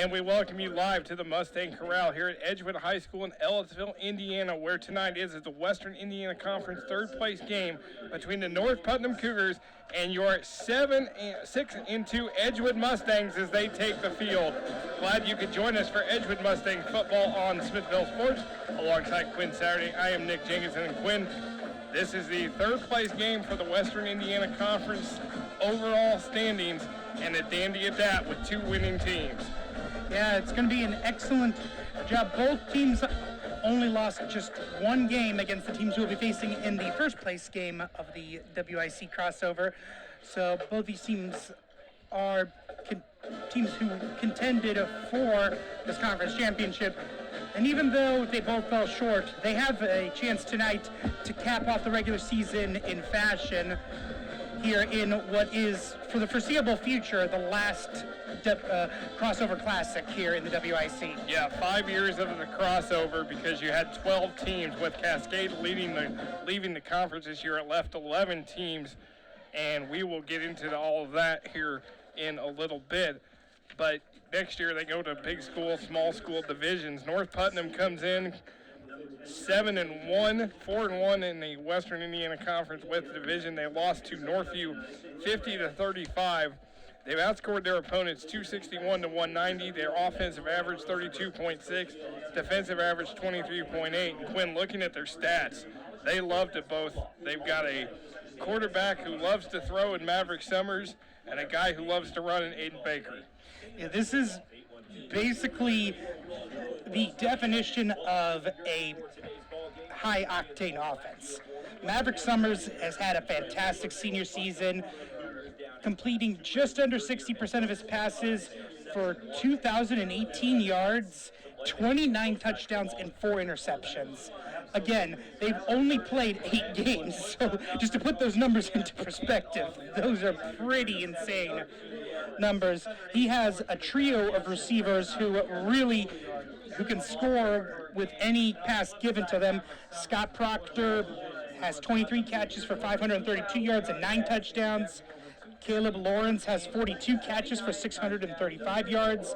And we welcome you live to the Mustang Corral here at Edgewood High School in Ellisville, Indiana, where tonight is the Western Indiana Conference third place game between the North Putnam Cougars and your 6-2 Edgewood Mustangs as they take the field. Glad you could join us for Edgewood Mustang football on Smithville Sports. Alongside Quinn Saturday, I am Nick Jenkinson. And Quinn, this is the third place game for the Western Indiana Conference overall standings, and a dandy at that with two winning teams. Yeah, it's going to be an excellent job. Both teams only lost just one game against the teams who will be facing in the first place game of the WIC crossover. So both these teams are teams who contended for this conference championship. And even though they both fell short, they have a chance tonight to cap off the regular season in fashion here in what is, for the foreseeable future, the last crossover classic here in the WIC. Yeah, 5 years of the crossover, because you had 12 teams, with Cascade leaving the conference this year. It left 11 teams, and we will get into all of that here in a little bit. But next year they go to big school, small school divisions. North Putnam comes in 7-1, 4-1 in the Western Indiana Conference with the division. They lost to Northview 50-35. They've outscored their opponents 261 to 190. Their offensive average 32.6, defensive average 23.8. And Quinn, looking at their stats, they loved it both. They've got a quarterback who loves to throw in Maverick Summers and a guy who loves to run in Aiden Baker. Yeah, this is basically the definition of a high-octane offense. Maverick Summers has had a fantastic senior season, completing just under 60% of his passes for 2,018 yards, 29 touchdowns, and 4 interceptions. Again, they've only played 8 games, so just to put those numbers into perspective, those are pretty insane numbers. He has a trio of receivers who can score with any pass given to them. Scott Proctor has 23 catches for 532 yards and 9 touchdowns. Caleb Lawrence has 42 catches for 635 yards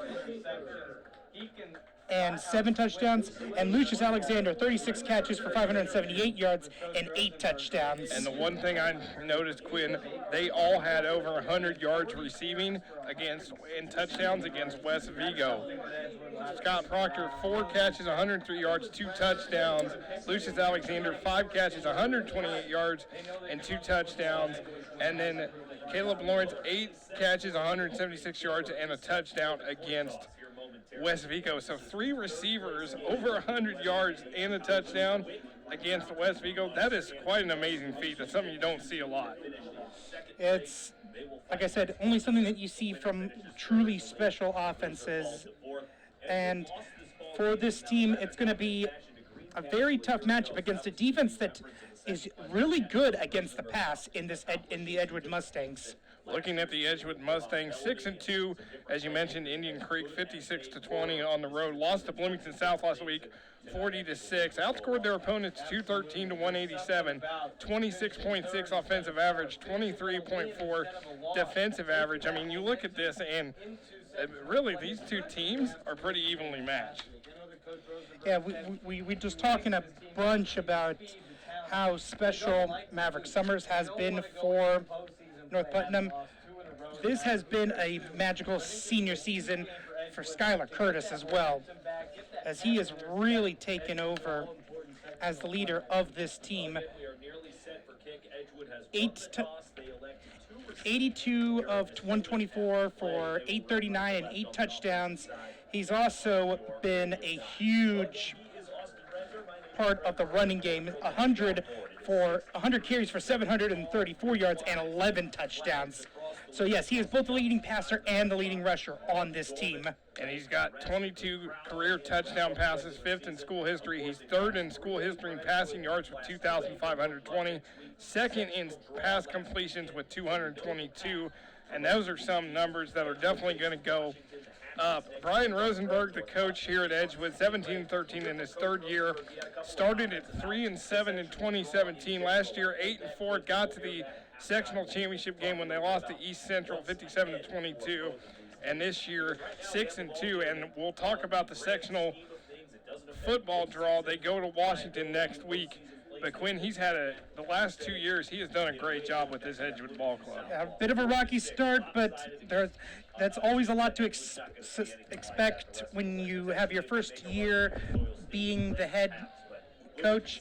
and 7 touchdowns. And Lucius Alexander, 36 catches for 578 yards and 8 touchdowns. And the one thing I noticed, Quinn, they all had over 100 yards receiving and touchdowns against West Vigo. Scott Proctor, 4 catches, 103 yards, 2 touchdowns. Lucius Alexander, 5 catches, 128 yards, and 2 touchdowns. And then Caleb Lawrence, 8 catches, 176 yards, and a touchdown against West Vigo. So 3 receivers, over 100 yards and a touchdown against West Vigo. That is quite an amazing feat. That's something you don't see a lot. It's, like I said, only something that you see from truly special offenses. And for this team, it's going to be a very tough matchup against a defense that is really good against the pass in the Edgewood Mustangs. Looking at the Edgewood Mustangs, 6-2, as you mentioned, Indian Creek 56-20 on the road. Lost to Bloomington South last week, 40-6. Outscored their opponents 213 to 187. 26.6 offensive average, 23.4 defensive average. I mean, you look at this, and really these two teams are pretty evenly matched. Yeah, we just talking a bunch about how special Maverick Summers has been for North Putnam. This has been a magical senior season for Skylar Curtis as well, as he has really taken over as the leader of this team. 82 of 124 for 839 and 8 touchdowns. He's also been a huge part of the running game. 100 carries for 734 yards and 11 touchdowns. So yes, he is both the leading passer and the leading rusher on this team. And he's got 22 career touchdown passes, 5th in school history. He's 3rd in school history in passing yards with 2,520, 2nd in pass completions with 222. And those are some numbers that are definitely going to go up. Brian Rosenberg, the coach here at Edgewood, 17-13 in his 3rd year, started at 3-7 in 2017. Last year, 8-4, got to the sectional championship game when they lost to East Central 57-22. And this year, 6-2. And we'll talk about the sectional football draw. They go to Washington next week. But Quinn, he's had the last 2 years, he has done a great job with this Edgewood Ball Club. A bit of a rocky start, but that's always a lot to expect when you have your first year being the head coach.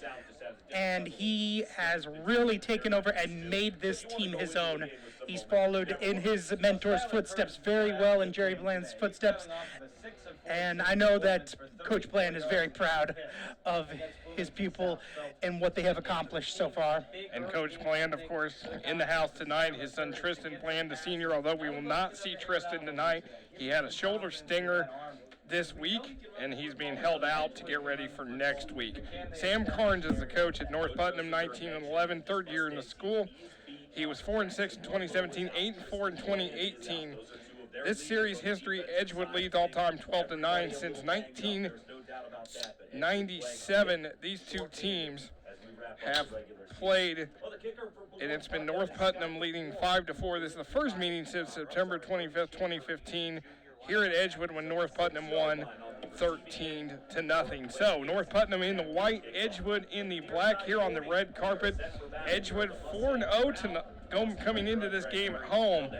And he has really taken over and made this team his own. He's followed in his mentor's footsteps very well, in Jerry Bland's footsteps. And I know that Coach Bland is very proud of his pupil and what they have accomplished so far. And Coach Bland, of course, in the house tonight, his son Tristan Bland, the senior, although we will not see Tristan tonight. He had a shoulder stinger this week, and he's being held out to get ready for next week. Sam Carnes is the coach at North Putnam, 19-11, third year in the school. He was 4-6 in 2017, 8-4 in 2018. This series history, Edgewood leads all time 12-9 since 1997. These two teams have played, and it's been North Putnam leading 5-4. This is the first meeting since September 25th, 2015, here at Edgewood when North Putnam won 13-0. So North Putnam in the white, Edgewood in the black here on the red carpet. Edgewood 4-0 coming into this game at home.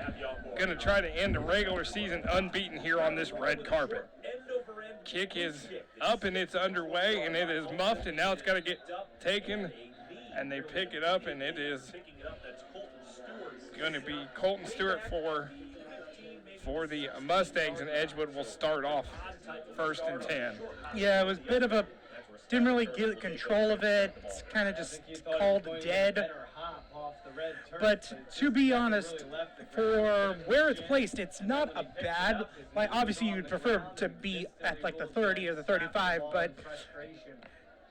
Going to try to end the regular season unbeaten here on this red carpet. Kick is up and it's underway, and it is muffed, and now it's got to get taken, and they pick it up, and it is going to be Colton Stewart for the Mustangs, and Edgewood will start off 1st and 10. Yeah, it was a bit of a, didn't really get control of it. It's kind of just called dead. But to be honest, for where it's placed, it's not a bad, like obviously you'd prefer to be at like the 30 or the 35, but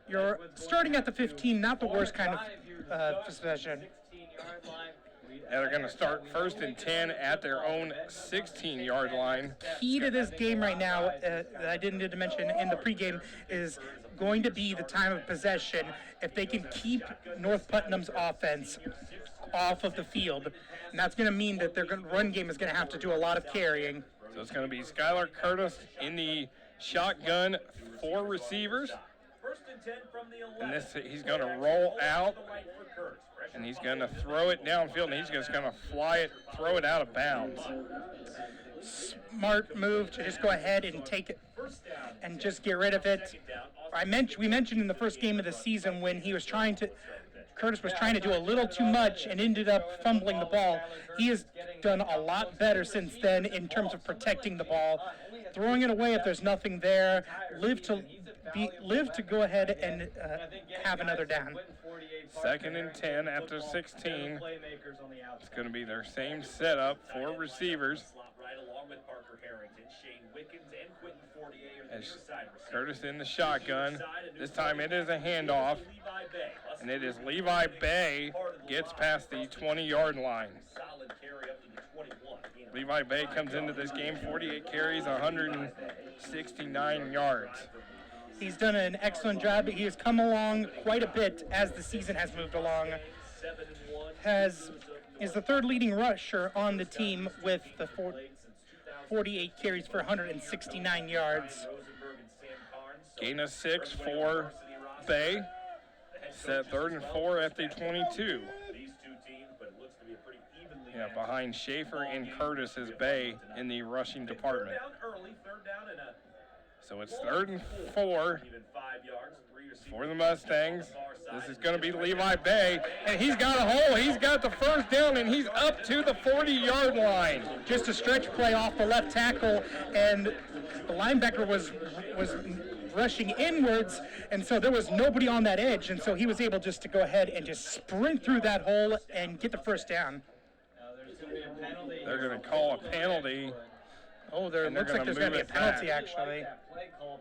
you're starting at the 15, not the worst kind of possession. And they're going to start 1st and 10 at their own 16-yard line. Key to this game right now, that I didn't mention in the pregame, is going to be the time of possession. If they can keep North Putnam's offense off of the field, and that's going to mean that their run game is going to have to do a lot of carrying. So it's going to be Skylar Curtis in the shotgun, 4 receivers. And he's going to roll out, and he's going to throw it downfield, and he's just going to fly it, throw it out of bounds. Smart move to just go ahead and take it and just get rid of it. We mentioned in the first game of the season when Curtis was trying to do a little too much and ended up fumbling the ball. He has done a lot better since then in terms of protecting the ball, throwing it away if there's nothing there, live to go ahead and have another down. 2nd and 10 after 16. It's going to be their same setup, 4 receivers. As Curtis in the shotgun. This time it is a handoff, and it is Levi Bay gets past the 20-yard line. Levi Bay comes into this game 48 carries, 169 yards. He's done an excellent job. He has come along quite a bit as the season has moved along. Is the 3rd leading rusher on the team with the 48 carries for 169 yards. Gain of 6 for Bay. Set 3rd and 4 at the 22. Yeah, behind Schaefer and Curtis is Bay in the rushing department. So it's 3rd and 4 for the Mustangs. This is going to be Levi Bay, and he's got a hole. He's got the 1st down, and he's up to the 40-yard line. Just a stretch play off the left tackle, and the linebacker was rushing inwards, and so there was nobody on that edge, and so he was able just to go ahead and just sprint through that hole and get the 1st down. They're going to call a penalty. Oh, looks like there's going to be a penalty, actually.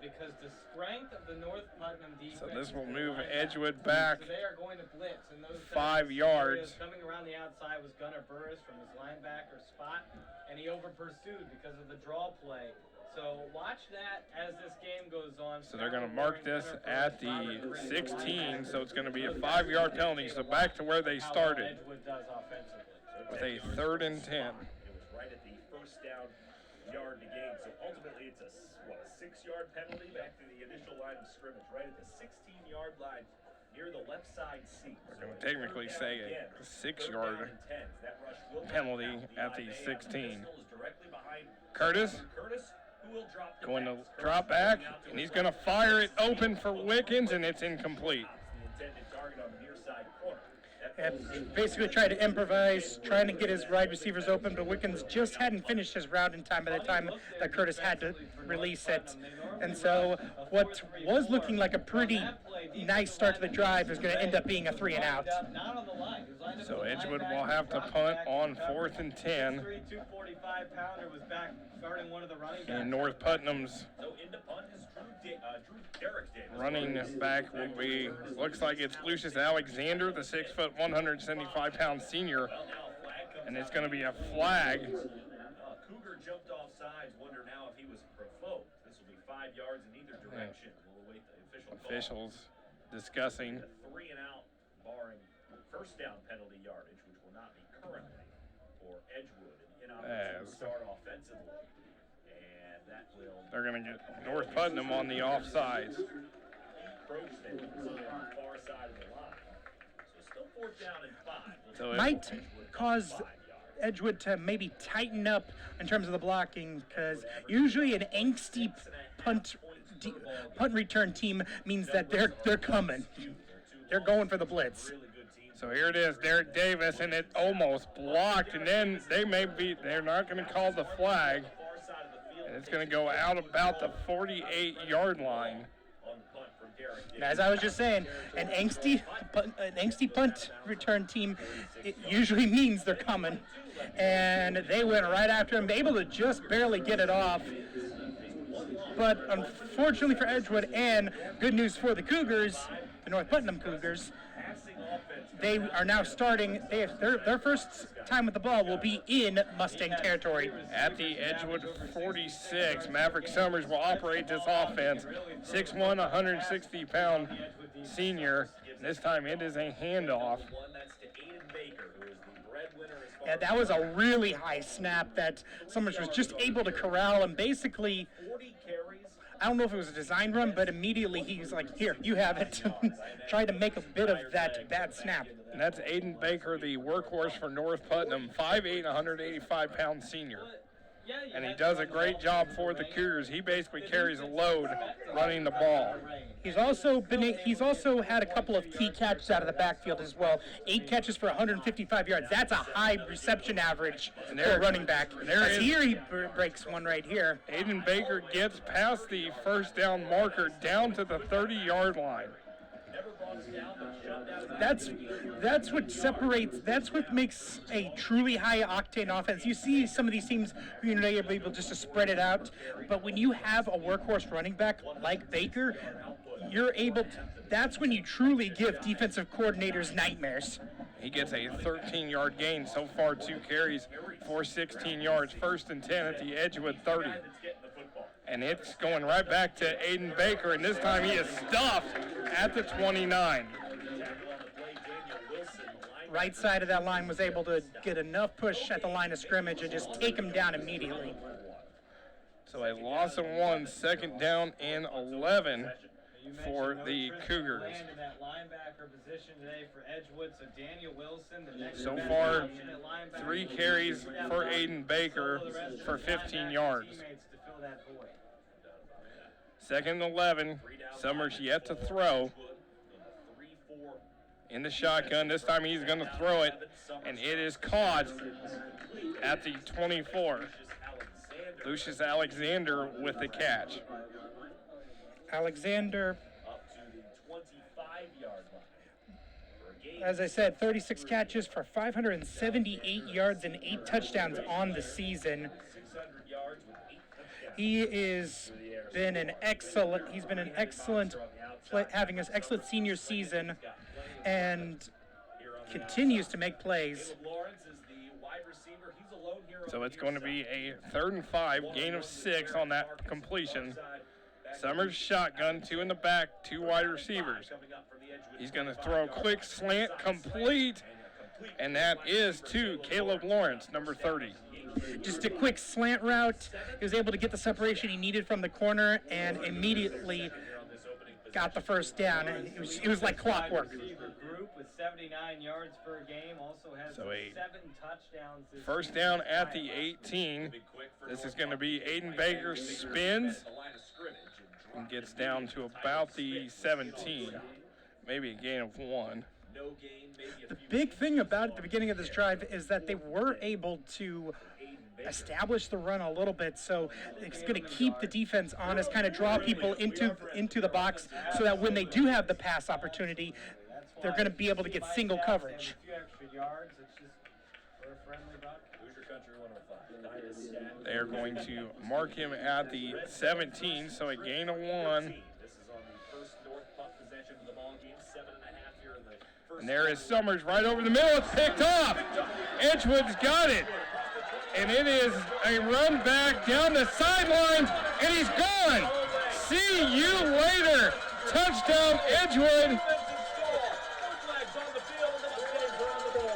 Because the strength of the North Putnam defense. So this will move Edgewood back so they are going to blitz, and those 5 yards. Coming around the outside was Gunnar Burris from his linebacker spot, and he over-pursued because of the draw play. So watch that as this game goes on. So they're going to mark this at the 16, so it's going to be a 5-yard penalty, so back to where they started with a 3rd and 10. It was right at the 1st down yard to gain, so ultimately it's a 6-yard penalty back to the initial line of scrimmage, right at the 16-yard line near the left side seat. They're going to technically say a 6-yard penalty at the 16. Curtis going to drop back, and he's going to fire it open for Wickens, and it's incomplete. Basically tried to improvise, trying to get his wide receivers open, but Wickens just hadn't finished his route in time by the time that Curtis had to release it. And so what was looking like a pretty nice start to the drive is going to end up being a 3 and out. Not on the line. He was lined up So as a Edgewood linebacker, will have to dropped punt back, on covered. 4th and 10. 245 pounder was back guarding one of the running backs. And North Putnam's So into punt is Drew Derrick Davis. running back will be, looks like it's Lucius Alexander, the 6 foot, 175 pound senior. Well, now a flag comes And it's out. going to be a flag. Cougar jumped off sides. Wonder now if he was provoked. This will be 5 yards in either direction. We'll await the official call. Officials discussing. A 3 and out, barring first down penalty yardage, which will not be currently for Edgewood. An inopportune As- start offensively. And that will They're going to get North Putnam on the offsides. approach them on the far side of the line. So still 4th down and 5. So it- Might cause Edgewood to maybe tighten up in terms of the blocking, because usually an angsty punt return team means that they're coming. They're going for the blitz. So here it is, Derek Davis, and it almost blocked, and then they're not going to call the flag, and it's going to go out about the 48-yard line. And as I was just saying, an angsty punt return team, it usually means they're coming. And they went right after him, able to just barely get it off. But unfortunately for Edgewood, and good news for the Cougars, the North Putnam Cougars, they are now starting. Their first time with the ball will be in Mustang territory. At the Edgewood 46, Maverick Summers will operate this offense. 6'1", 160-pound senior. This time it is a handoff. Yeah, that was a really high snap that Summers was just able to corral, and basically, I don't know if it was a design run, but immediately he was like, here, you have it. Tried to make a bit of that bad snap. And that's Aiden Baker, the workhorse for North Putnam, 5'8", 185-pound senior. And he does a great job for the Cougars. He basically carries a load running the ball. He's also had a couple of key catches out of the backfield as well. 8 catches for 155 yards. That's a high reception average for a running back. As here he breaks one right here. Aiden Baker gets past the first down marker down to the 30-yard line. That's what makes a truly high octane offense. You see some of these teams, you're able just to spread it out, but when you have a workhorse running back like Baker, that's when you truly give defensive coordinators nightmares. He gets a 13-yard gain so far, 2 carries for 16 yards. 1st and 10 at the Edgewood 30. And it's going right back to Aiden Baker, and this time he is stuffed at the 29. Right side of that line was able to get enough push at the line of scrimmage and just take him down immediately. So a loss of 1, 2nd down and 11 for the Cougars. Land in that linebacker position today for Edgewood. So Daniel Wilson, the next So best far, option at linebacker. 3 carries for Aiden Baker for 15 yards. Teammates to fill that void. 2nd and 11. Summers yet to throw. In the shotgun. This time he's going to throw it, and it is caught at the 24. Lucius Alexander with the catch. Alexander, Up to the 25-yard line. as I said, 36 catches for 578 yards and 8 touchdowns on the season. 600 yards with 8 touchdowns. He's been an excellent having an excellent senior season, and continues to make plays. Lawrence is the wide receiver. He's alone here on So the it's near going to side. be a 3rd and 5, gain of 6 on that completion. Summers shotgun, 2 in the back, 2 wide receivers. He's going to throw a quick slant, complete, and that is to Caleb Lawrence, number 30. Just a quick slant route. He was able to get the separation he needed from the corner and immediately got the first down. And it was like clockwork. Receiver group with 79 yards per game. Also has So a 7 touchdowns. This First down at the 18. This is going to be Aiden Baker spins and gets down to about the 17. Maybe a gain of 1. The big thing about the beginning of this drive is that they were able to establish the run a little bit, so it's going to keep the defense honest, kind of draw people into the box, so that when they do have the pass opportunity, they're going to be able to get single coverage. A few extra yards, it's just for a friendly buck. Hoosier Country 105. They're going to mark him at the 17, so a gain of 1. This is on the first North punt possession of the ball game, 7.5 here in the first. And there is Summers right over the middle. It's picked off. Edgewood's got it. And it is a run back down the sidelines, and he's gone. See you later. Touchdown, Edgewood.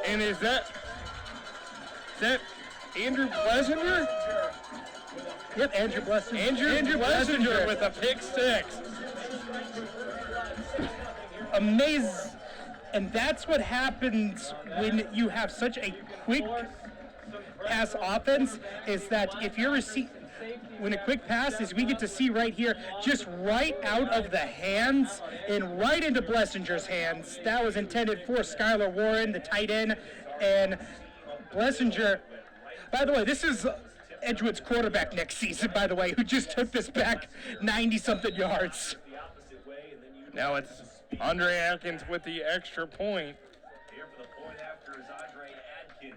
And is that Andrew Blessinger? Yep, Andrew Blessinger. Andrew Blessinger with a pick 6. Amazing. And that's what happens when you have such a quick pass offense, is that if you're when a quick pass is, we get to see right here, just right out of the hands and right into Blessinger's hands. That was intended for Skylar Warren, the tight end, and Blessinger. By the way, this is Edgewood's quarterback next season, by the way, who just took this back 90-something yards. Now it's Andre Atkins with the extra point. Here for the point after is Andre Adkins,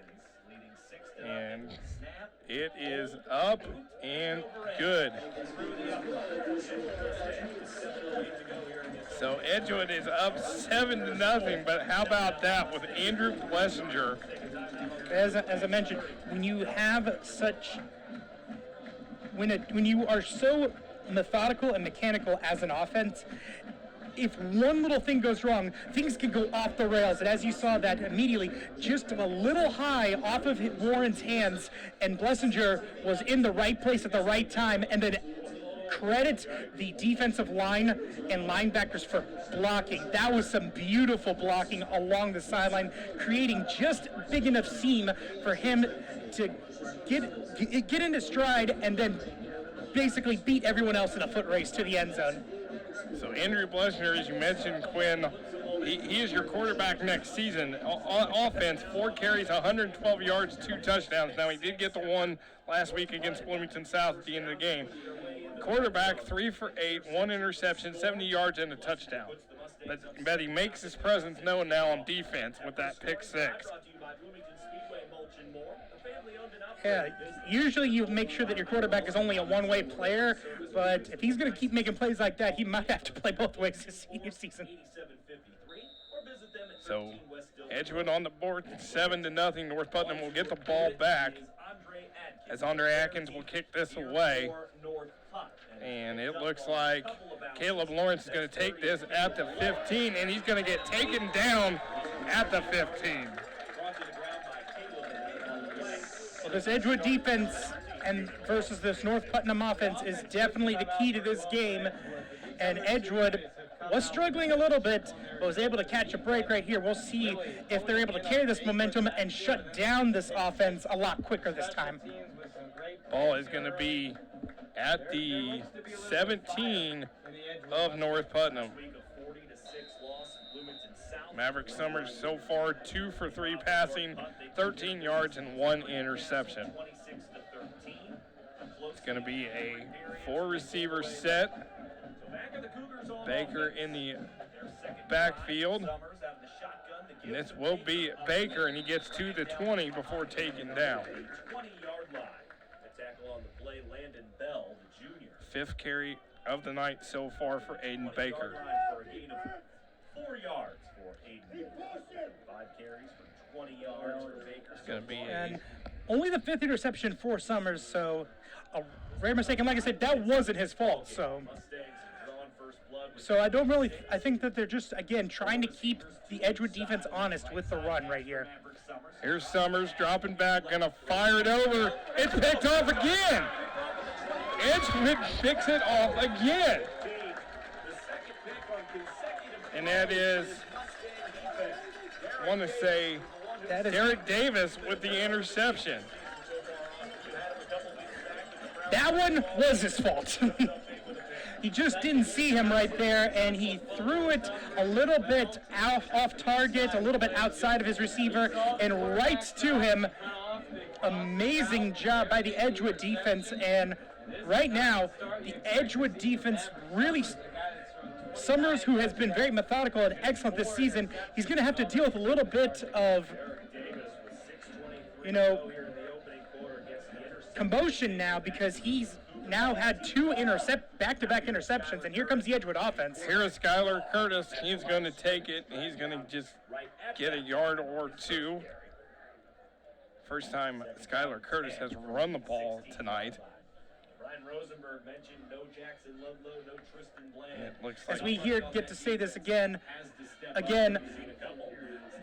leading 6-0. And it is up and good. So Edgewood is up 7-0, but how about that with Andrew Blessinger? As I mentioned, when you have such, when you are so methodical and mechanical as an offense, if one little thing goes wrong, things can go off the rails. And as you saw that immediately, just a little high off of Warren's hands, and Blessinger was in the right place at the right time. And then credit the defensive line and linebackers for blocking. That was some beautiful blocking along the sideline, creating just big enough seam for him to get into stride and then basically beat everyone else in a foot race to the end zone. So Andrew Blessinger, as you mentioned, Quinn, he is your quarterback next season. Offense, 4 carries, 112 yards, 2 touchdowns. Now, he did get the one last week against Bloomington South at the end of the game. Quarterback, 3 for 8, 1 interception, 70 yards, and a touchdown. But he makes his presence known now on defense with that pick 6. Yeah, usually you make sure that your quarterback is only a one-way player, but if he's going to keep making plays like that, he might have to play both ways this senior season. So Edgewood on the board, 7-0. North Putnam will get the ball back as Andre Atkins will kick this away. And it looks like Caleb Lawrence is going to take this at the 15, and he's going to get taken down at the 15. Well, this Edgewood defense and versus this North Putnam offense is definitely the key to this game. And Edgewood was struggling a little bit, but was able to catch a break right here. We'll see if they're able to carry this momentum and shut down this offense a lot quicker this time. Ball is going to be at the 17 of North Putnam. Maverick Summers so far 2 for 3 passing, 13 yards and 1 interception. It's going to be a 4-receiver set. Baker in the backfield. And this will be Baker, and he gets to the 20 before taken down. 20-yard line. The tackle on the play, Landon Bell, the junior. 5th carry of the night so far for Aiden Baker. For a gain of 4 yards for Aiden. 5 carries for 20 yards for Baker. It's going to be And only the 5th interception for Summers, so a rare mistake. And like I said, that wasn't his fault. So I think that they're just, again, trying to keep the Edgewood defense honest with the run right here. Here's Summers dropping back, going to fire it over. It's picked off again. Edgewood picks it off again. And that is, I want to say, Derek Davis with the interception. That one was his fault. He just didn't see him right there, and he threw it a little bit off target, a little bit outside of his receiver, and right to him. amazing job by the Edgewood defense, and right now, the Edgewood defense really, Summers, who has been very methodical and excellent this season, he's going to have to deal with a little bit of, commotion now, because he's now had two back-to-back interceptions, and here comes the Edgewood offense. Here is Skylar Curtis. He's going to take it. He's going to just get a yard or two. First time Skylar Curtis has run the ball tonight. Brian Rosenberg mentioned no Jackson Ludlow, no Tristan Bland. It looks like As we here get to say this again,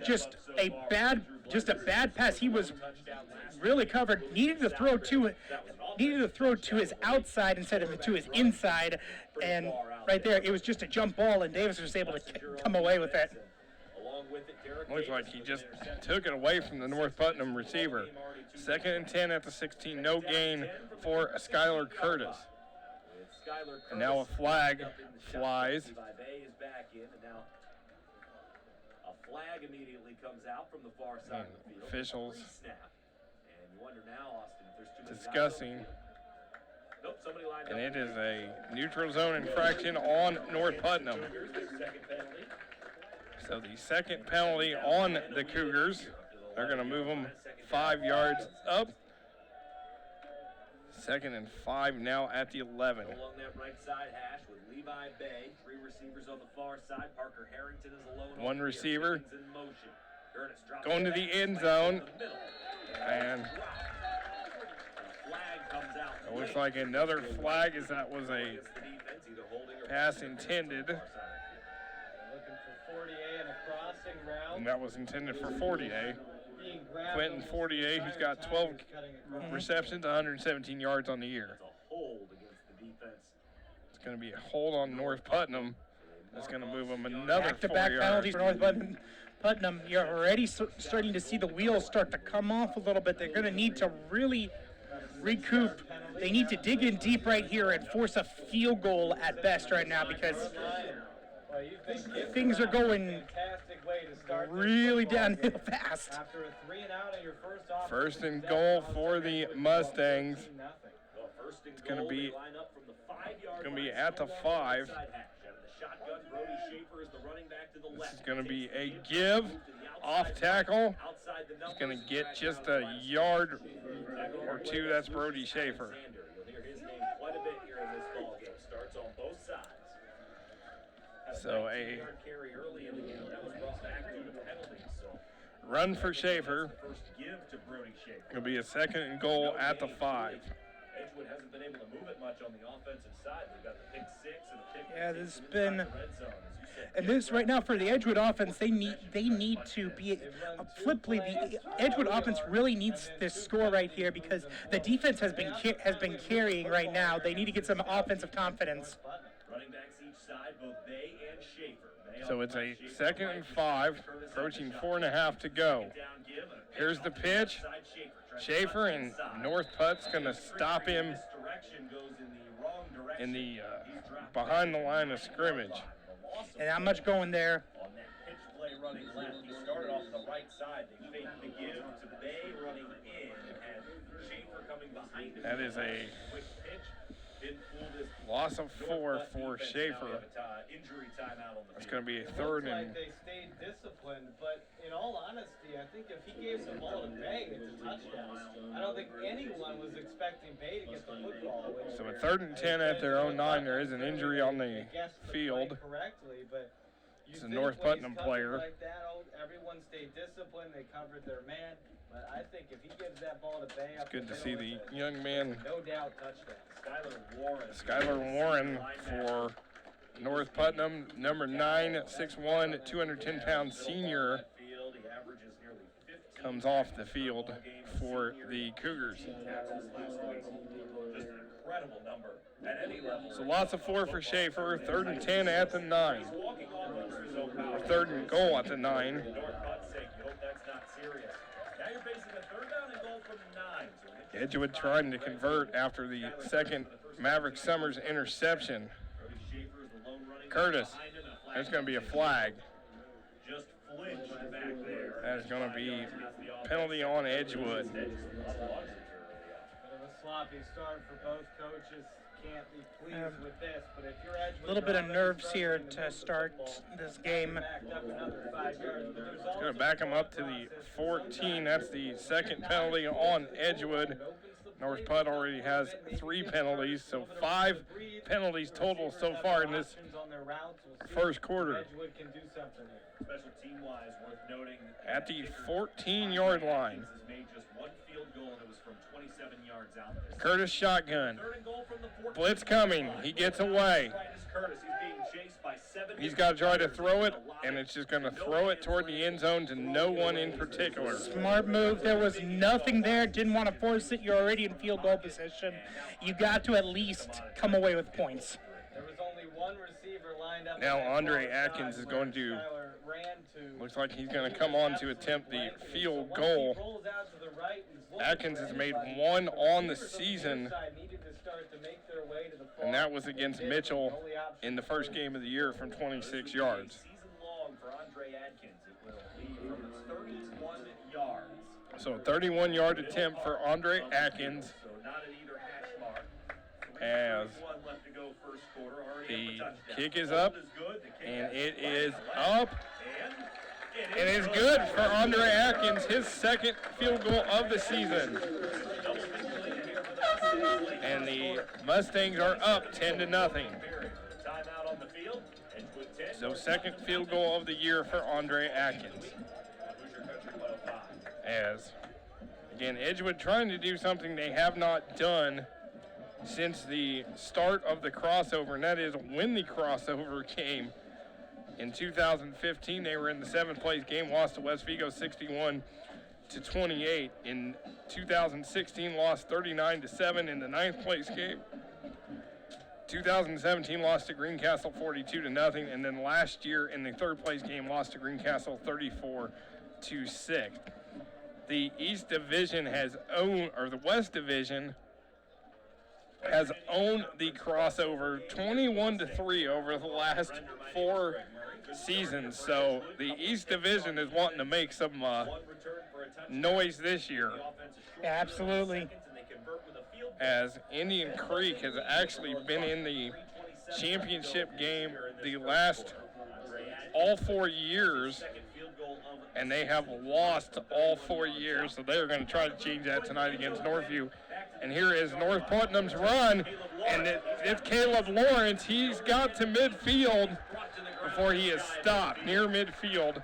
just a bad pass. He was really covered. Needed to throw to his outside instead of to his inside, and right there it was just a jump ball, and Davis was able to come away with it. Looks like he just took it away from the North Putnam receiver. 2nd and 10 at the 16. No gain for Skylar Curtis. And now a flag flies. A flag immediately comes out from the far side of the field. Officials and you wonder now, Austin, if there's too many discussing. Nope, somebody lined And up. it is a neutral zone infraction on North Putnam. So the second penalty on the Cougars. They're going to move them 5 yards up. 2nd and 5 now at the 11. Along that right side hash with Levi Bay, 3 receivers on the far side. Parker Harrington is alone. One receiver in motion. Curtis drops going to the end zone, and flag comes out. it looks like another flag, as that was a pass intended, Looking for 40A and a crossing route. and that was intended for 40A. Being grabbed Quentin almost 40A, the who's entire got time 12 he was cutting across. receptions, 117 yards on the year. It's a hold against the defense. It's going to be a hold on North Putnam. That's going to move them another 4 Back-to-back yards. penalties for North Putnam. You're already starting to see the wheels start to come off a little bit. They're going to need to really recoup. They need to dig in deep right here and force a field goal at best right now, because Well, you think things are going fantastic way to start this really football downhill game. fast. After a 3 and out on your first offense, First and goal for the Mustangs. Well, first and gonna goal, be- they line up from the 5-yard gonna be line, at the small 5. outside hash. Out of the shotgun, Brody Schaefer is the running back to the This left. is going to be a Takes the give move to the off outside tackle. outside the He's numbers. going to get just a yard or two. That's Brody Schaefer. You'll hear his name quite a bit here in this ball game. Starts on both sides. So a 19-yard carry early in the game. That was brought back due to penalties. So run for Schaefer. first give to Brody Schaefer. It'll be a 2nd and goal at the 5. Edgewood hasn't been able to move it much on the offensive side. They've got the pick 6 and the pick Yeah, 6 this has inside been- the red zone, as you said. And this right now for the Edgewood offense, they need to be fliply. The Edgewood offense really needs this score right here, because the defense has been carrying right now. They need to get some offensive confidence. Running backs each side, both Bay and Schaefer. Bay So on it's the a left, Schaefer 2nd right. and 5, approaching 4.5 to go. Down give and a pitch Here's the off pitch. outside Schaefer. Tries to Schaefer cut and inside. North Putt's going to stop him This direction goes in the wrong direction. in the He's dropped behind the line of scrimmage. the loss of And not much going there. on that pitch play running left. He started off the right side. They faked the give to Bay running in and had Schaefer coming behind him. That is a Quick pitch. Didn't fool this loss of 4 North for defense. Schaefer. Now we have a injury timeout on the That's field. going to be a It 3rd looks like and they stayed disciplined, but in all honesty, I think if he gave the ball to Bay, it's a touchdown. I don't think anyone was expecting Bay to get the football. so a 3rd and 10 at their own 9. There is an injury on the field. Correctly, but you It's a think North when he's Putnam covered player. Like that, everyone stayed disciplined. They covered their man. But I think if he gives that ball to Bay, It's good to see the young man, no doubt touchdown. Skylar Warren, for North Putnam, number 9, 6'1", 210-pound senior, comes off the field for the Cougars. Just an incredible number at any level. So lots of 4 for Schaefer, 3rd and 10 at the 9. Walking on runners is open. Or 3rd and goal at the 9. North Putt's sake, you hope that's not serious. Now you're facing a 3rd down and goal from 9. So Edgewood trying to convert after the second Maverick Summers interception. Brody Schaefer is the lone running back Curtis, behind him, and a flag there's going to be a flag. just flinched back there. That is going to be penalty on Edgewood. Bit of a sloppy start for both coaches. Can't be pleased with this, but if you're Edgewood, A little bit of nerves here to start this game. backed up another 5 yards, but there's Going to back them up to the 14. That's the second penalty on Edgewood. North Putt already has 3 penalties, so 5 penalties total so far in this first quarter. Edgewood can do something here. Special team-wise, worth noting At the 14-yard line, has made just 1 field goal, and it was from 27 yards out there. Curtis shotgun. Third and goal from the 14. Blitz coming. He gets away. Curtis, he's being chased by 7. He's got to try to throw it, and it's just going to throw it toward the end zone to no one in particular. Smart move. There was nothing there. Didn't want to force it. You're already in field goal position. You got to at least come away with points. There was only one receiver lined up. Now on that Andre far side Atkins is where going to, Skyler ran to. looks like he's going to come on to attempt the field goal. Rolls out to the right, he's looking Atkins for has made anybody. 1 on the Receivers on season, near side needed to start to make their way to the far and that was against end. Mitchell The only option in the first game of the year from 26 yards. Season long for Andre Atkins. It will be from 31 yards. So 31-yard attempt for Andre Atkins So not at either hash mark. as 31 left to go first quarter. Already the up a touchdown. kick is Hold up, is good. The kick and has it gone is to the left. up. And It is good for Andre Atkins, his second field goal of the season. And the Mustangs are up 10-0. Timeout on the field. Edgewood 10. So second field goal of the year for Andre Atkins. Hoosier Country 105. As, again, Edgewood trying to do something they have not done since the start of the crossover, and that is win the crossover game. In 2015, they were in the 7th place game, lost to West Vigo 61-28. In 2016, lost 39-7 in the 9th place game. 2017 lost to Greencastle 42-0, and then last year in the 3rd place game, lost to Greencastle 34-6. The East Division has owned, or the West Division has owned the crossover 21-3 over the last 4 seasons. So the East Division is wanting to make some noise this year, Absolutely. as Indian Creek has actually been in the championship game the last all 4 years, and they have lost all 4 years, so they're going to try to change that tonight against Northview. And here is North Putnam's run, and it's Caleb Lawrence. He's got to midfield before he is stopped near midfield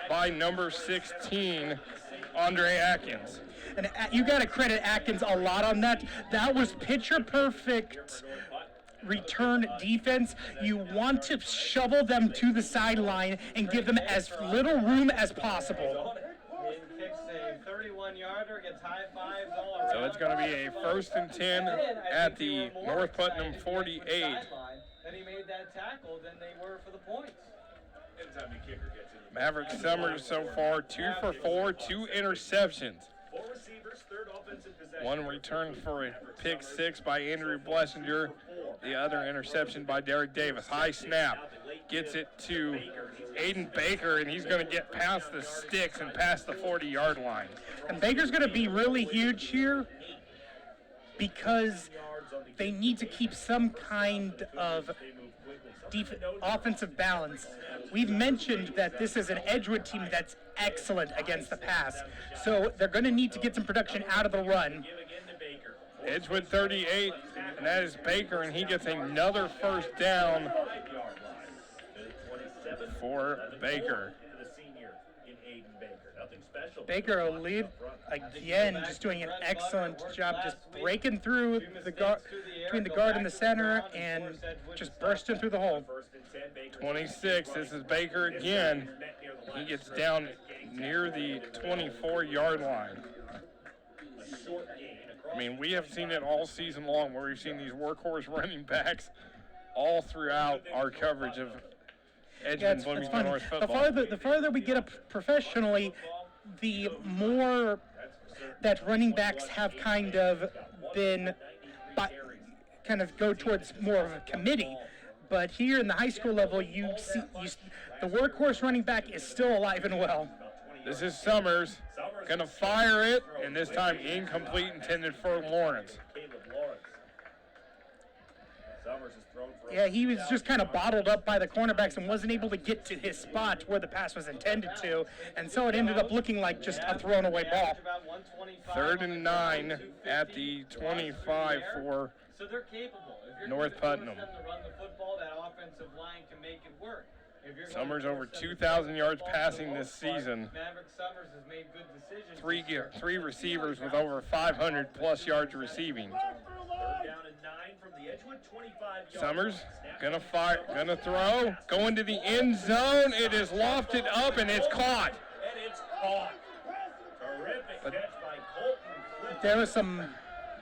by number 16, Andre Atkins. And you got to credit Atkins a lot on that. That was picture perfect return defense. You want to shovel them to the sideline and give them as little room as possible. Kicks a 31-yarder, gets high fives all around. So it's going to be a 1st and 10 at the North Putnam 48. That he made that tackle than they were for the points. Anytime the kicker gets in the Maverick Summers so far 2 for 4, 2 interceptions. 4 receivers, 3rd offensive possession. One return for a pick 6 by Andrew Blessinger. The other interception by Derek Davis. High snap. Gets it to Aiden Baker, and he's going to get past the sticks and past the 40-yard line. And Baker's going to be really huge here because they need to keep some kind of offensive balance. We've mentioned that this is an Edgewood team that's excellent against the pass, so they're going to need to get some production out of the run. Edgewood 38, and that is Baker, and he gets another 1st down for Baker. Baker will lead again, just doing an excellent job, just breaking through the guard, between the guard and the center, and just bursting through the hole. 26, this is Baker again. He gets down near the 24-yard line. I mean, we have seen it all season long where we've seen these workhorse running backs all throughout our coverage of Edgewood Bloomington North football. The farther we get up professionally, the more that running backs have kind of been, kind of go towards more of a committee. But here in the high school level, you see the workhorse running back is still alive and well. This is Summers. Going to fire it, and this time incomplete, intended for Lawrence. Caleb Lawrence. Summers is thrown for Yeah, he was just kind of bottled up by the cornerbacks and wasn't able to get to his spot where the pass was intended to, and so it ended up looking like just a thrown away ball. 3rd and 9 at the 25 for So they're capable. If you're North gonna Putnam. force them to run the football, that offensive line can make it work. If you're gonna Summers force over them to 2,000 yards football for the passing this most part, season. Maverick Summers has made good decisions. Three receivers with over 500 plus yards receiving. 3rd down and 9 from the Edgewood 25-yard Summers line. Snap gonna fire, gonna throw, going to the end zone. It is lofted up and it's caught. and it's caught. Terrific But- catch by Colton. There was some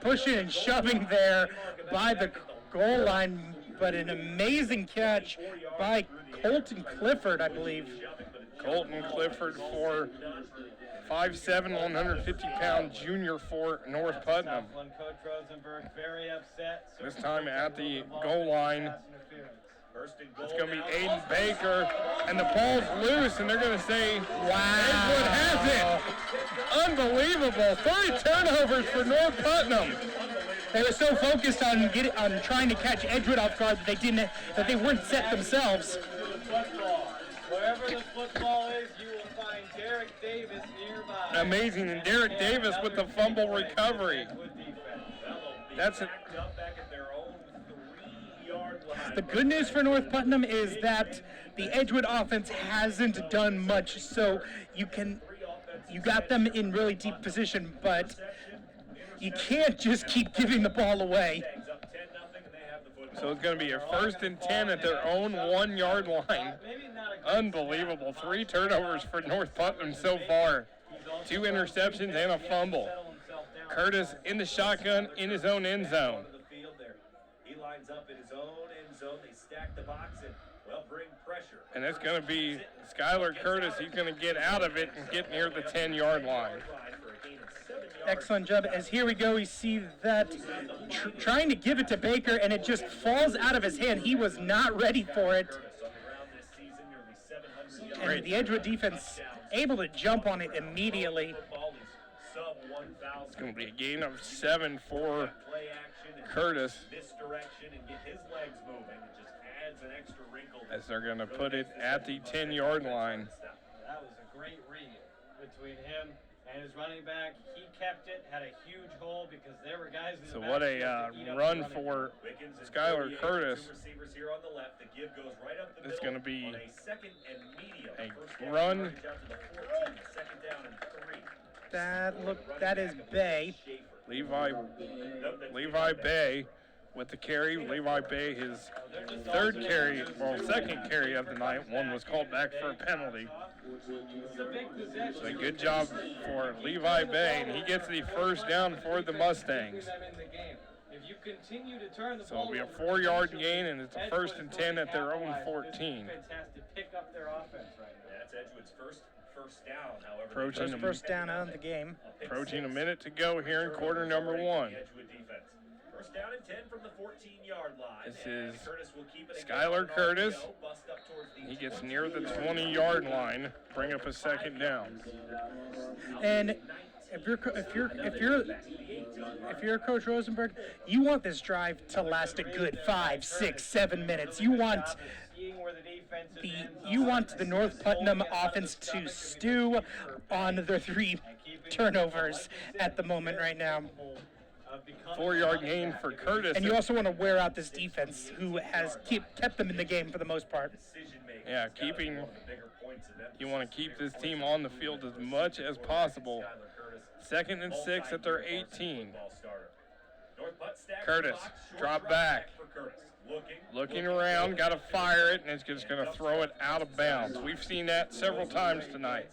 pushing and shoving there by the goal line, but an amazing catch by Colton Clifford, I believe. Colton Clifford for 5'7", 150-pound junior for North Putnam. One Coach Rosenberg very upset. This time at the goal line. First and goal It's going to be now. Aiden Baker, and the ball's loose, and they're going to say, Wow. Edgewood has it. Unbelievable. 3 turnovers for North Putnam. They were so focused on trying to catch Edgewood off guard that they weren't set themselves. Football. Wherever the football is, you will find Derek Davis nearby. Amazing, and Derek Davis with the fumble recovery. That's it. Backed up back at their own 3-yard line. The good news for North Putnam is that the Edgewood offense hasn't done much, so you got them in really deep position, but you can't just keep giving the ball away. Mustangs up 10-0, and they have the football. So it's going to be a 1st and 10 at their own 1-yard line. Unbelievable. 3 turnovers for North Putnam so far. 2 interceptions and a fumble. Curtis in the shotgun in his own end zone. To the field there. He lines up in his own end zone. They stack the box and, well, bring pressure. And it's going to be Skylar Curtis. He's going to get out of it and get near the 10-yard line. For a gain of 7 yards. Excellent job. As here we go, we see that trying to give it to Baker, and it just falls out of his hand. He was not ready for it. On the ground this season, nearly 700 yards. And the Edgewood defense able to jump on it immediately. Football is sub 1,000. It's going to be a gain of 7 for Play action and Curtis misdirection and get his legs moving. It just adds an extra wrinkle. as they're going to put it at the 10-yard line. That was a great read between him and his running back. He kept it, had a huge hole because there were guys in the So back what that a could eat up run the running for Wiggins and Skylar 38, Curtis. 2 receivers here on the left. The give goes right up the It's middle gonna be on a 2nd and medium. a First down run. yardage out to the 14, 2nd down and 3. That is Bay. Levi Bay with the carry. Levi Bay, his 3rd carry, well, 2nd carry of the night. One was called back for a penalty. It's a big possession. So a good job for Levi Bay, and he gets the 1st down for the Mustangs. Them in the game. If you continue to turn the So it'll ball be a over, 4-yard gain, and it's a 1st and 10 at their own 14. Defense has to pick up their offense right now. That's Edgewood's first down, however. Approaching First down of the game. Approaching a minute to go here in quarter number 1. Edgewood defense. First down and 10 from the 14-yard line. This And is Curtis will keep it Skylar again on Curtis. RPO, bust up towards the He gets near the 20-yard line, bring up a 2nd down. And if you're Coach Rosenberg, you want this drive to last a good 5, 6, 7 minutes. You want Seeing where the defensive ends you are, want the North Putnam offense to stew on their 3 turnovers at the moment right now. 4-yard gain for Curtis. And you also want to wear out this defense, who has kept them in the game for the most part. Yeah, you want to keep this team on the field as much as possible. 2nd and 6 at their 18. Curtis, drop back. Looking around, got to fire it, and it's just going to throw it out of bounds. We've seen that several times tonight,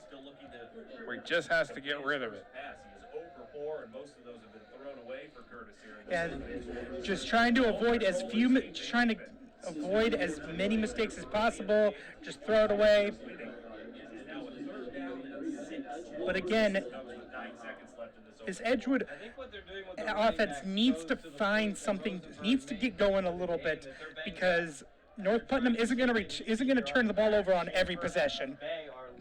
where he just has to get rid of it. And just trying to avoid as many mistakes as possible. Just throw it away. But again, this Edgewood offense needs to find something, needs to get going a little bit, because North Putnam isn't going to turn the ball over on every possession.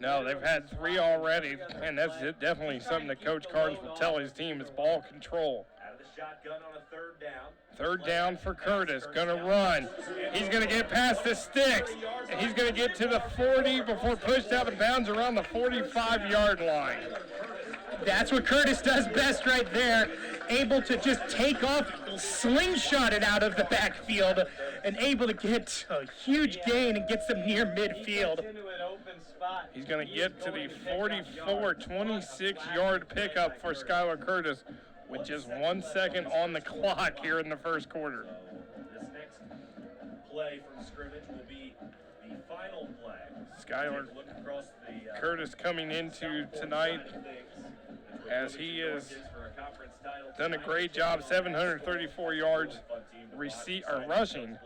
No, they've had 3 already, and that's definitely something that Coach Carnes will tell his team is ball control. Out of the shotgun on a third down. Third down for Curtis, gonna run. He's gonna get past the sticks, and he's gonna get to the 40 before pushed out of bounds around the 45-yard line. That's what Curtis does best right there. Able to just take off, slingshot it out of the backfield, and able to get a huge gain and gets them near midfield. He's going to get to the 44, 26-yard pickup for Skylar Curtis with just 1 second on the clock here in the first quarter. This next play from scrimmage will be the final play. Skylar Curtis coming into tonight as he has done a great job, 734 yards rushing.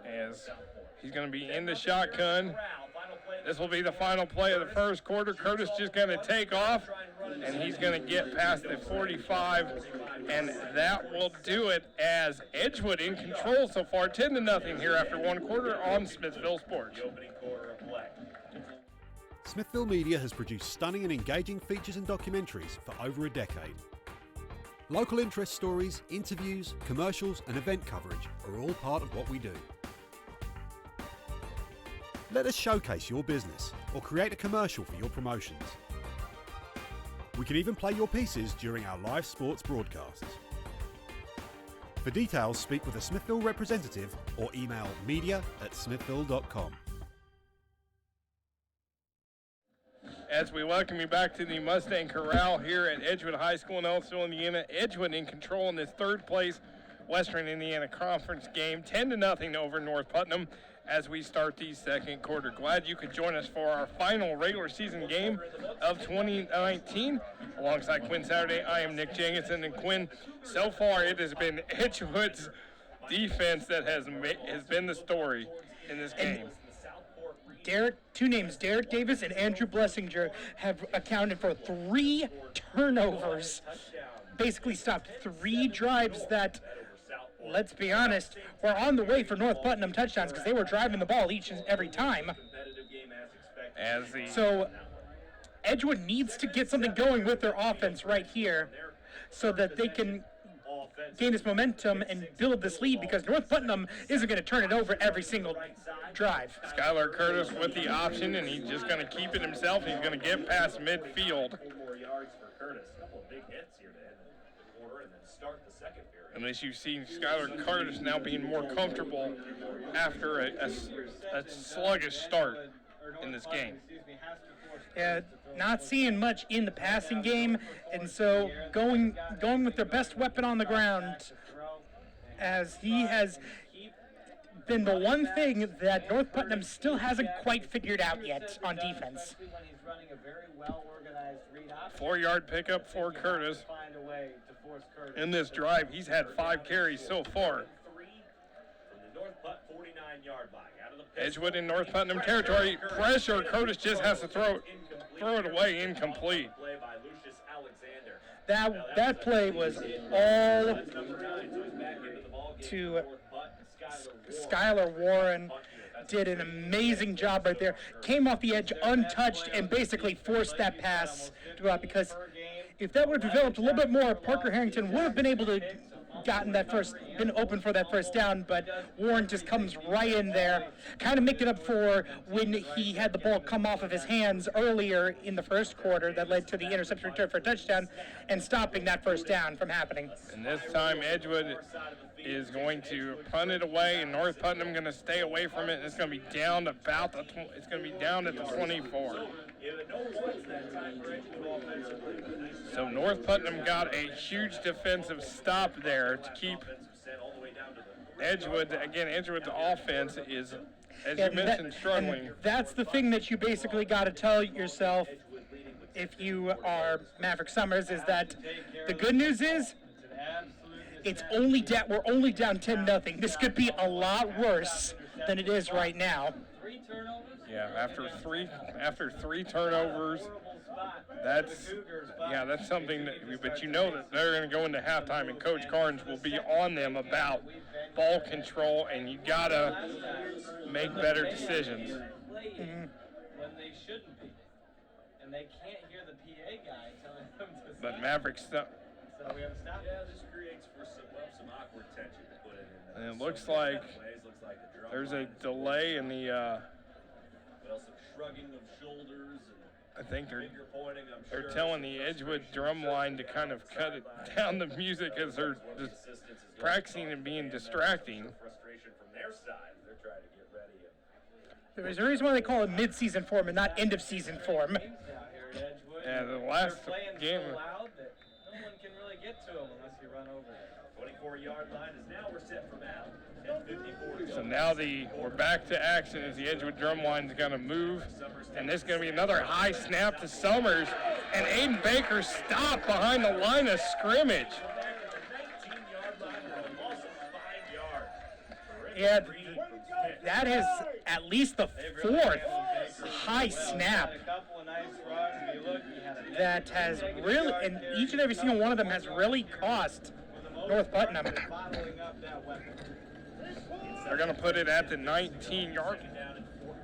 As he's going to be in the shotgun. This will be the final play of the first quarter. Curtis just going to take off, and he's going to get past the 45, and that will do it as Edgewood in control so far, 10-0 here after 1 quarter on Smithville Sports. Smithville Media has produced stunning and engaging features and documentaries for over a decade. Local interest stories, interviews, commercials and event coverage are all part of what we do. Let us showcase your business or create a commercial for your promotions. We can even play your pieces during our live sports broadcasts. For details, speak with a Smithville representative or email media@smithville.com. As we welcome you back to the Mustang Corral here at Edgewood High School in Ellisville, Indiana. Edgewood in control in this third place Western Indiana Conference game, 10-0 over North Putnam as we start the second quarter. Glad you could join us for our final regular season game of 2019. Alongside Quinn Saturday, I am Nick Jenkinson. And Quinn, so far it has been Edgewood's defense that has been the story in this game. Two names, Derek Davis and Andrew Blessinger, have accounted for 3 turnovers. Basically stopped 3 drives that, let's be honest, were on the way for North Putnam touchdowns because they were driving the ball each and every time. So Edgewood needs to get something going with their offense right here so that they can gain this momentum and build this lead, because North Putnam isn't going to turn it over every single drive. Skylar Curtis with the option, and he's just going to keep it himself. He's going to get past midfield. And as you see Skylar Curtis now being more comfortable after a sluggish start in this game. Yeah, not seeing much in the passing game, and so going with their best weapon on the ground, as he has been the one thing that North Putnam still hasn't quite figured out yet on defense. 4-yard pickup for Curtis. In this drive, he's had 5 carries so far. Edgewood in North Putnam territory. Pressure. Curtis just has to throw it away, incomplete. That play was all to Skylar Warren. Did an amazing job right there. Came off the edge untouched and basically forced that pass to go out, because if that would have developed a little bit more, Parker Harrington would have been able to been open for that first down, but Warren just comes right in there, kind of making up for when he had the ball come off of his hands earlier in the first quarter that led to the interception return for a touchdown and stopping that first down from happening. And this time Edgewood is going to punt it away, and North Putnam going to stay away from it. And it's going to be down at the 24. So North Putnam got a huge defensive stop there to keep Edgewood. Again, Edgewood's offense is, as you mentioned, struggling. And that's the thing that you basically got to tell yourself if you are Maverick Summers, is that the good news is we're only down 10-0. This could be a lot worse than it is right now. Yeah, after three turnovers, that's something that, but you know that they're going to go into halftime, and Coach Carnes will be on them about ball control, and you got to make better decisions. When they shouldn't be. And they can't hear the PA guy telling them to stop. But Mavericks, So we have to stop. Yeah, this creates for some awkward tension to put it in. and it looks like there's a delay in the, Well, some shrugging of shoulders and I think finger pointing, I'm sure. they're telling the Edgewood drum line to kind of cut it down the music as they're just practicing and being distracting. Frustration from their side. They're trying to get ready. There's a reason why they call it mid-season form and not end-of-season form. Yeah, the last game. So loud that no one can really get to them unless you run over them. 24-yard line is now we're set from out. And 54 So now we're back to action as the Edgewood drum line is going to move. And this is going to be another high snap to Summers. And Aiden Baker stopped behind the line of scrimmage. 19-yard line with a loss of 5 yards. Yeah, that is at least the fourth high snap A couple of nice runs. If you look, he had a that has really, and each and every single one of them has really cost North Putnam. bottling up that weapon. They're going to put it at the 19-yard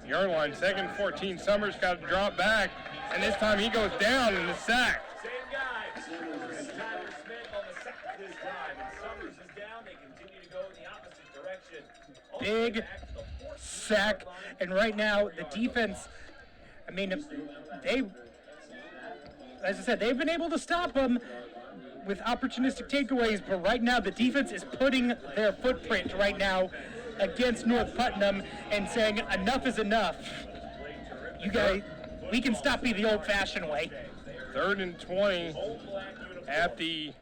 line. Second 14. Summers got to drop back. And this time he goes down in the sack. Same guy. It's Tyler Smith on the sack this time. And Summers is down. They continue to go in the opposite direction. Big sack, and right now the defense, I mean, as I said, they've been able to stop them with opportunistic takeaways, but right now the defense is putting their footprint right now against North Putnam and saying enough is enough. You guys, we can stop you the old-fashioned way. 3rd and 20 at the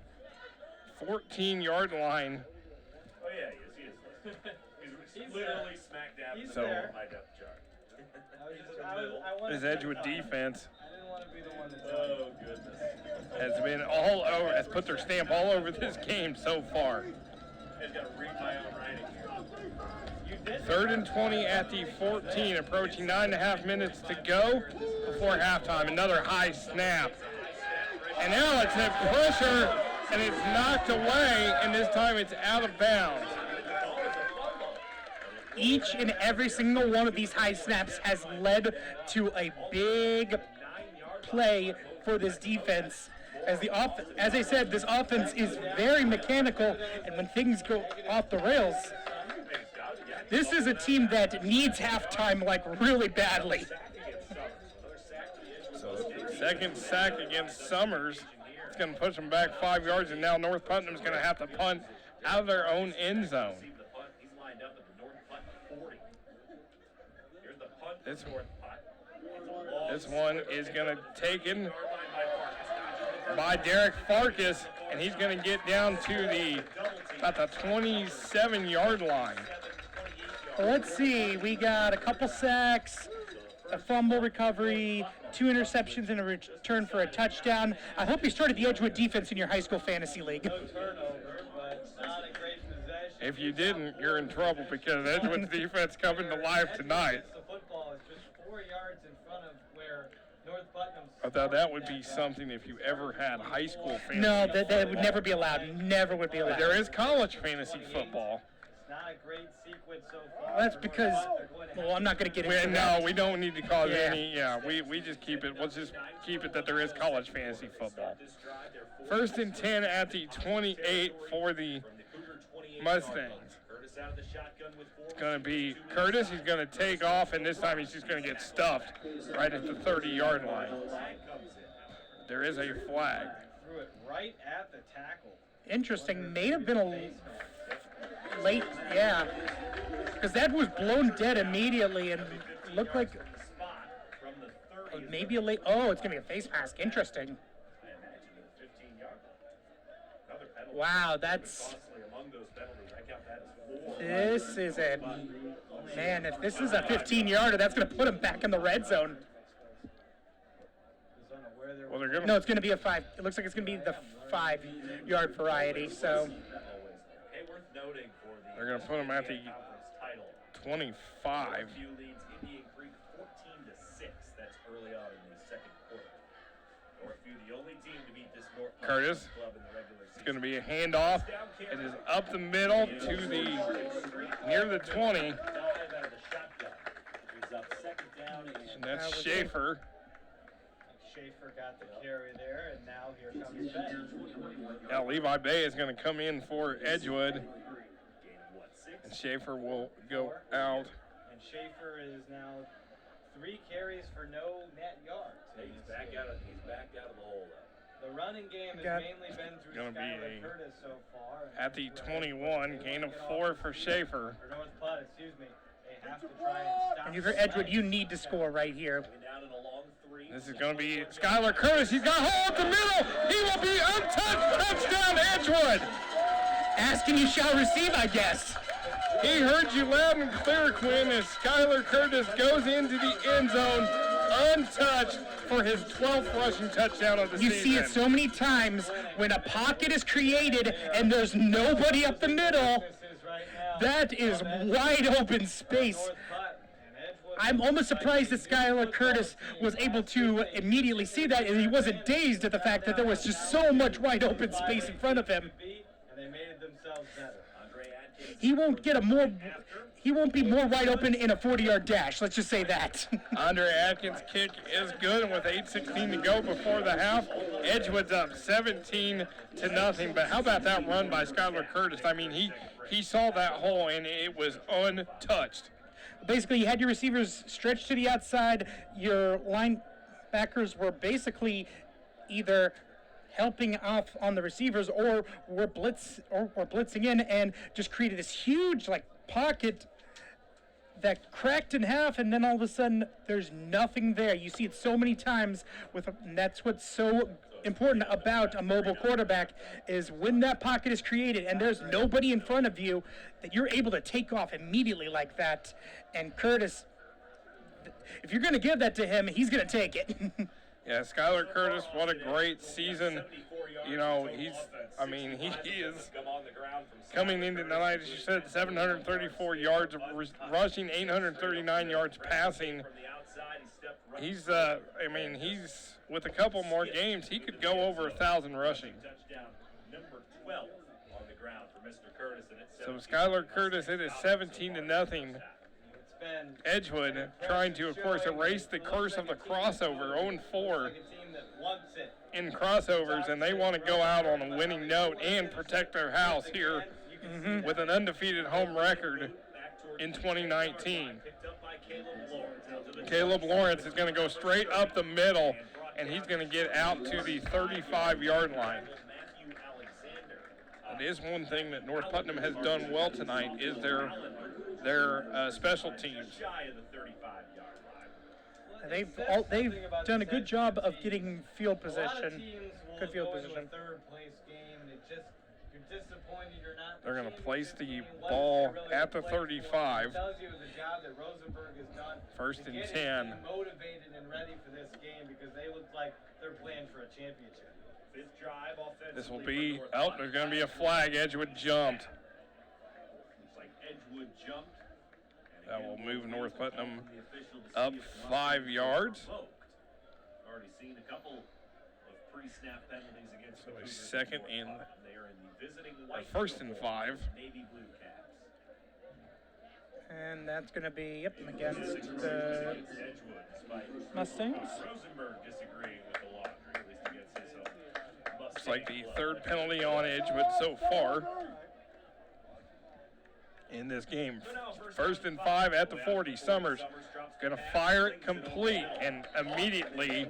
14-yard line. Oh, yeah, he is. He's literally smack dab in the So- middle of my depth chart. I wanted His to- Edgewood defense I didn't want to be the one to tell you. Oh, goodness. has been all over, has put their stamp all over this game so far. I've got to read my own writing here. You did. 3rd and 20 at the 14, approaching 9.5 minutes to go before halftime. Another high snap. And now it's a pressure, and it's knocked away, and this time it's out of bounds. Each and every single one of these high snaps has led to a big play for this defense. As I said, this offense is very mechanical, and when things go off the rails, this is a team that needs halftime like really badly. So second sack against Summers. It's going to push them back 5 yards, and now North Putnam's going to have to punt out of their own end zone. He's lined up at the North Punt 40. Here's the punt. This- North Punt. This one is going to taken by Derek Farkas, and he's going to get down to about the 27-yard line. Let's see, we got a couple sacks, a fumble recovery, 2 interceptions, and a return for a touchdown. I hope you started the Edgewood defense in your high school fantasy league. No turnover, but not a great possession. If you didn't, you're in trouble because Edgewood's defense coming to life tonight. The football is just 4 yards in front of where North Putnam's. I thought that would be something if you ever had high school fantasy. No, that would never be allowed. Never would be allowed. There is college fantasy football. It's not a great sequence so far. That's because, well, I'm not going to get into No, that. we don't need to cause Yeah. any. Yeah, we just keep it. Let's just keep it that there is college fantasy football. 1st and 10 at the 28 for the Mustangs. Curtis out of the shotgun with 4. It's going to be Curtis. He's going to take off, and this time he's just going to get stuffed right at the 30-yard line. There is a flag. Threw it right at the tackle. Interesting. May have been a late, yeah. Because that was blown dead immediately and looked like Spot from the 30. maybe a late, oh, it's going to be a face mask. Interesting. I imagine the 15-yard line. Another penalty. Wow, that's, Costly among those penalties. I count that as 4. this is a, man, if this is a 15-yarder, that's going to put him back in the red zone. I don't know where they're. Well, they're going to. No, it's going to be a 5. It looks like it's going to be the 5-yard variety, so. Hey, worth noting for the They're going to put him at the conference title. 25. View leads Indian Creek 14-6. That's early on in the second quarter. Northview, the only team to beat this North Curtis. club in the regular season. It's going to be a handoff. It is up the middle to the near the 20. Dive out of the shotgun. He's up second down And that's Schaefer. Schaefer got the carry there, and now here comes Bay. Now Levi Bay is going to come in for Edgewood. Gain of what, 6? And Schaefer will go out. And Schaefer is now 3 carries for no net yards. Hey, he's back out of the hole. The running game has Got- mainly been through Gonna be Skylar a- Curtis so far. At the 21, gain of 4 for Schaefer. Or North Putt, excuse me. They have to try and stop. And for the Edgewood, run. you need to score right here. Coming down in a long 3. This is going to be Skylar Curtis. He's got a hole up the middle. He will be untouched. Touchdown, Edgewood. Ask and you shall receive, I guess. He heard you loud and clear, Quinn, as Skylar Curtis goes into the end zone untouched for his 12th rushing touchdown of the You season. see it so many times when a pocket is created and there's nobody up the middle. This is right now. That is wide open space. North Putt and Edgewood. I'm almost surprised that Skylar Curtis was able to immediately see that and he wasn't dazed at the fact that there was just so much wide open space in front of him. And they made themselves better. Andre Atkins. He won't be more wide open in a 40-yard dash. Let's just say that. Andre Atkins' kick is good, and with 8:16 to go before the half, Edgewood's up 17-0. But how about that run by Skylar Curtis? I mean, he saw that hole, and it was untouched. Basically, you had your receivers stretched to the outside. Your linebackers were basically either helping off on the receivers or were blitzing in and just created this huge pocket that cracked in half, and then all of a sudden there's nothing there. You see it so many times and that's what's so important about a mobile quarterback is when that pocket is created and there's nobody in front of you, that you're able to take off immediately like that. And Curtis, if you're going to give that to him, he's going to take it. Yeah, Skylar Curtis, what a great season. You know, he is coming into tonight, as you said, 734 yards of rushing, 839 yards passing. He's with a couple more games, he could go over 1,000 rushing. So Skylar Curtis, it is 17-0. Edgewood trying to, of course, erase the curse of the crossover, 0-4 in crossovers, and they want to go out on a winning note and protect their house here with an undefeated home record in 2019. Caleb Lawrence is going to go straight up the middle, and he's going to get out to the 35-yard line. It is one thing that North Putnam has done well tonight is their special teams. They've done a good job of getting field position. Good field position. They're going to place the ball at the 35. First and 10. Motivated and ready for this game because they look like they're playing for a championship. Fifth drive offensively. This will be, there's going to be a flag. Edgewood jumped. Looks like Edgewood jumped. That will move North Putnam up 5 yards. Already seen a couple of pre-snap penalties against the Cougars. Second and They are in the visiting white first and 5. navy blue caps. And that's going to be against the Edgewood, despite Mustangs. Rosenberg disagreeing with the law, at least against his own. Looks like the third penalty on Edgewood so far in this game. First and 5 at the 40. Summers going to fire it complete and immediately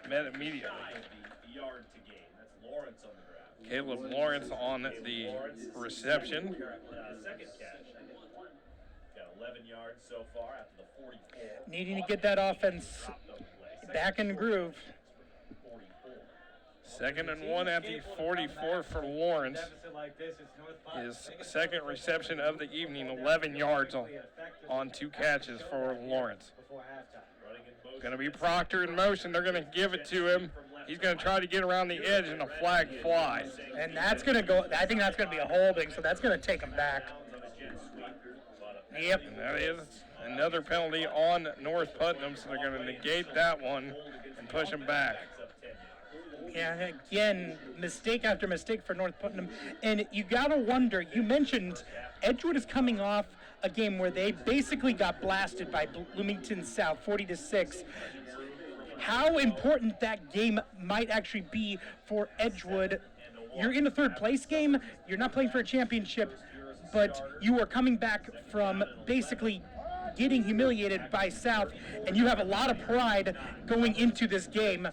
met immediately. Yard to gain. That's Lawrence on the ground. Caleb Lawrence on the reception. Second catch. Got 11 yards so far after the 44. Needing to get that offense back in the groove. 2nd and 1 at the 44 for Lawrence. His second reception of the evening, 11 yards on 2 catches for Lawrence. Going to be Proctor in motion. They're going to give it to him. He's going to try to get around the edge, and a flag flies. And that's going to go, I think that's going to be a holding, so that's going to take him back. Yep. And that is another penalty on North Putnam, so they're going to negate that one and push him back. Yeah, again, mistake after mistake for North Putnam. And you got to wonder, you mentioned Edgewood is coming off a game where they basically got blasted by Bloomington South 40-6. How important that game might actually be for Edgewood. You're in a third place game, you're not playing for a championship, but you are coming back from basically getting humiliated by South, and you have a lot of pride going into this game.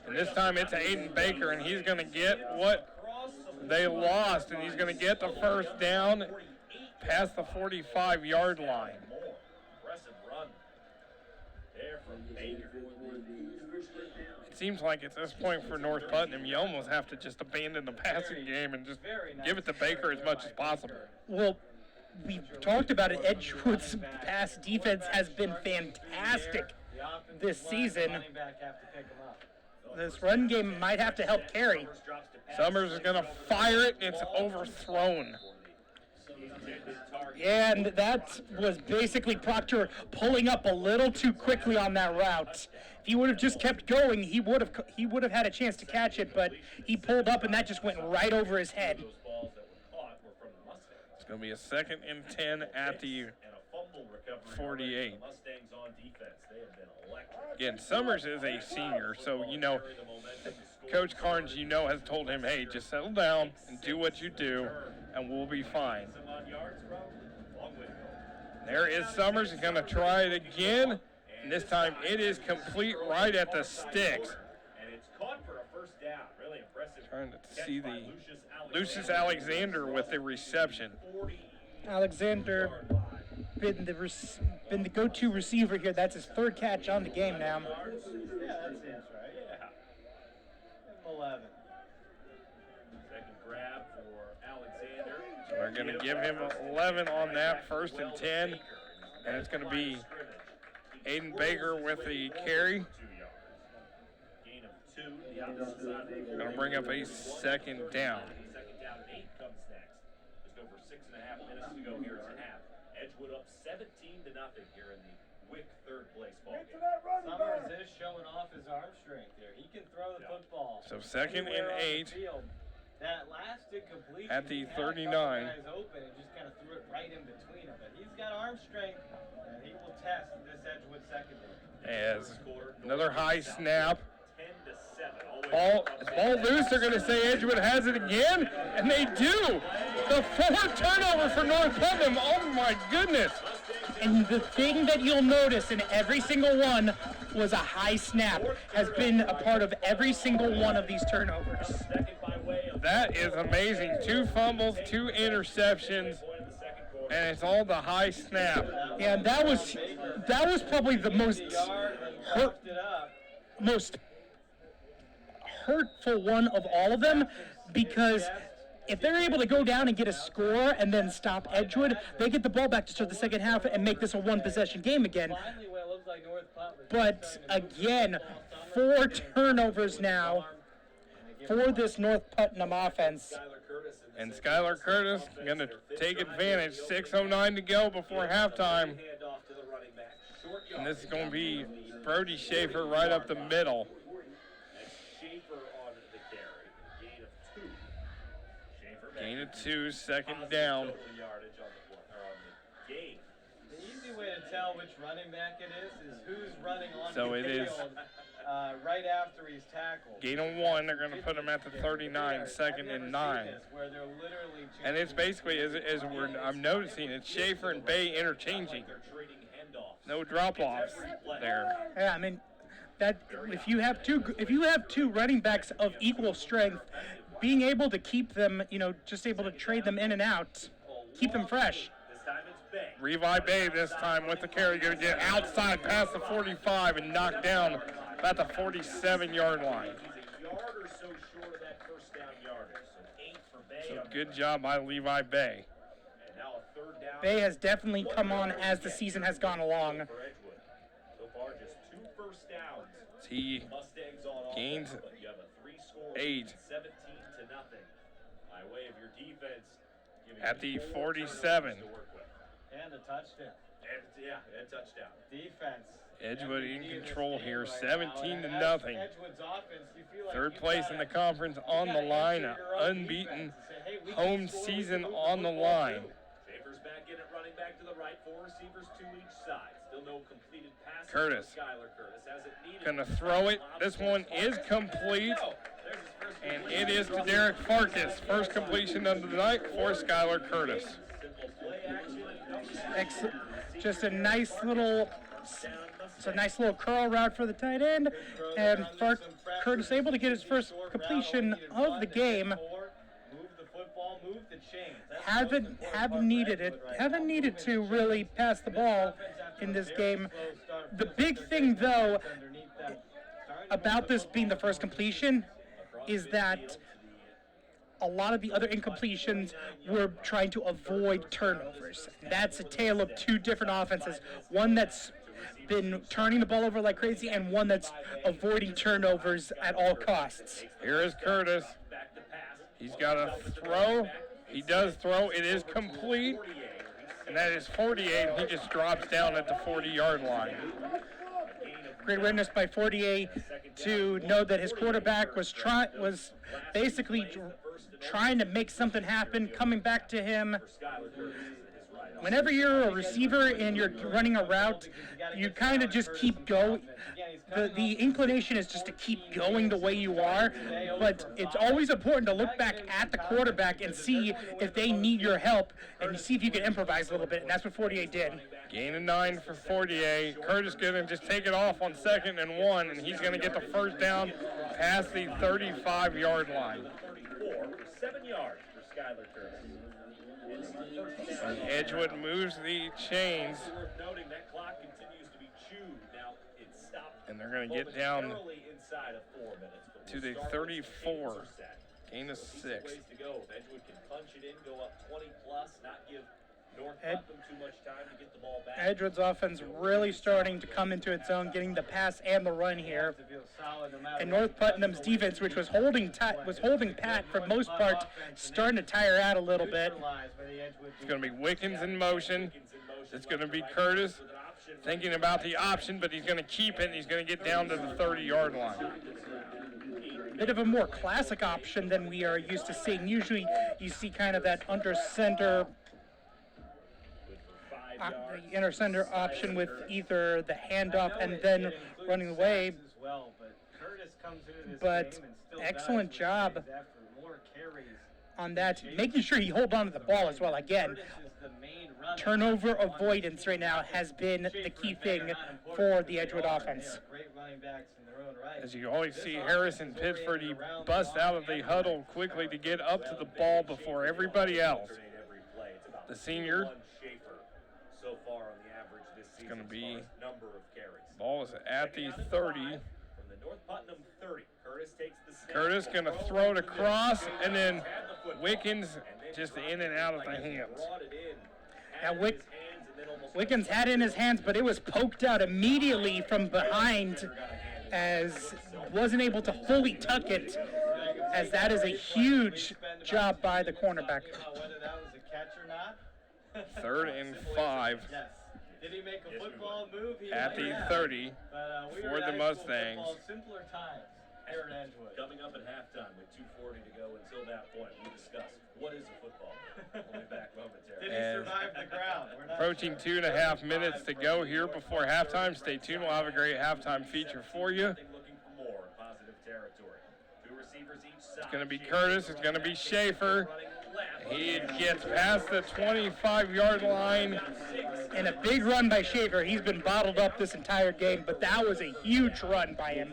And this time it's Aiden Baker, and he's going to get what they lost, and he's going to get the first down past the 45-yard line. Impressive run there from Baker. It seems like at this point for North Putnam, you almost have to just abandon the passing game and just give it to Baker as much as possible. Well, we've talked about it. Edgewood's pass defense has been fantastic this season. This run game might have to help carry. Summers is going to fire it, and it's overthrown. And that was basically Proctor pulling up a little too quickly on that route. If he would have just kept going, he would have had a chance to catch it, but he pulled up and that just went right over his head. It's going to be a 2nd and 10 at the 48. Mustangs on defense. They have been electric. Again, Summers is a senior, so, Coach Carnes, has told him, hey, just settle down and do what you do, and we'll be fine. There is Summers. He's going to try it again, and this time it is complete right at the sticks. And it's caught for a first down. Really impressive. Trying to see the Lucius Alexander with the reception. Alexander been the go-to receiver here. That's his 3rd catch on the game now. Yeah, that seems right. Yeah. 11. Second grab for Alexander. So we're going to give him 11 on that 1st and 10, and it's going to be Aiden Baker with the carry. Gain of 2. The opposite side. Going to bring up a 2nd down. 2nd down, 8 comes next. Just over 6.5 minutes to go here at half. Edgewood up 17-0 here in the Wick 3rd place ball game. Summers is showing off his arm strength here. He can throw the football. So 2nd and 8 That last incompletion at the he had a 39. couple guys open and just kind of threw it right in between them. But he's got arm strength, and he will test this Edgewood secondary. As another high snap. 10-7. Ball loose. They're going to say Edgewood has it again, and they do. The 4th turnover for North Putnam. Oh my goodness! And the thing that you'll notice in every single one was a high snap. Has been a part of every single one of these turnovers. That is amazing. 2 fumbles, 2 interceptions, and it's all the high snap. Yeah, that was probably the most hurtful one of all of them, because if they're able to go down and get a score and then stop Edgewood, they get the ball back to start the second half and make this a 1-possession game again. But again, 4 turnovers now for this North Putnam offense. And Skylar Curtis going to take advantage. 6:09 to go before halftime. And this is going to be Brody Schaefer right up the middle. Gain of 2, 2nd down. The easy way to tell which running back it is who's running on So the it field is right after he's tackled. gain of 1. They're going to put him at the 39, 2nd and 9. Where they're literally And it's basically, I'm noticing, it's Schaefer and Bay interchanging. No drop-offs there. Yeah, I mean, that if you have two running backs of equal strength, being able to keep them, just able to trade them in and out, keep them fresh. Levi Bay this time with the carry, going to get outside past the 45 and knocked down about the 47-yard line. So good job by Levi Bay. Bay has definitely come on as the season has gone along. He gains 8 at the 47. And a touchdown. And touchdown. Defense. Edgewood in MVP of this control game here, right 17 now. to And nothing. as Edgewood's offense, you feel like Third you've place gotta- in the conference you on the gotta line, answer an your own unbeaten defense and say, hey, we can home score, we season can move on the football line. too. Schaefer's back in it, running back to the right. 4 receivers, 2 each side. Still no completed passes. Curtis. for Skylar Curtis hasn't needed. Gonna throw it. This one is complete, and it is to Derek Farkas. First completion of the night for Skylar Curtis. Simple play action. Just a nice little, it's a nice little curl route for the tight end, and Curtis able to get his first completion of the game. Move the football, move the chains. That's Haven't needed to really pass the ball in this game. The big thing though about this being the first completion is that a lot of the other incompletions were trying to avoid turnovers. That's a tale of two different offenses. One that's been turning the ball over like crazy, and one that's avoiding turnovers at all costs. Here is Curtis. He's got a throw. He does throw. It is complete, and that is 48. He just drops down at the 40-yard line. Great witness by 48 to know that his quarterback was basically trying to make something happen, coming back to him. Whenever you're a receiver and you're running a route, you kind of just keep going. The inclination is just to keep going the way you are, but it's always important to look back at the quarterback and see if they need your help and see if you can improvise a little bit, and that's what 48 did. Gain of 9 for 48. Curtis gonna just take it off on 2nd and 1, and he's gonna get the first down past the 35-yard line. 34 for 7 yards for Skylar Curtis. Edgewood moves the chains, Worth noting that clock continues to be chewed. Now it's stopped. and they're gonna get down momentarily inside of 4 minutes. But to the we'll start 34. once the games are set. Gain of Decent 6. ways to go. If Edgewood can punch it in, go up 20 plus, not give North Ed- Putnam too much time to get the ball back. Edgewood's offense really starting to come into its own, getting the pass and the run here. And North Putnam's defense, which was holding pat for the most part, starting to tire out a little bit. It's going to be Wickens in motion. It's going to be Curtis thinking about the option, but he's going to keep it, and he's going to get down to the 30-yard line. Bit of a more classic option than we are used to seeing. Usually you see kind of that under center, the inner center option with either the handoff and then running away. But excellent job on that, making sure he hold on to the ball as well. Again, turnover avoidance right now has been the key thing for the Edgewood offense. As you always see, Harrison Pittsford, he busts out of the huddle quickly to get up to the ball before everybody else. The senior, So far on the average this season, gonna be- as far as number of carries. ball is at the 30. From the North Putnam 30, Curtis takes the snap. Curtis going to throw it across, and then Wickens just in and out of the hands. Brought it in. Now, Had it in his hands and then almost Wickens had it in his hands, but it was poked out immediately from behind, as wasn't able to fully tuck it, as that is a huge job by the cornerback. Whether that was a catch or not. 3rd and 5 Yes. Did he make a football move? He at might the have. 30 But, we for were the high school Mustangs. football, simpler times here at Edgewood. Coming up at halftime with 2:40 to go. Until that point, we discuss what is a football. We'll be back momentarily. Did he And survive the ground? We're not Approaching sure. 2.5 minutes to go here before halftime. Stay tuned. We'll have a great halftime feature for you. Looking for more in positive territory. 2 receivers each side. It's going to be Curtis. It's going to be Schaefer. He gets past the 25-yard line. And a big run by Schaefer. He's been bottled up this entire game, but that was a huge run by him.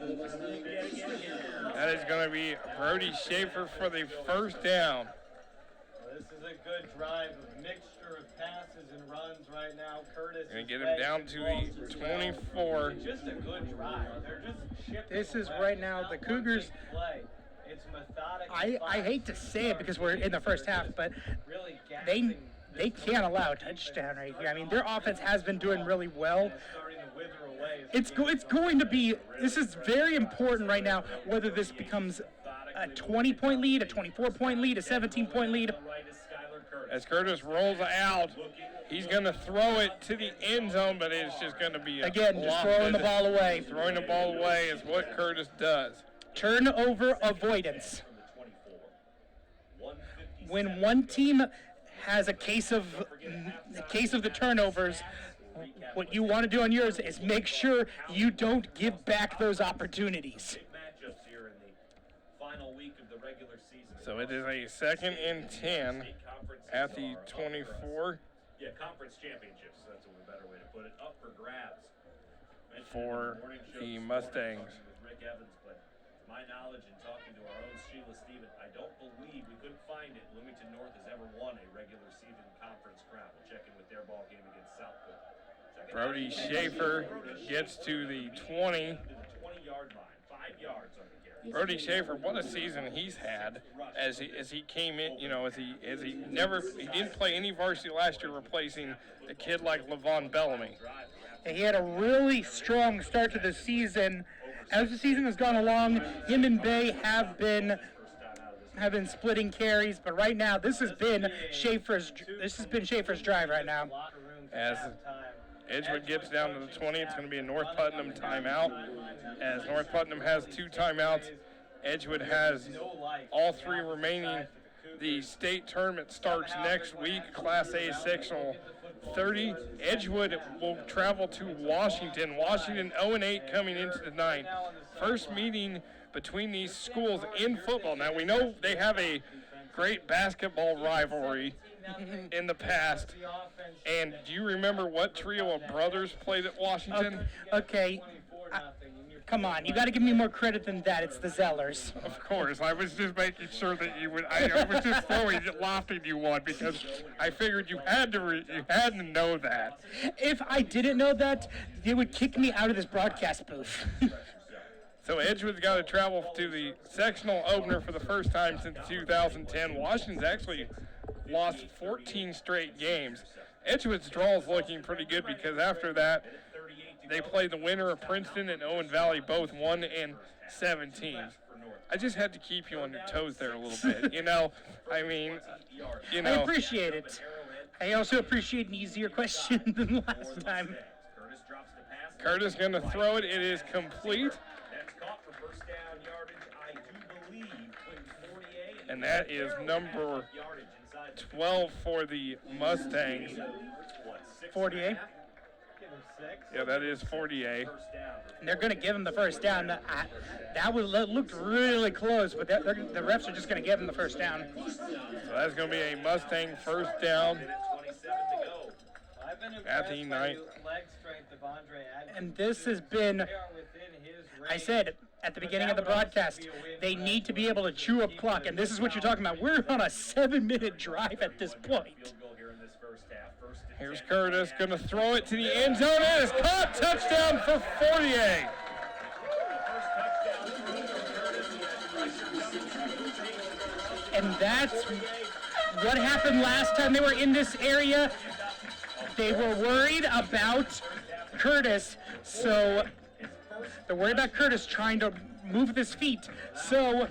That is going to be Brody Schaefer for the first down. Well, this is a good drive, a mixture of passes and runs right now. Curtis Gonna is get him fed down some to balls the as well. 24. Just a good drive. They're just shipping This is away. right now It's the not one Cougars. big play. It's methodic. I hate to say it because we're in the first half, but Really they gassing they can't allow a touchdown right here. I mean, their offense has been doing really well. starting to wither away. It's going to be, this is very important right now, whether this becomes a 20-point lead, a 24-point lead, a 17-point lead. Right is Skylar Curtis. As Curtis rolls out, He's going to throw it to the end zone, but it's just going to be Again, just lofted. throwing the ball away. Throwing the ball away is what Curtis does. Turnover avoidance. When one team has a case of the turnovers, what you want to do on yours is make sure you don't give back those opportunities. So it is a 2nd and 10 at the 24. Yeah, conference championships. That's a better way to put it. Up for grabs. For the Mustangs. With Rick Evans, but to my knowledge and talking to our own Sheila Stephen, I don't believe we couldn't find it. Bloomington North has ever won a regular season conference crown. We'll check in with their ball game against Southwood. Brody Schaefer gets to the 20. 20-yard line, 5 yards on the carry. Brody Schaefer, what a season he's had as he came in. You know, he didn't play any varsity last year, replacing a kid like Levon Bellamy. And he had a really strong start to the season. As the season has gone along, him and Bay have been splitting carries, but right now this has been Schaefer's drive right now. As Edgewood gets down to the 20, it's going to be a North Putnam timeout. As North Putnam has 2 timeouts, Edgewood has all 3 remaining. The state tournament starts next week, Class A sectional 30. Edgewood will travel to Washington. Washington 0-8 coming into the night. First meeting between these schools in football. Now, we know they have a great basketball rivalry in the past. And do you remember what trio of brothers played at Washington? Okay. Come on, you got to give me more credit than that. It's the Zellers. Of course, I was just making sure that you would. I was just lofting you one because I figured you had to know that. If I didn't know that, they would kick me out of this broadcast booth. So Edgewood's got to travel to the sectional opener for the first time since 2010. Washington's actually lost 14 straight games. Edgewood's draw is looking pretty good because after that, they played the winner of Princeton and Owen Valley, both 1-17. I just had to keep you on your toes there a little bit, I appreciate it. I also appreciate an easier question than last time. Curtis going to throw it. It is complete. And that is number 12 for the Mustangs. 48. Yeah, that is 48. And they're going to give him the first down. That looked really close, but the refs are just going to give him the first down. So that's going to be a Mustang first down at the 9. And this has been, I said at the beginning of the broadcast, they need to be able to chew up clock, and this is what you're talking about. We're on a 7-minute drive at this point. Here's Curtis, going to throw it to the end zone. It is caught. Touchdown for 48. And that's what happened last time they were in this area. They were worried about Curtis, so they're worried about Curtis trying to move his feet. So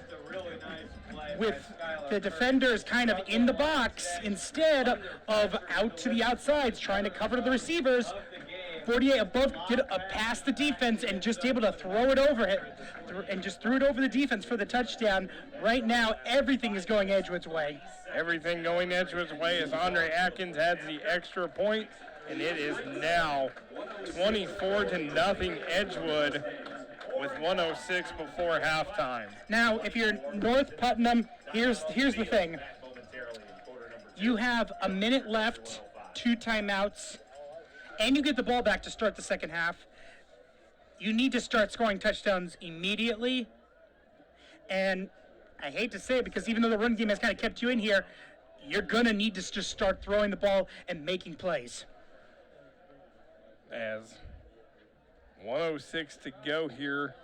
with the defenders kind of in the box instead of out to the outsides trying to cover the receivers, 48 above get past the defense and just able to throw it over it and just threw it over the defense for the touchdown. Right now, everything is going Edgewood's way. Everything going Edgewood's way as Andre Atkins adds the extra point, and it is now 24-0 Edgewood with 1:06 before halftime. Now, if you're North Putnam, here's the thing. You have a minute left, 2 timeouts, and you get the ball back to start the second half. You need to start scoring touchdowns immediately. And I hate to say it because even though the run game has kind of kept you in here, you're going to need to just start throwing the ball and making plays. As 1:06 to go here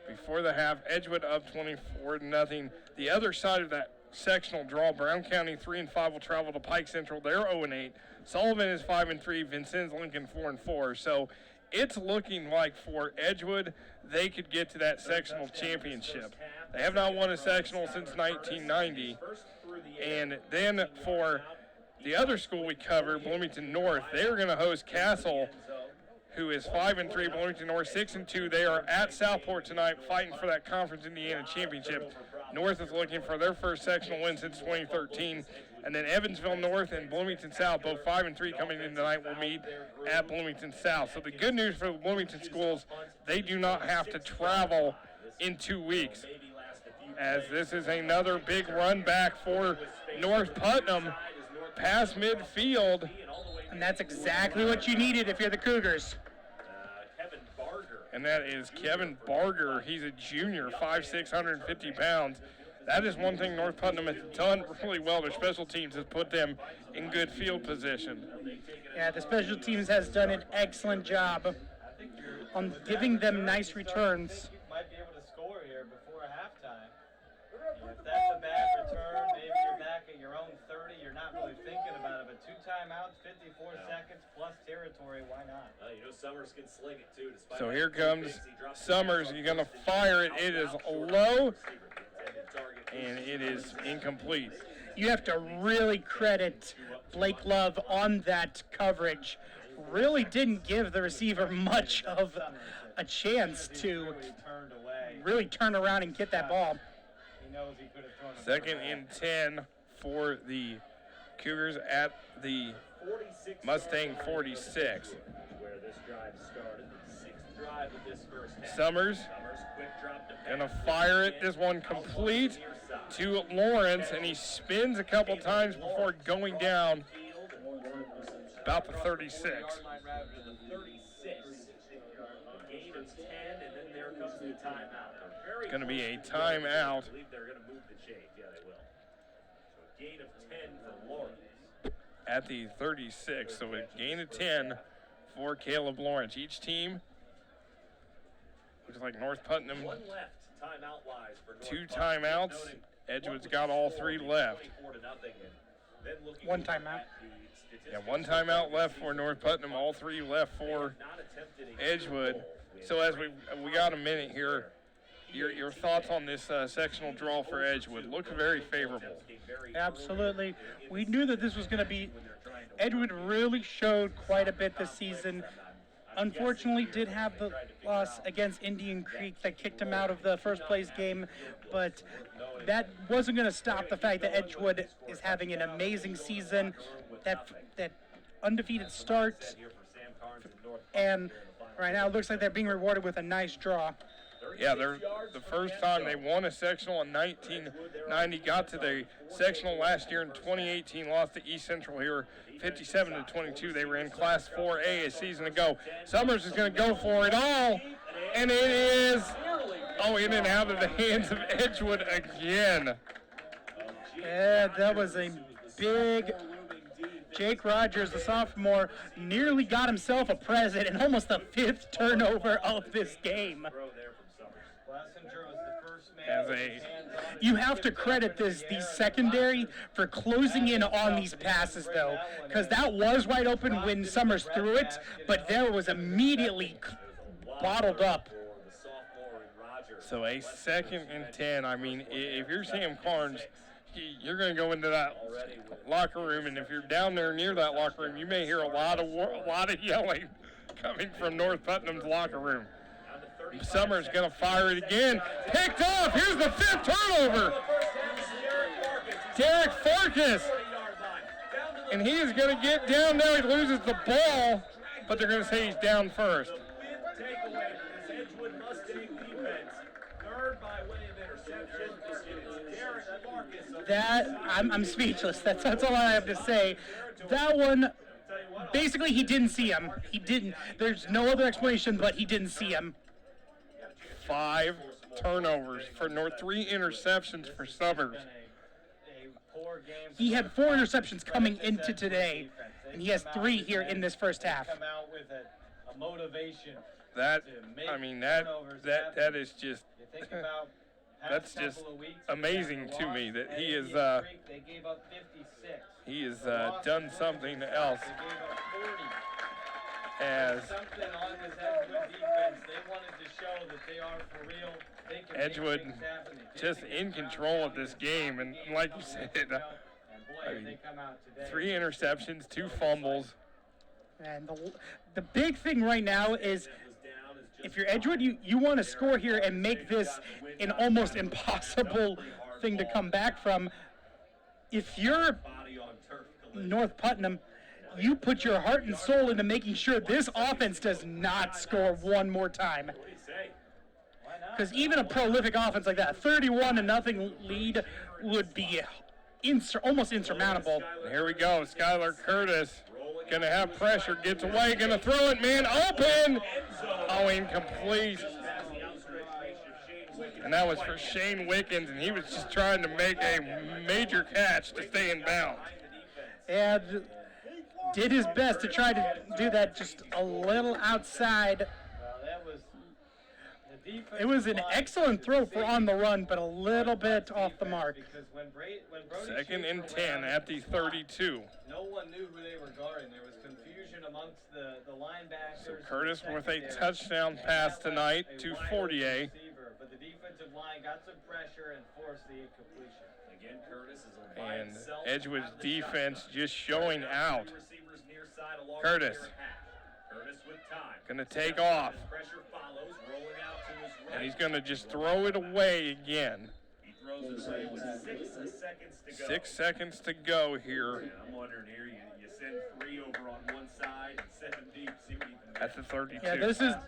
before the half. Edgewood up 24-0. The other side of that sectional draw, Brown County 3-5 will travel to Pike Central. They're 0-8. Sullivan is 5-3. Vincennes Lincoln 4-4. So it's looking like for Edgewood, they could get to that sectional championship. They have not won a sectional since 1990. And then for the other school we covered, Bloomington North, they are going to host Castle, who is 5-3. Bloomington North 6-2. They are at Southport tonight, fighting for that Conference Indiana championship. North is looking for their first sectional win since 2013. And then Evansville North and Bloomington South, both 5-3 coming in tonight, will meet at Bloomington South. So the good news for the Bloomington schools, they do not have to travel in 2 weeks, as this is another big run back for North Putnam past midfield. And that's exactly what you needed if you're the Cougars. And that is Kevin Barger. He's a junior, 5'6", 150 pounds. That is one thing North Putnam has done really well. Their special teams has put them in good field position. Yeah, the special teams has done an excellent job on giving them nice returns. Might be able to score here before halftime. If that's a bad return, maybe you're back at your own 30. You're not really thinking about it. But 2 timeouts, 54 seconds plus territory. Why not? Summers can sling it too. So here comes Summers. You're going to fire it. It is low, and it is incomplete. You have to really credit Blake Love on that coverage. Really didn't give the receiver much of a chance to really turn around and get that ball. He knows he could have thrown it. 2nd and 10 for the Cougars at the Mustang 46. Where this drive started, the 6th drive of this first half. Summers gonna fire it. This one complete to Lawrence, and he spins a couple times before going down about the 36. Gain of 10, and then there comes the timeout. Going to be a timeout. I believe they're going to move the chains. Yeah, they will. So a gain of 10 for Lawrence. At the 36, so a gain of 10 for Caleb Lawrence. Each team looks like North Putnam. 1 left, timeout-wise for North 2 Putnam. timeouts. Edgewood's got all 3 left. 1 timeout. Yeah, 1 timeout left for North Putnam. All 3 left for Edgewood. So as we got a minute here, your thoughts on this sectional draw for Edgewood? Looks very favorable. Absolutely. We knew that this was going to be. Edgewood really showed quite a bit this season. Unfortunately, did have the loss against Indian Creek that kicked him out of the first place game, but that wasn't going to stop the fact that Edgewood is having an amazing season. That undefeated start, and right now it looks like they're being rewarded with a nice draw. Yeah, they're the first time they won a sectional in 1990, got to the sectional last year in 2018, lost to East Central here 57-22. They were in Class 4A a season ago. Summers is going to go for it all, and it is in and out of the hands of Edgewood again. Yeah, that was a big. Jake Rogers, the sophomore, nearly got himself a present and almost the 5th turnover of this game. You have to credit the secondary for closing in on these passes, though, because that was wide open when Summers threw it, but there was immediately bottled up. So a 2nd and 10. I mean, if you're Sam Carnes, you're going to go into that locker room, and if you're down there near that locker room, you may hear a lot of yelling coming from North Putnam's locker room. Summers going to fire it again. Picked off. Here's the 5th turnover. Derek Farkas. And he is going to get down now. He loses the ball, but they're going to say he's down first. I'm speechless. That's all I have to say. That one, basically he didn't see him. He didn't. There's no other explanation, but he didn't see him. 5 turnovers for North, 3 interceptions for Summers. He had 4 interceptions coming into today, and he has 3 here in this first half. That is just that's just amazing to me that he is done something else. As Edgewood just in control of this game, and like you said, play if they come out today. 3 interceptions, 2 fumbles. And the big thing right now is if you're Edgewood, you want to score here and make this an almost impossible thing to come back from. If you're North Putnam, you put your heart and soul into making sure this offense does not score one more time. Because even a prolific offense like that, 31-0 lead would be almost insurmountable. Here we go, Skylar Curtis. Gonna have pressure, gets away, gonna throw it, man, open! Oh, incomplete. And that was for Shane Wickens, and he was just trying to make a major catch to stay in bounds. And did his best to try to do that just a little outside. It was an excellent throw for on the run, but a little bit off the mark. Second and 10 at the 32. No one knew who they were guarding. There was confusion amongst the linebackers. So Curtis with a touchdown pass tonight to Fortier. But the defensive line got some pressure and forced the incompletion. Again, Curtis is by And himself Edgewood's out of the defense shotgun. just showing out. Receivers near side along Curtis. with their half. Curtis with time. Gonna take off. Pressure follows, rolling out to his right. And he's gonna just throw it away again. He throws it away with 6 seconds to go. 6 seconds to go here And I'm wondering here, you send 3 over on one side and 7 deep, see what you can do. at the 32. Yeah,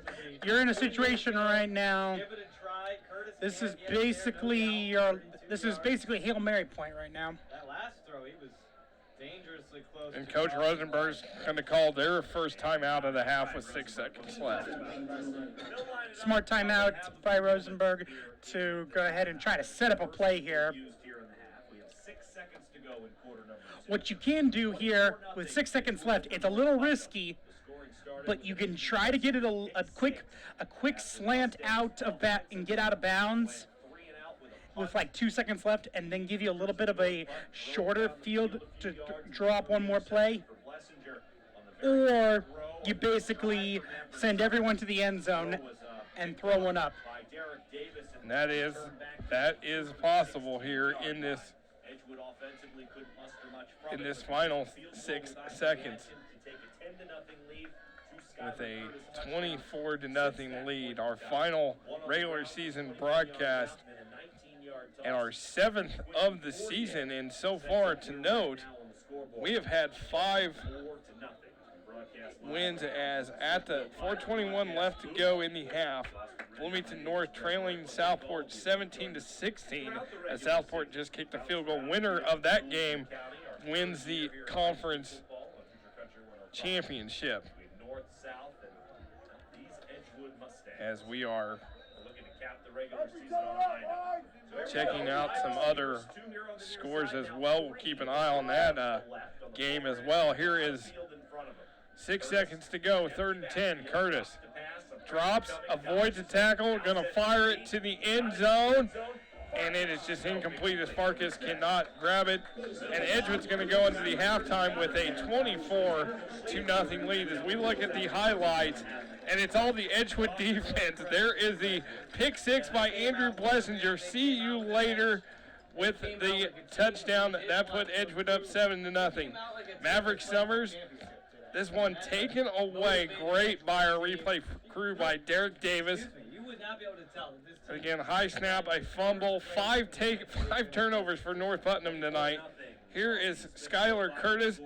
you're in a situation right now. Give it a try. Curtis This can't is get there. basically Hail Mary point right now. That last throw, he was dangerously close. And to Coach the Rosenberg's going to call their first timeout of the half with 6 seconds left. Smart timeout by Rosenberg to go ahead and try to set up a play here. used here in the half. We have 6 seconds to go in quarter number 2. What you can do here with 6 seconds left, it's a little risky, Scoring started but you can try to get it a quick slant out of and get out of bounds 3 and out with a with like 2 seconds left, and then give you a little bit of a shorter field to draw up one more play. for Blessinger on the very Or you basically send everyone to the end zone and throw one up. by Derek Davis. And that is possible here in this Edgewood offensively couldn't muster much from in it. this final 6 seconds To take a 10-0 lead to with Skylar a Curtis. 24-0 lead. Our final regular season broadcast And a 19-yard toss. and our 7th of the season. And so far to note, On the scoreboard. we have had 5 4-0. Broadcast live. wins as at the 4:21 left to go in the half. Bloomington North trailing Southport 17-16 as Southport just kicked a field goal. Winner of that game wins the conference championship North, South, and these Edgewood Mustangs as we are looking to cap the regular season on a high note. checking out some other scores as well. We'll keep an eye on that game as well. Here is 6 seconds to go, 3rd and 10. Curtis drops, avoids the tackle, gonna fire it to the end zone, and it is just incomplete as Farkas cannot grab it. And Edgewood's gonna go into the halftime with a 24-0 lead. As we look at the highlights, and it's all the Edgewood defense. There is the pick 6 by Andrew Blessinger. See you later with the touchdown that put Edgewood up 7-0. Maverick Summers, this one taken away great by our replay crew by Derek Davis. You would not be able to tell that this Again, high snap, a fumble, 5 turnovers for North Putnam tonight. Here is Skylar Curtis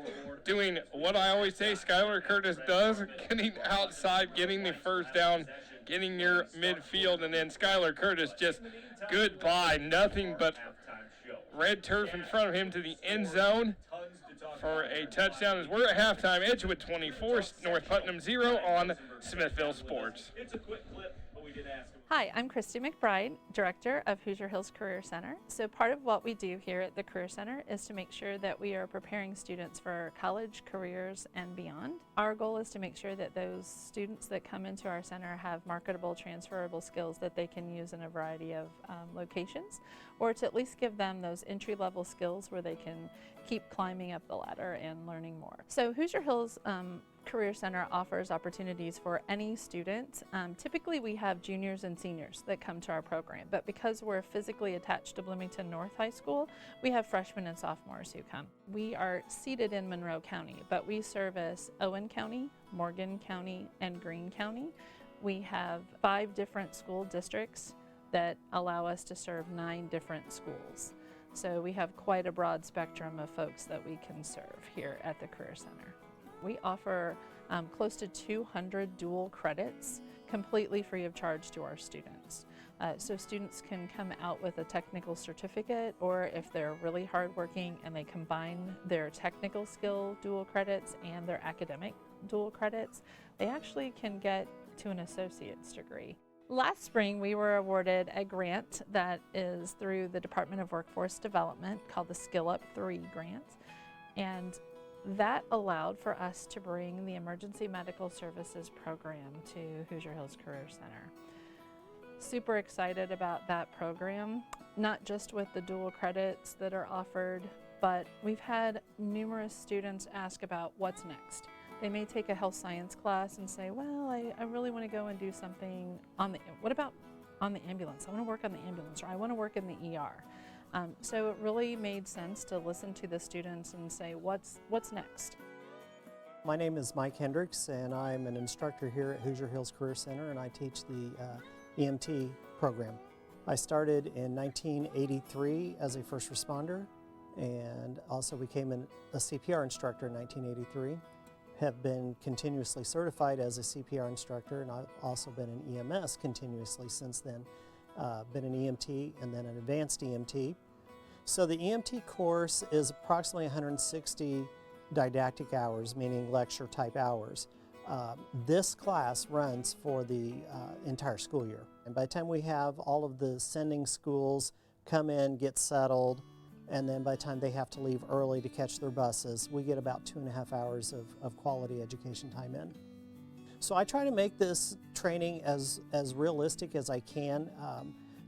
doing what I always say Skylar Curtis does, getting outside, getting the first down, getting near midfield, and then Skylar Curtis just goodbye, nothing but red turf in front of him to the end zone for a touchdown. As we're at halftime, Edgewood 24, North Putnam 0 on Smithville Sports. it's a quick clip, but we did ask him. Hi, I'm Christy McBride, Director of Hoosier Hills Career Center. So part of what we do here at the Career Center is to make sure that we are preparing students for college, careers, and beyond. Our goal is to make sure that those students that come into our center have marketable, transferable skills that they can use in a variety of locations, or to at least give them those entry-level skills where they can keep climbing up the ladder and learning more. So Hoosier Hills Career Center offers opportunities for any student. Typically we have juniors and seniors that come to our program, but because we're physically attached to Bloomington North High School, we have freshmen and sophomores who come. We are seated in Monroe County, but we service Owen County, Morgan County, and Greene County. We have 5 different school districts that allow us to serve 9 different schools. So we have quite a broad spectrum of folks that we can serve here at the Career Center. We offer close to 200 dual credits completely free of charge to our students. So students can come out with a technical certificate, or if they're really hardworking and they combine their technical skill dual credits and their academic dual credits, they actually can get to an associate's degree. Last spring, we were awarded a grant that is through the Department of Workforce Development called the Skill Up 3 grant. And that allowed for us to bring the Emergency Medical Services program to Hoosier Hills Career Center. Super excited about that program, not just with the dual credits that are offered, but we've had numerous students ask about what's next. They may take a health science class and say, well, I really want to go and do something what about on the ambulance? I want to work on the ambulance, or I want to work in the ER. So it really made sense to listen to the students and say, what's next? My name is Mike Hendricks, and I'm an instructor here at Hoosier Hills Career Center, and I teach the EMT program. I started in 1983 as a first responder, and also became a CPR instructor in 1983. Have been continuously certified as a CPR instructor, and I've also been in EMS continuously since then. Been an EMT and then an advanced EMT. So the EMT course is approximately 160 didactic hours, meaning lecture type hours. This class runs for the entire school year. And by the time we have all of the sending schools come in, get settled, and then by the time they have to leave early to catch their buses, we get about 2.5 hours of quality education time in. So I try to make this training as realistic as I can,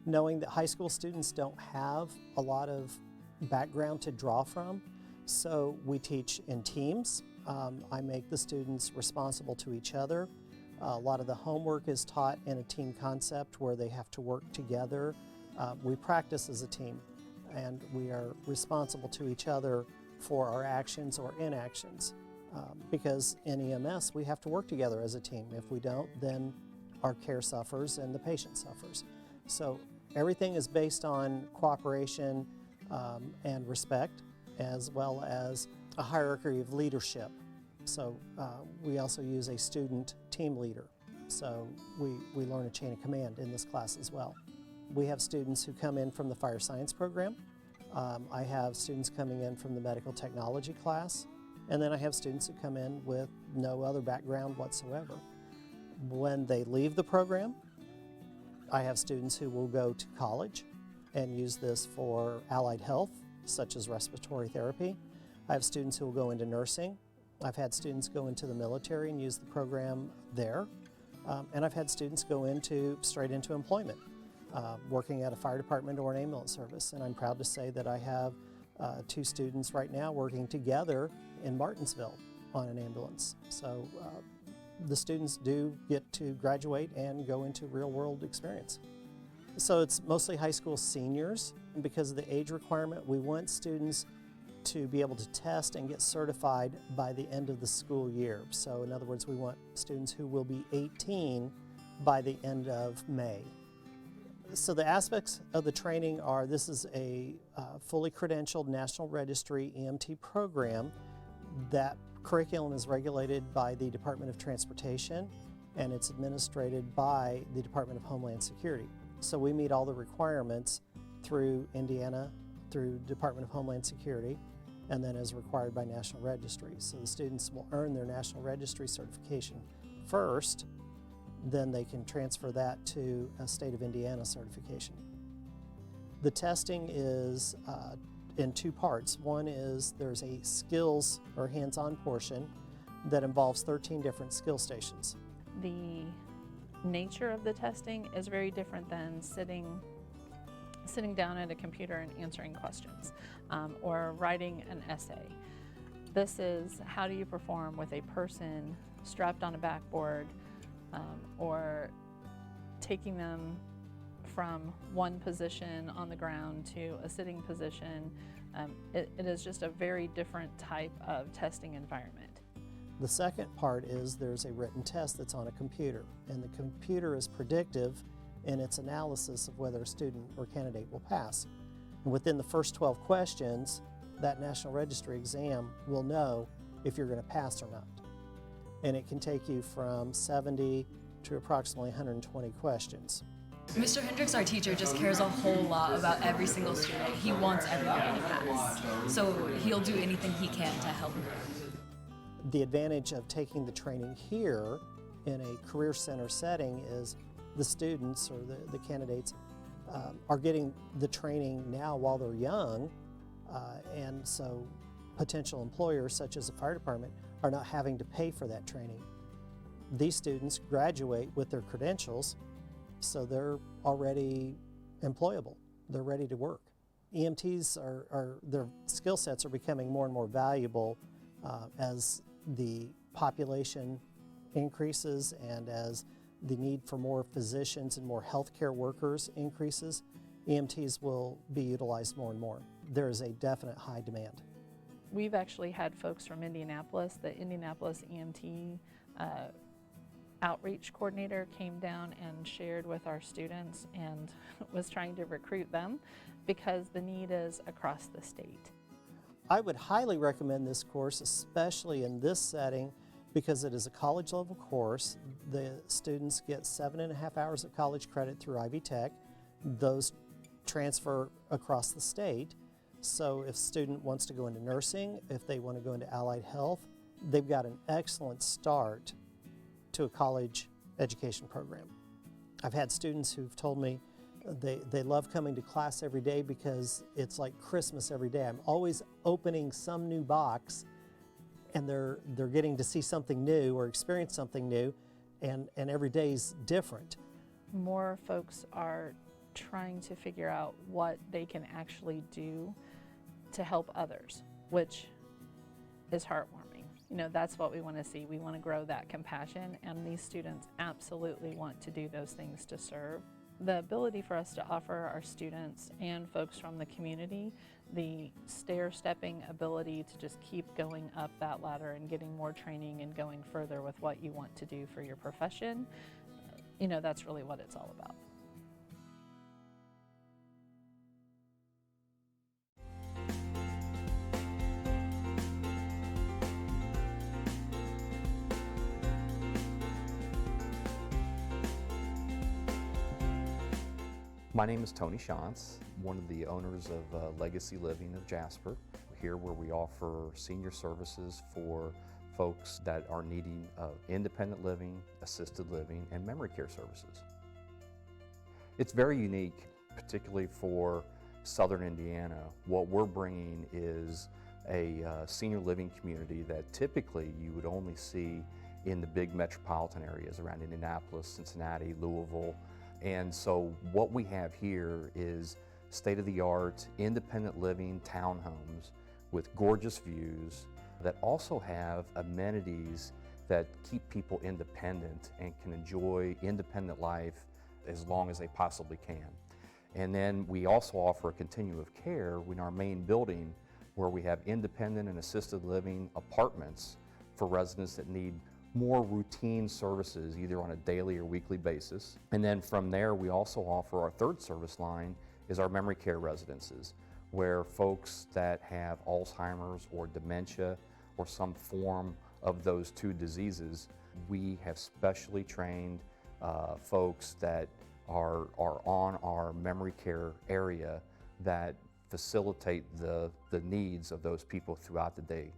knowing that high school students don't have a lot of background to draw from. So we teach in teams. I make the students responsible to each other. A lot of the homework is taught in a team concept where they have to work together. We practice as a team, and we are responsible to each other for our actions or inactions. Because in EMS, we have to work together as a team. If we don't, then our care suffers and the patient suffers. So everything is based on cooperation and respect, as well as a hierarchy of leadership. So we also use a student team leader. So we learn a chain of command in this class as well. We have students who come in from the fire science program. I have students coming in from the medical technology class. And then I have students who come in with no other background whatsoever. When they leave the program, I have students who will go to college and use this for allied health, such as respiratory therapy. I have students who will go into nursing. I've had students go into the military and use the program there. And I've had students go straight into employment, working at a fire department or an ambulance service. And I'm proud to say that I have 2 students right now working together in Martinsville on an ambulance. So the students do get to graduate and go into real-world experience. So it's mostly high school seniors, and because of the age requirement, we want students to be able to test and get certified by the end of the school year. So in other words, we want students who will be 18 by the end of May. So the aspects of the training are, this is a fully credentialed National Registry EMT program. That curriculum is regulated by the Department of Transportation, and it's administered by the Department of Homeland Security. So we meet all the requirements through Indiana, through Department of Homeland Security, and then as required by National Registry. So the students will earn their National Registry certification first, then they can transfer that to a state of Indiana certification. The testing is in 2 parts. One is there's a skills or hands-on portion that involves 13 different skill stations. The nature of the testing is very different than sitting down at a computer and answering questions or writing an essay. This is, how do you perform with a person strapped on a backboard or taking them from one position on the ground to a sitting position. It is just a very different type of testing environment. The second part is there's a written test that's on a computer, and the computer is predictive in its analysis of whether a student or candidate will pass. And within the first 12 questions, that National Registry exam will know if you're going to pass or not. And it can take you from 70 to approximately 120 questions. Mr. Hendricks, our teacher, just cares a whole lot about every single student. He wants everybody to pass. So he'll do anything he can to help. The advantage of taking the training here in a career center setting is the students or the candidates are getting the training now while they're young, and so potential employers such as the fire department are not having to pay for that training. These students graduate with their credentials, so they're already employable. They're ready to work. EMTs their skill sets are becoming more and more valuable as the population increases and as the need for more physicians and more healthcare workers increases. EMTs will be utilized more and more. There is a definite high demand. We've actually had folks from Indianapolis. The Indianapolis EMT outreach coordinator came down and shared with our students and was trying to recruit them because the need is across the state. I would highly recommend this course, especially in this setting, because it is a college level course. The students get 7.5 hours of college credit through Ivy Tech. Those transfer across the state. So if a student wants to go into nursing, if they want to go into allied health, they've got an excellent start to a college education program. I've had students who've told me they love coming to class every day because it's like Christmas every day. I'm always opening some new box, and they're getting to see something new or experience something new, and every day's different. More folks are trying to figure out what they can actually do to help others, which is heartwarming. You know, that's what we want to see. We want to grow that compassion, and these students absolutely want to do those things to serve. The ability for us to offer our students and folks from the community the stair-stepping ability to just keep going up that ladder and getting more training and going further with what you want to do for your profession, you know, that's really what it's all about. My name is Tony Shantz, one of the owners of Legacy Living of Jasper, here where we offer senior services for folks that are needing independent living, assisted living, and memory care services. It's very unique, particularly for Southern Indiana. What we're bringing is a senior living community that typically you would only see in the big metropolitan areas around Indianapolis, Cincinnati, Louisville. And so what we have here is state-of-the-art independent living townhomes with gorgeous views that also have amenities that keep people independent and can enjoy independent life as long as they possibly can. And then we also offer a continuum of care in our main building where we have independent and assisted living apartments for residents that need more routine services, either on a daily or weekly basis. And then from there, we also offer our third service line is our memory care residences, where folks that have Alzheimer's or dementia or some form of those two diseases, we have specially trained folks that are on our memory care area that facilitate the needs of those people throughout the day.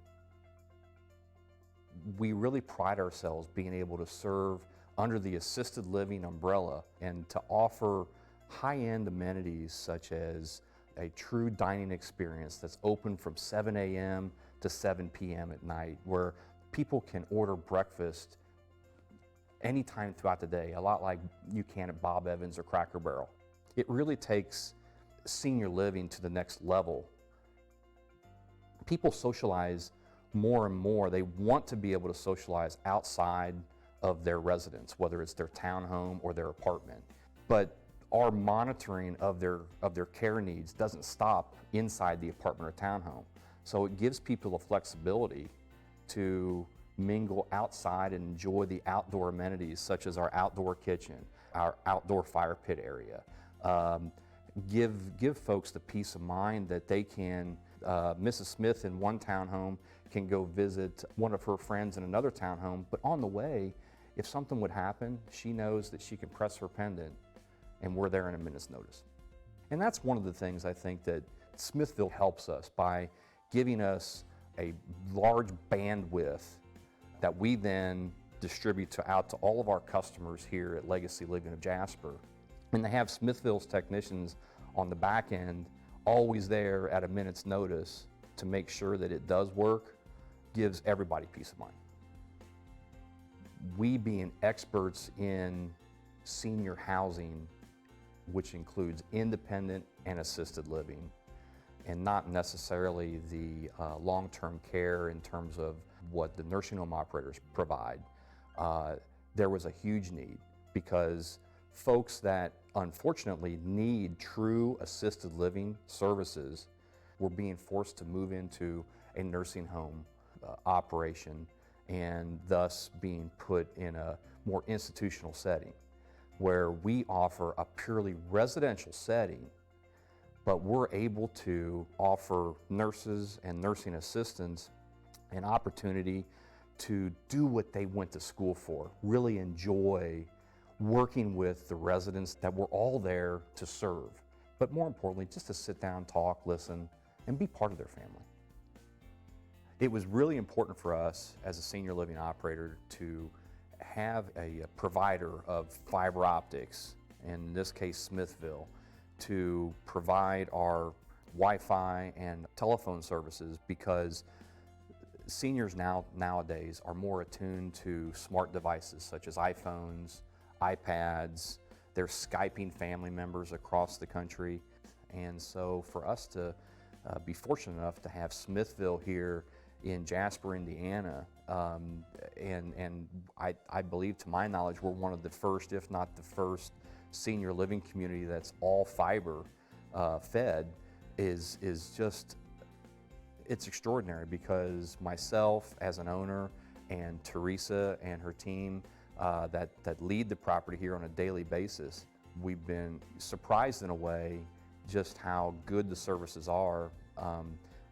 We really pride ourselves being able to serve under the assisted living umbrella and to offer high-end amenities such as a true dining experience that's open from 7 a.m. to 7 p.m. at night, where people can order breakfast anytime throughout the day, a lot like you can at Bob Evans or Cracker Barrel. It really takes senior living to the next level. People socialize more and more, they want to be able to socialize outside of their residence, whether it's their townhome or their apartment. But our monitoring of their care needs doesn't stop inside the apartment or townhome. So it gives people the flexibility to mingle outside and enjoy the outdoor amenities such as our outdoor kitchen, our outdoor fire pit area. Give folks the peace of mind that they can, Mrs. Smith in one townhome can go visit one of her friends in another townhome, but on the way, if something would happen, she knows that she can press her pendant and we're there in a minute's notice. And that's one of the things I think that Smithville helps us by giving us a large bandwidth that we then distribute out to all of our customers here at Legacy Living of Jasper. And they have Smithville's technicians on the back end always there at a minute's notice to make sure that it does work, gives everybody peace of mind. We being experts in senior housing, which includes independent and assisted living, and not necessarily the long-term care in terms of what the nursing home operators provide, there was a huge need because folks that unfortunately need true assisted living services were being forced to move into a nursing home operation and thus being put in a more institutional setting where we offer a purely residential setting, but we're able to offer nurses and nursing assistants an opportunity to do what they went to school for, really enjoy working with the residents that we're all there to serve, but more importantly, just to sit down, talk, listen, and be part of their family. It was really important for us as a senior living operator to have a provider of fiber optics, in this case Smithville, to provide our Wi-Fi and telephone services because seniors nowadays are more attuned to smart devices such as iPhones, iPads, they're Skyping family members across the country. And so for us to be fortunate enough to have Smithville here in Jasper, Indiana, and I believe, to my knowledge, we're one of the first, if not the first, senior living community that's all fiber fed is just, it's extraordinary because myself as an owner and Teresa and her team that lead the property here on a daily basis, we've been surprised in a way just how good the services are.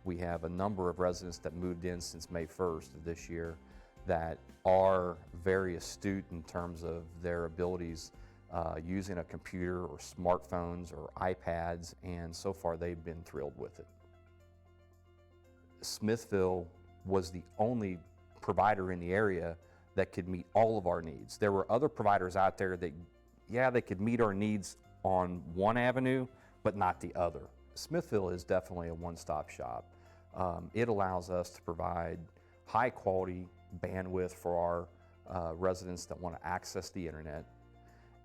We have a number of residents that moved in since May 1st of this year that are very astute in terms of their abilities using a computer or smartphones or iPads, and so far they've been thrilled with it. Smithville was the only provider in the area that could meet all of our needs. There were other providers out there that, yeah, they could meet our needs on one avenue, but not the other. Smithville is definitely a one-stop shop. It allows us to provide high-quality bandwidth for our residents that want to access the internet,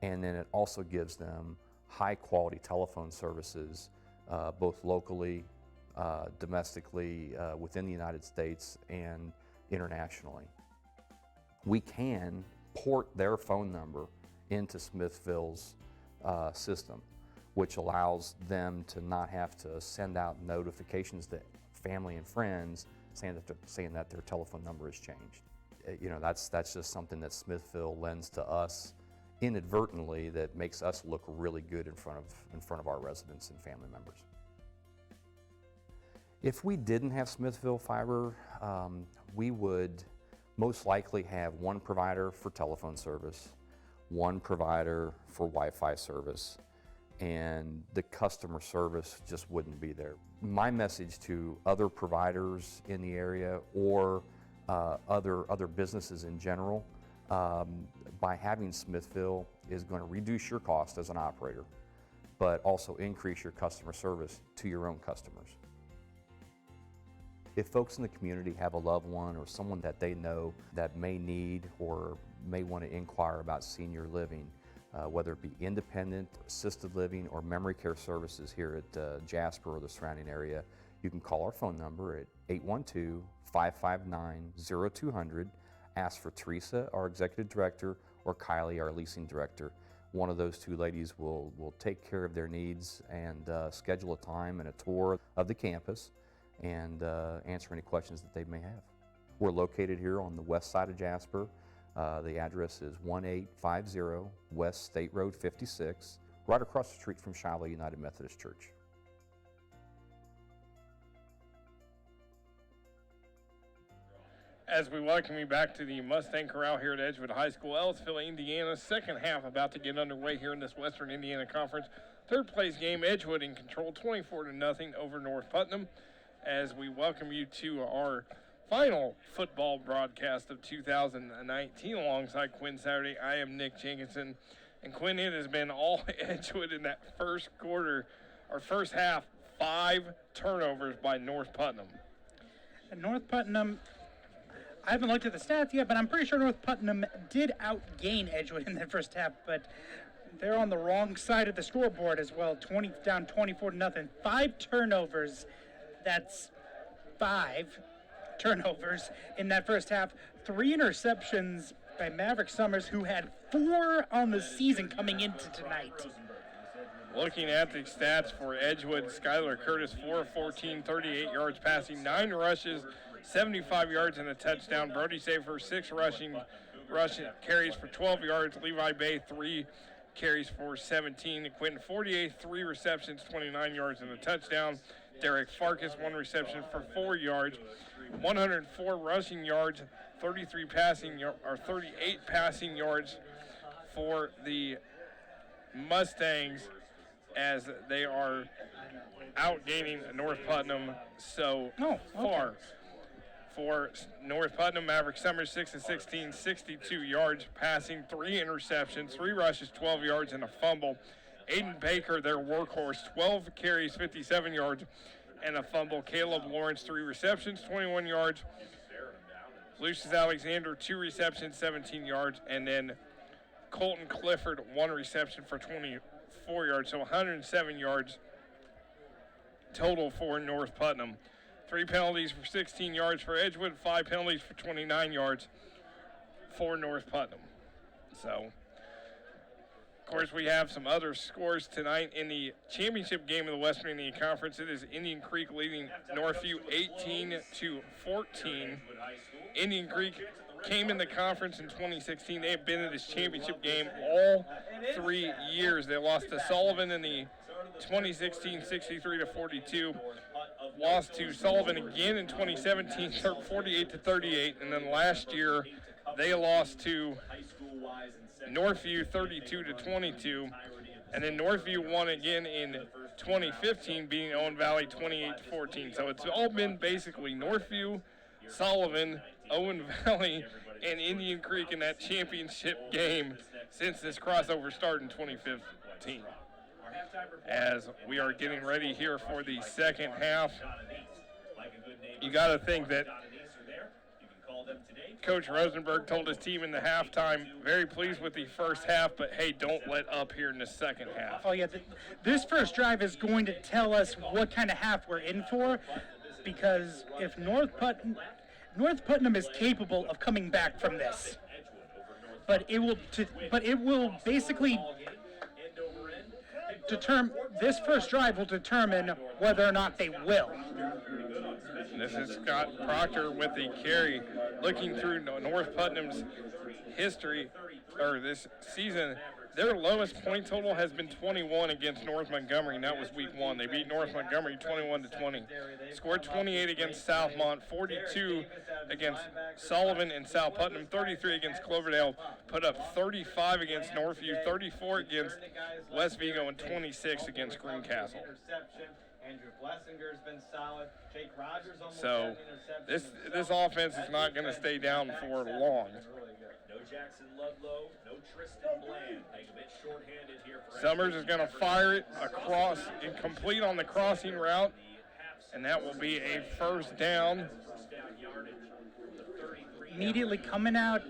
and then it also gives them high-quality telephone services, both locally, domestically, within the United States, and internationally. We can port their phone number into Smithville's system, which allows them to not have to send out notifications to family and friends saying that their telephone number has changed. You know, that's just something that Smithville lends to us inadvertently that makes us look really good in front of our residents and family members. If we didn't have Smithville Fiber, we would most likely have one provider for telephone service, one provider for Wi-Fi service, and the customer service just wouldn't be there. My message to other providers in the area or other businesses in general, by having Smithville is going to reduce your cost as an operator, but also increase your customer service to your own customers. If folks in the community have a loved one or someone that they know that may need or may want to inquire about senior living, whether it be independent, assisted living, or memory care services here at Jasper or the surrounding area, You can call our phone number at 812-559-0200, ask for Teresa, our executive director, or Kylie, our leasing director. One of those two ladies will take care of their needs and schedule a time and a tour of the campus and answer any questions that they may have. We're located here on the west side of Jasper. The address is 1850 West State Road 56, right across the street from Shiloh United Methodist Church. As we welcome you back to the Mustang Corral here at Edgewood High School, Ellisville, Indiana. Second half about to get underway here in this Western Indiana Conference. Third place game, Edgewood in control, 24-0 over North Putnam. As we welcome you to our final football broadcast of 2019 alongside Quinn Saturday. I am Nick Jenkinson. And Quinn, it has been all Edgewood in that first quarter, or first half, 5 turnovers by North Putnam. And North Putnam, I haven't looked at the stats yet, but I'm pretty sure North Putnam did outgain Edgewood in that first half, but they're on the wrong side of the scoreboard as well, down 24-0. 5 turnovers, that's 5 turnovers in that first half. 3 interceptions by Maverick Summers, who had 4 on the season coming into tonight. Looking at the stats for Edgewood, Skylar Curtis, 4-14, 38 yards passing, 9 rushes, 75 yards and a touchdown. Brody Safer, 6 rushing carries for 12 yards. Levi Bay, 3 carries for 17. Quentin 48, 3 receptions, 29 yards and a touchdown. Derek Farkas, 1 reception for 4 yards. 104 rushing yards, 38 passing yards for the Mustangs, as they are outgaining North Putnam so far. For North Putnam, Maverick Summers, 6-16, 62 yards passing, 3 interceptions, 3 rushes, 12 yards, and a fumble. Aiden Baker, their workhorse, 12 carries, 57 yards, and a fumble. Caleb Lawrence, 3 receptions, 21 yards. Lucius Alexander, 2 receptions, 17 yards, and then Colton Clifford, 1 reception for 24 yards, so 107 yards total for North Putnam. 3 penalties for 16 yards for Edgewood, 5 penalties for 29 yards for North Putnam. So, of course, we have some other scores tonight in the championship game of the Western Indiana Conference. It is Indian Creek leading Northview 18-14. Indian Creek came in the conference in 2016. They have been in this championship game all 3 years. They lost to Sullivan in the 2016 63-42. Lost to Sullivan again in 2017, 48-38, and then last year they lost to Northview 32-22, and then Northview won again in 2015, beating Owen Valley 28-14. So it's all been basically Northview, Sullivan, Owen Valley, and Indian Creek in that championship game since this crossover started in 2015. As we are getting ready here for the second half, you got to think that Coach Rosenberg told his team in the halftime, very pleased with the first half, but hey, don't let up here in the second half. Oh yeah, this first drive is going to tell us what kind of half we're in for, because if North Putnam is capable of coming back from this, but it will basically this first drive will determine whether or not they will. This is Scott Proctor with the carry. Looking through North Putnam's history, or this season, their lowest point total has been 21 against North Montgomery, and that was week 1. They beat North Montgomery 21-20. Scored 28 against Southmont, 42 against Sullivan and South Putnam, 33 against Cloverdale, put up 35 against Northview, 34 against West Vigo, and 26 against Greencastle. Andrew Blessinger's been solid. Jake Rogers almost So this offense is not going to stay down for long. No Jackson Ludlow, no Tristan Bland. A bit short-handed here for Summers is going to fire it across and complete on the crossing route, and that will be a first down. Immediately coming out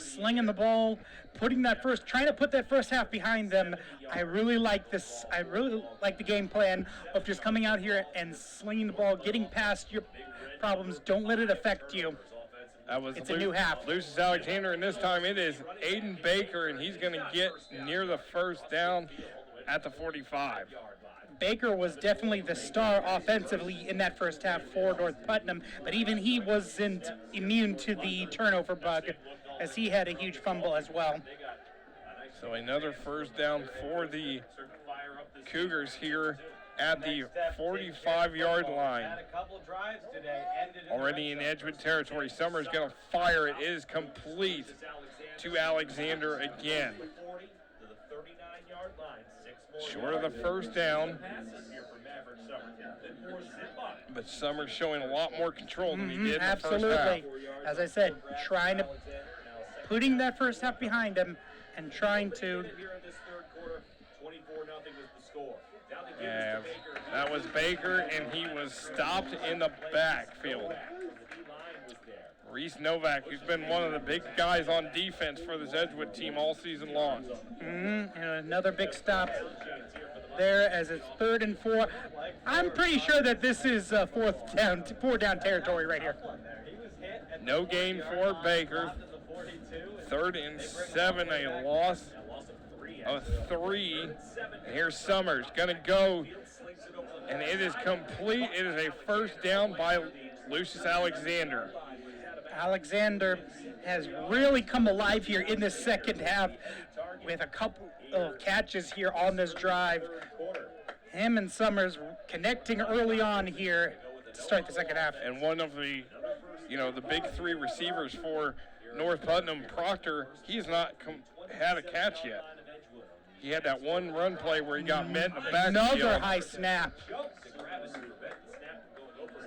slinging the ball, trying to put that first half behind them. I really like this. I really like the game plan of just coming out here and slinging the ball, getting past your problems. Don't let it affect you. It's a new half. Lucius Alexander, and this time it is Aiden Baker, and he's going to get near the first down at the 45. Baker was definitely the star offensively in that first half for North Putnam, but even he wasn't immune to the turnover bug, as he had a huge fumble as well. So another first down for the Cougars here at the 45-yard line. Already in Edgewood territory. Summers going to fire it. It is complete to Alexander again. Short of the first down. But Summers showing a lot more control than he did in the first half. As I said, putting that first half behind him and trying to. And that was Baker, and he was stopped in the backfield. Reese Novak, who's been one of the big guys on defense for this Edgewood team all season long. And another big stop there as it's 3rd and 4. I'm pretty sure that this is four down territory right here. No gain for Baker. 3rd and 7, a loss of 3. And here's Summers, gonna go, and it is complete. It is a first down by Lucius Alexander. Alexander has really come alive here in the second half with a couple of catches here on this drive. Him and Summers connecting early on here to start the second half. And one of the, the big 3 receivers for North Putnam, Proctor, he's not had a catch yet. He had that one run play where he got met in the backfield. Another high snap.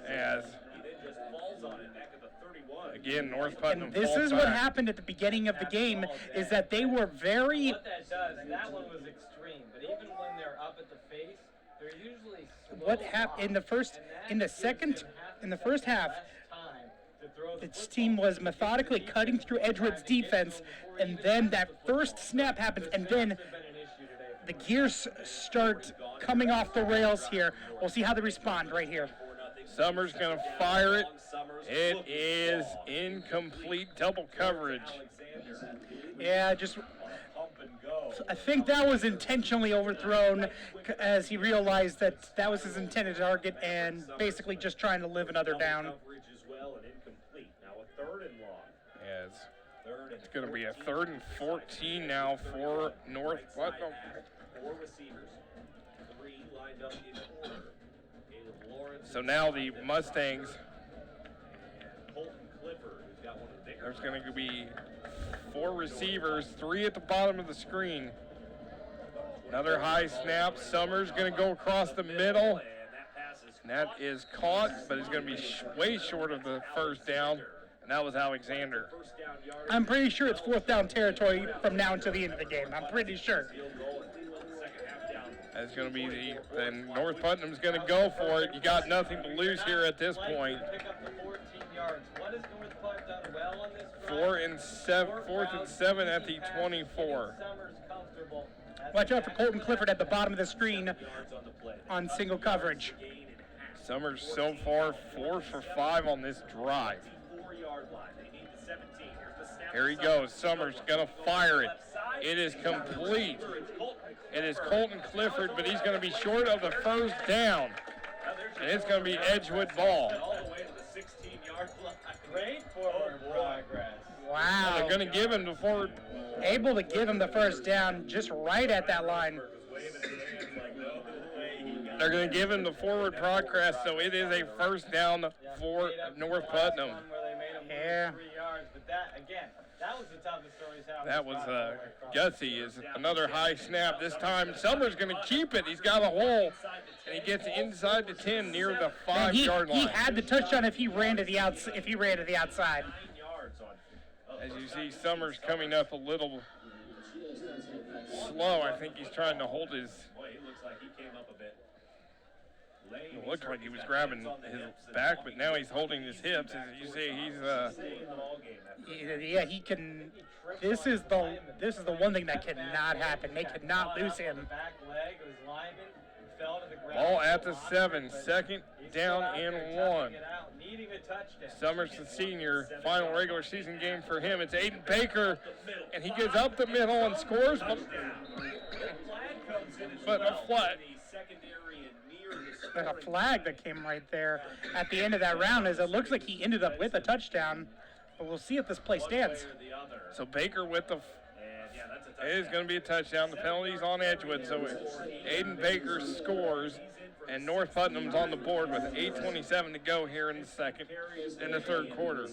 As again, North Putnam. And this is what happened at the beginning of the game, is that they were very. What that does, that one was extreme, but even when they're up at the face, they're usually. What happened in the first half? Its team was methodically cutting through Edgewood's defense, and then that first snap happens, and then the gears start coming off the rails here. We'll see how they respond right here. Summers going to fire it. It is incomplete, double coverage. Yeah, I think that was intentionally overthrown as he realized that that was his intended target and basically just trying to live another down. Yes. It's going to be a 3rd and 14 now for North Putnam. 4 receivers, 3 lined up in order. So now the Mustangs, there's going to be 4 receivers, 3 at the bottom of the screen. Another high snap. Summers going to go across the middle. And that is caught, but it's going to be way short of the first down. And that was Alexander. I'm pretty sure it's 4th down territory from now until the end of the game. I'm pretty sure. That's going to be and North Putnam's going to go for it. You got nothing to lose here at this point. 4th and 7 at the 24. Watch out for Colton Clifford at the bottom of the screen on single coverage. Summers so far 4 for 5 on this drive. Here he goes. Summers going to fire it. It is complete. It is Colton Clifford, but he's going to be short of the first down. And it's going to be Edgewood ball. Great forward progress. Wow. They're going to give him the forward. Able to give him the first down just right at that line. They're going to give him the forward progress, so it is a first down for North Putnam. Yeah. That was the toughest story. That was gutsy. Is another high snap. This time Summers going to keep it. He's got a hole, and he gets inside the 10 near the 5-yard line. He had the touchdown if he ran to the outside. As you see, Summers coming up a little slow. I think he's trying to hold his. Boy, he looks like he came up a bit. It looked like he was grabbing his back, but now he's holding his hips. As you say, Yeah, he can. This is the one thing that cannot happen. They cannot lose him. Ball at the 7, second down and 1. Summers, the senior, final regular season game for him. It's Aiden Baker, and he gets up the middle and scores, but a flat. There's a flag that came right there at the end of that round, as it looks like he ended up with a touchdown. But we'll see if this play stands. So Baker with the. It is going to be a touchdown. The penalty's on Edgewood, so Aiden Baker scores, and North Putnam's on the board with 8:27 to go here in the third quarter.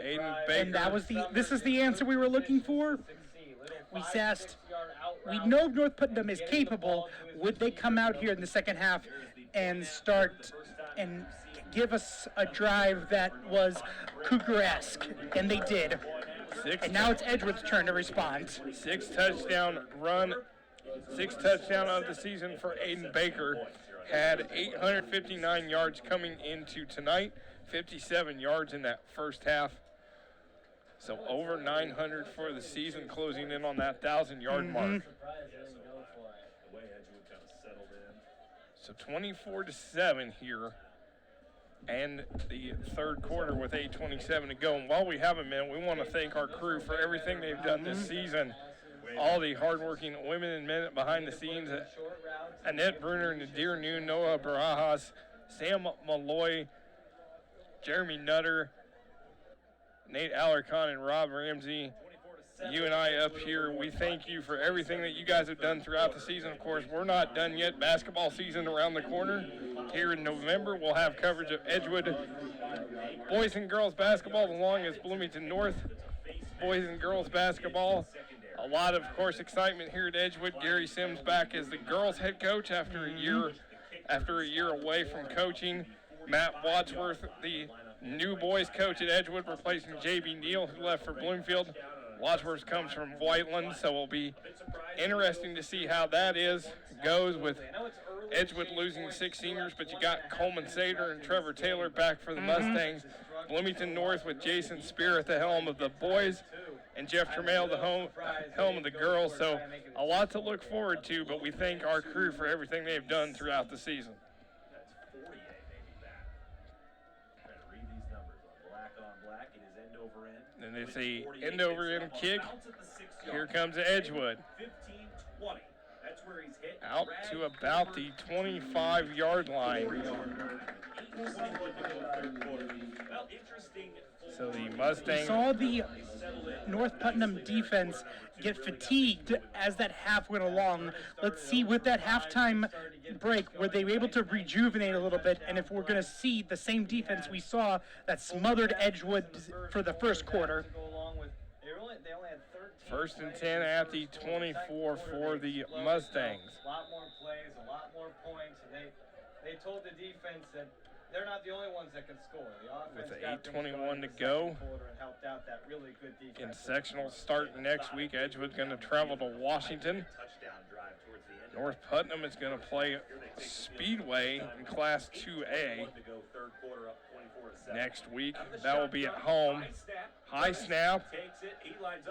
Aiden Baker. And this is the answer we were looking for. We asked, we know North Putnam is capable. Would they come out here in the second half and start and give us a drive that was Cougar-esque? And they did. And now it's Edgewood's turn to respond. Sixth touchdown of the season for Aiden Baker. Had 859 yards coming into tonight, 57 yards in that first half. So over 900 for the season, closing in on that 1,000-yard mark. So 24-7 here, and the third quarter with 8:27 to go. And while we have a minute, we want to thank our crew for everything they've done this season. All the hardworking women and men behind the scenes: Annette Bruner, Nadir Noon, Noah Barajas, Sam Malloy, Jeremy Nutter, Nate Alarcon, and Rob Ramsey. You and I up here, we thank you for everything that you guys have done throughout the season. Of course, we're not done yet. Basketball season around the corner. Here in November, we'll have coverage of Edgewood boys and girls basketball, along as Bloomington North boys and girls basketball. A lot of course, excitement here at Edgewood. Gary Sims back as the girls head coach after a year away from coaching. Matt Wadsworth, the new boys coach at Edgewood, replacing J.B. Neal, who left for Bloomfield. Wadsworth comes from Whiteland, so it'll be interesting to see how that goes with Edgewood losing 6 seniors, but you got Coleman Sater and Trevor Taylor back for the Mustangs. Bloomington North with Jason Spear at the helm of the boys and Jeff Tremail the helm of the girls. So a lot to look forward to, but we thank our crew for everything they've done throughout the season. And it's a end-over-end kick. Here comes Edgewood. Out to about the 25-yard line. So the Mustangs saw the North Putnam defense get fatigued as that half went along. Let's see with that halftime break, were they able to rejuvenate a little bit, and if we're going to see the same defense we saw that smothered Edgewood for the first quarter. First and 10 at the 24 for the Mustangs. A lot more plays, a lot more points, and they told the defense that they're not the only ones that can score. The offense with 8:21 to go. In sectional start next week, Edgewood's going to travel to Washington. North Putnam is going to play Speedway in Class 2A next week. That will be at home. High snap.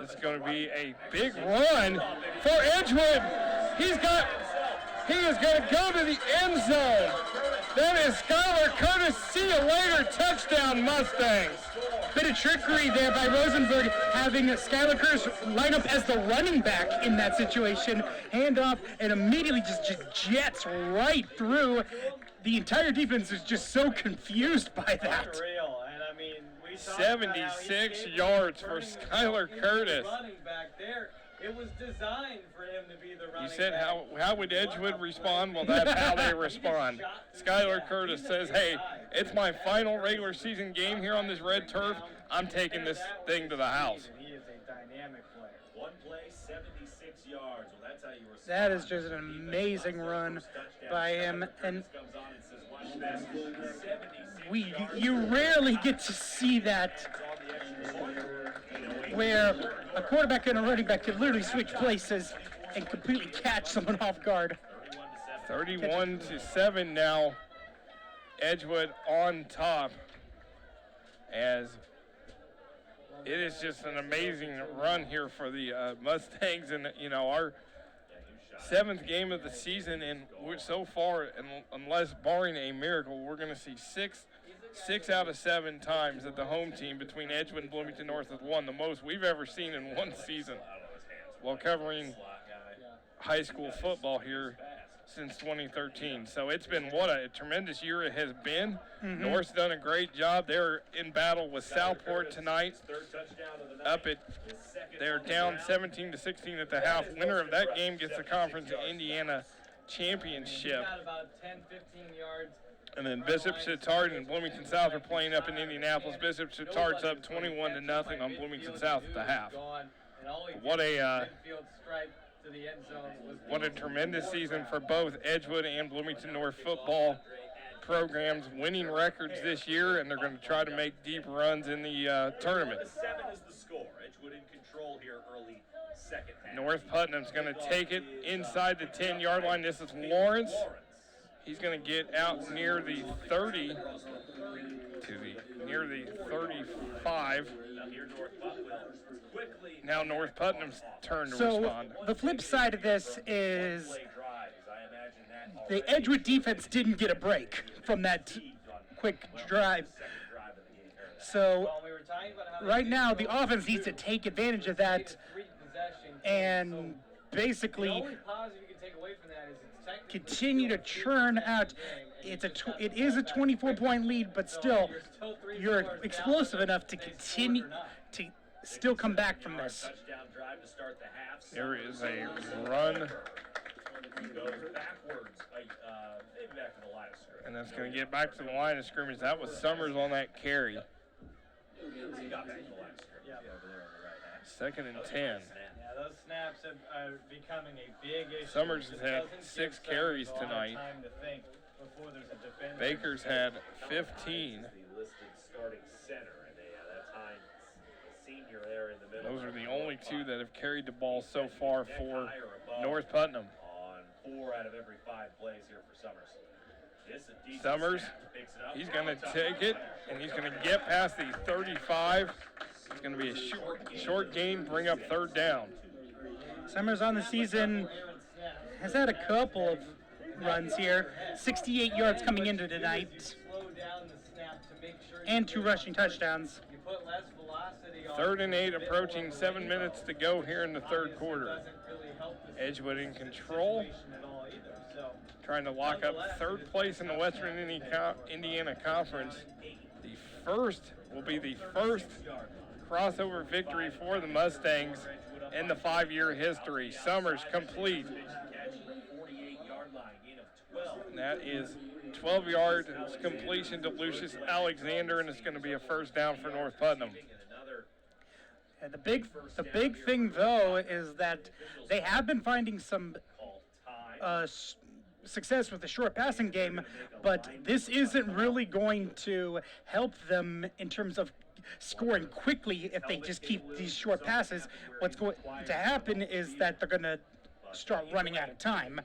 This is going to be a big run for Edgewood. He is going to go to the end zone. That is Skylar Curtis. See you later. Touchdown, Mustangs. Bit of trickery there by Rosenberg, having Skylar Curtis line up as the running back in that situation. Handoff, and immediately just jets right through. The entire defense is just so confused by that. 76 yards for Skylar Curtis. It was designed for him to be the running You said back. how would Edgewood respond? Well, that's how they respond. Skylar Curtis says, hey, it's my final regular season game here on this red turf. I'm taking this thing to the house. He is a dynamic player. One play, 76 yards. Well, that's how you respond. That is just an amazing run by him. And you rarely get to see that, where a quarterback and a running back can literally switch places and completely catch someone off guard. 31-7 now. Edgewood on top, as it is just an amazing run here for the Mustangs, and our 7th game of the season, and so far, unless barring a miracle, we're going to see six out of 7 times that the home team between Edgewood and Bloomington North has won, the most we've ever seen in one season while covering high school football here since 2013. So it's been what a tremendous year it has been. North's done a great job. They're in battle with Southport tonight. They're down 17-16 at the half. Winner of that game gets the Conference Indiana Championship. And then Bishop Chittard and Bloomington South are playing up in Indianapolis. Bishop Chittard's up 21-0 on Bloomington South at the half. What a tremendous season for both Edgewood and Bloomington North football programs, winning records this year, and they're going to try to make deep runs in the tournament. 7 is the score. Edgewood in control here early second half. North Putnam's going to take it inside the 10-yard line. This is Lawrence. He's going to get out near the 30 near the 35. Now North Putnam's turn to respond. So the flip side of this is the Edgewood defense didn't get a break from that quick drive. So right now the offense needs to take advantage of that and basically continue to churn out. It is a 24-point lead, but still, you're explosive enough to continue to still come back from this. There is a run, and that's going to get back to the line of scrimmage. That was Summers on that carry. 2nd and 10. Those snaps are becoming a big issue. Summers has had 6 carries tonight. Baker's had 15. Those are the only 2 that have carried the ball so far for North Putnam. On 4 out of every 5 plays here for Summers. Summers, he's going to take it, and he's going to get past the 35. It's going to be a short gain, bring up 3rd down. Summers on the season has had a couple of runs here. 68 yards coming into tonight, and 2 rushing touchdowns. 3rd and 8, approaching 7 minutes to go here in the 3rd quarter. Edgewood in control, trying to lock up 3rd place in the Western Indiana Conference. Will be the first crossover victory for the Mustangs in the 5-year history. Summers complete. And that is 12-yard completion to Lucius Alexander, and it's going to be a 1st down for North Putnam. And the big thing, though, is that they have been finding some success with the short passing game, but this isn't really going to help them in terms of scoring quickly if they just keep these short passes. What's going to happen is that they're going to start running out of time.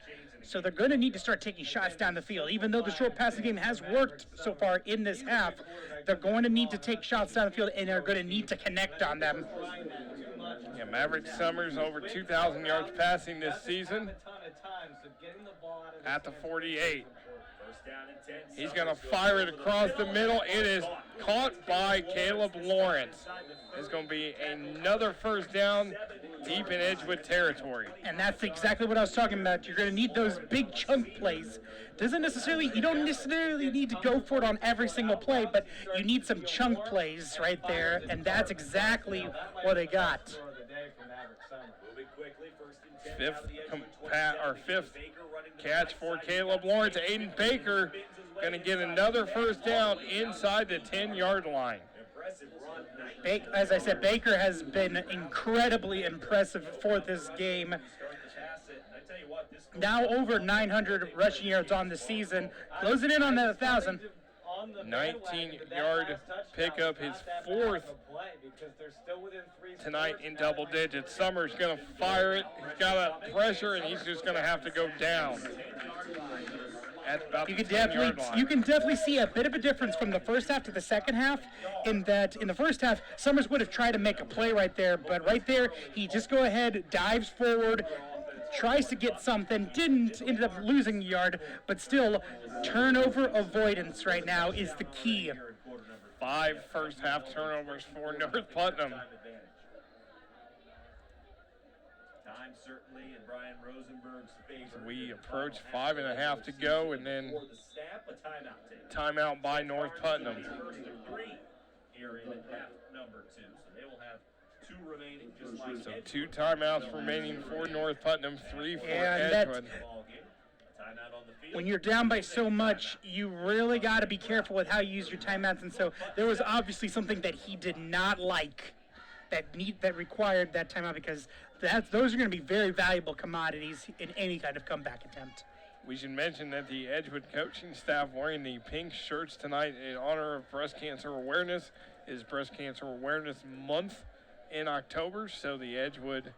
So they're going to need to start taking shots down the field. Even though the short passing game has worked so far in this half, they're going to need to take shots down the field, and they're going to need to connect on them. Yeah, Maverick Summers over 2,000 yards passing this season at the 48. He's going to fire it across the middle. It is caught by Caleb Lawrence. It's going to be another 1st down deep in Edgewood territory. And that's exactly what I was talking about. You're going to need those big chunk plays. You don't necessarily need to go for it on every single play, but you need some chunk plays right there, and that's exactly what they got. 5th catch for Caleb Lawrence. Aiden Baker going to get another 1st down inside the 10-yard line. As I said, Baker has been incredibly impressive for this game. Now over 900 rushing yards on the season, closing in on that 1,000. on the 19-yard pickup, his fourth tonight in double digits. Summers going to fire it. He's got a pressure, and he's just going to have to go down at about the 10-yard line. You can definitely see a bit of a difference from the first half to the second half, in that in the first half, Summers would have tried to make a play right there, but right there, he just go ahead, dives forward, tries to get something, ended up losing a yard, but still, turnover avoidance right now is the key. 5 first half turnovers for North Putnam. Time certainly in Brian Rosenberg's favor. We approach 5.5 to go, and then For the staff, a timeout taken. timeout by North Putnam. First and 3 here in half number 2. So they will have 2 remaining, just like So Edgewood. 2 timeouts remaining for North Putnam, 3 for And Edgewood. Ball game. A timeout on the field. When you're down by so much, you really got to be careful with how you use your timeouts, and so there was obviously something that he did not like that required that timeout, because those are going to be very valuable commodities in any kind of comeback attempt. We should mention that the Edgewood coaching staff wearing the pink shirts tonight in honor of Breast Cancer Awareness is Breast Cancer Awareness Month in October. So the Edgewood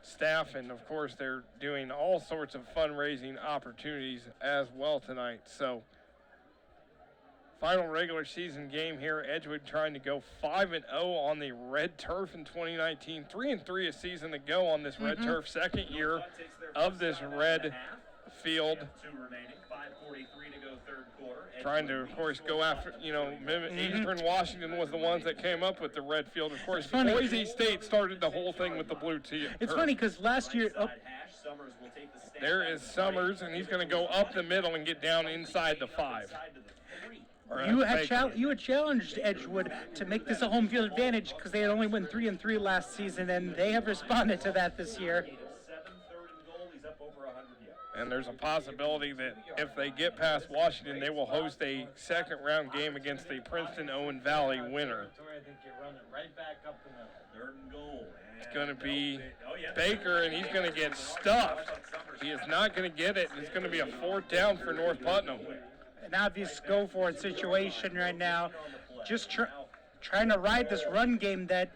staff, and of course they're doing all sorts of fundraising opportunities as well tonight. So final regular season game here, Edgewood trying to go 5-0 on the red turf in 2019. 3-3 a season to go on this red turf, second year of this red field. 2 remaining, 5:43 to go third quarter. Trying to, of course, go after, Eastern Washington was the ones that came up with the red field. Of course, funny. Boise State started the whole thing with the blue turf. It's funny because last year, Summers will take the stand. There is Summers, and he's going to go up the middle and get down inside the 5. Or you that's had Baker. you had challenged Edgewood to make this a home field advantage because they had only won 3-3 last season, and they have responded to that this year. 7, 3rd and goal. He's up over 100 yards. And there's a possibility that if they get past Washington, they will host a second-round game against the Princeton-Owen Valley winner. I think you run it right back up the middle. 3rd and goal. It's going to be Oh, yeah. Baker, and he's going to get stuffed. He is not going to get it. It's going to be a 4th down for North Putnam. An obvious go-for-it situation right now. Just trying to ride this run game that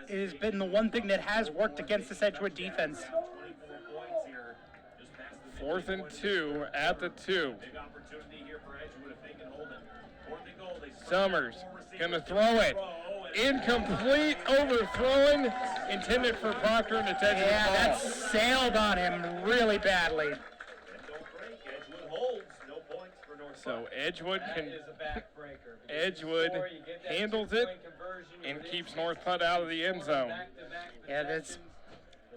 has been the one thing that has worked against this Edgewood defense. 24 points here. Just past the 4th and 2 at the 2. big opportunity here for Edgewood if they can hold it. 4th and goal. They spread Summers out 4 receivers. going to throw it. Incomplete, overthrowing, intended for Proctor, and it's Edgewood Yeah, ball. that sailed on him really badly. And don't break. Edgewood holds. No points for North So Edgewood That can is a backbreaker. Edgewood handles it and keeps North Putt out of the end zone. Yeah, that's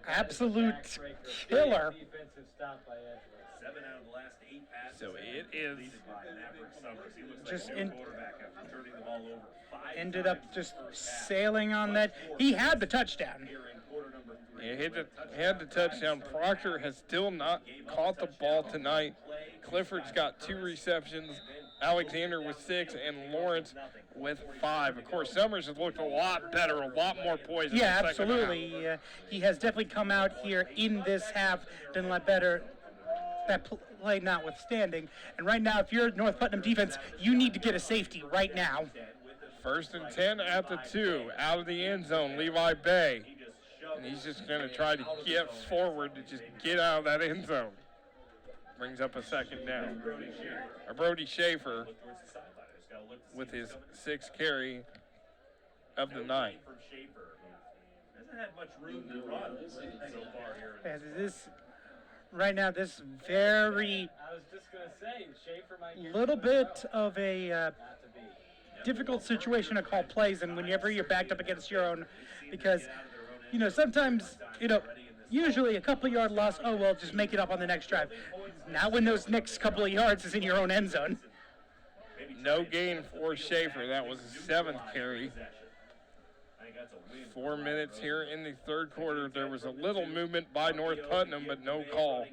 absolute killer. Defensive stop by Edgewood. 7 out of the last 8 passes. So it is Completed by Maverick Summers. He looks Just like a new quarterback after turning the ball over 5 Ended times. up just sailing on that. He had the touchdown. Here in quarter number 3. He had the touchdown. Proctor has still not caught the ball tonight. Clifford's got 2 receptions. Alexander with 6, and Lawrence with 5. Of course, Summers has looked a lot better, a lot more poised. Yeah, in the second half. absolutely. He has definitely come out here in this half, done a lot better. That play notwithstanding. And right now, if you're North Putnam defense, you need to get a safety right now. 1st and 10 at the 2, out of the end zone, Levi Bay. And he's just going to try to get forward to just get out of that end zone. Brings up a 2nd down. Brody Schaefer with his 6th carry of the night. From Schaefer, who hasn't had much room to run so far here. Right now, this very I was just going to say, Schaefer might get little bit of a not to be. difficult situation to call plays, and whenever you're backed up against your own, because sometimes usually a couple yard loss, oh well, just make it up on the next drive. Now when those next couple of yards is in your own end zone. No gain for Schaefer. That was his 7th carry. 4 minutes here in the 3rd quarter. There was a little movement by North Putnam, but no call.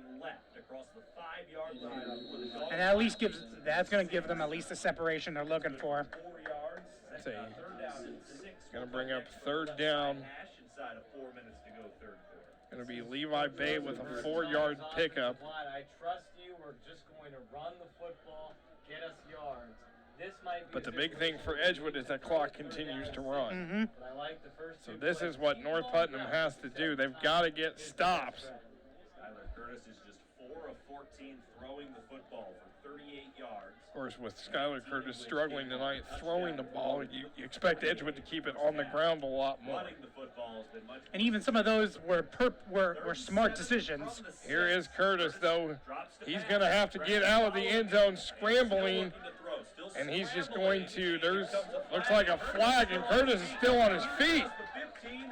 And at least that's going to give them at least the separation they're looking for. It's going to bring up 3rd down. Going to be Levi Bay with a 4-yard pickup. I trust you. We're just going to run the football, get us yards. This might be But the big thing for Edgewood is that clock continues to run. But I like the first So two this plays. is what North Putnam has to do. They've got to get stops. Skylar Curtis is just 4 of 14 throwing the football for 38 yards. Of course, with Skylar Curtis struggling tonight throwing the ball, you expect Edgewood to keep it on the ground a lot more. Running the football has been much And even some of those were smart decisions. Here is Curtis, though. He's going to have to get out of the end zone scrambling, and he's just going to, looks like a flag, and Curtis is still on his feet.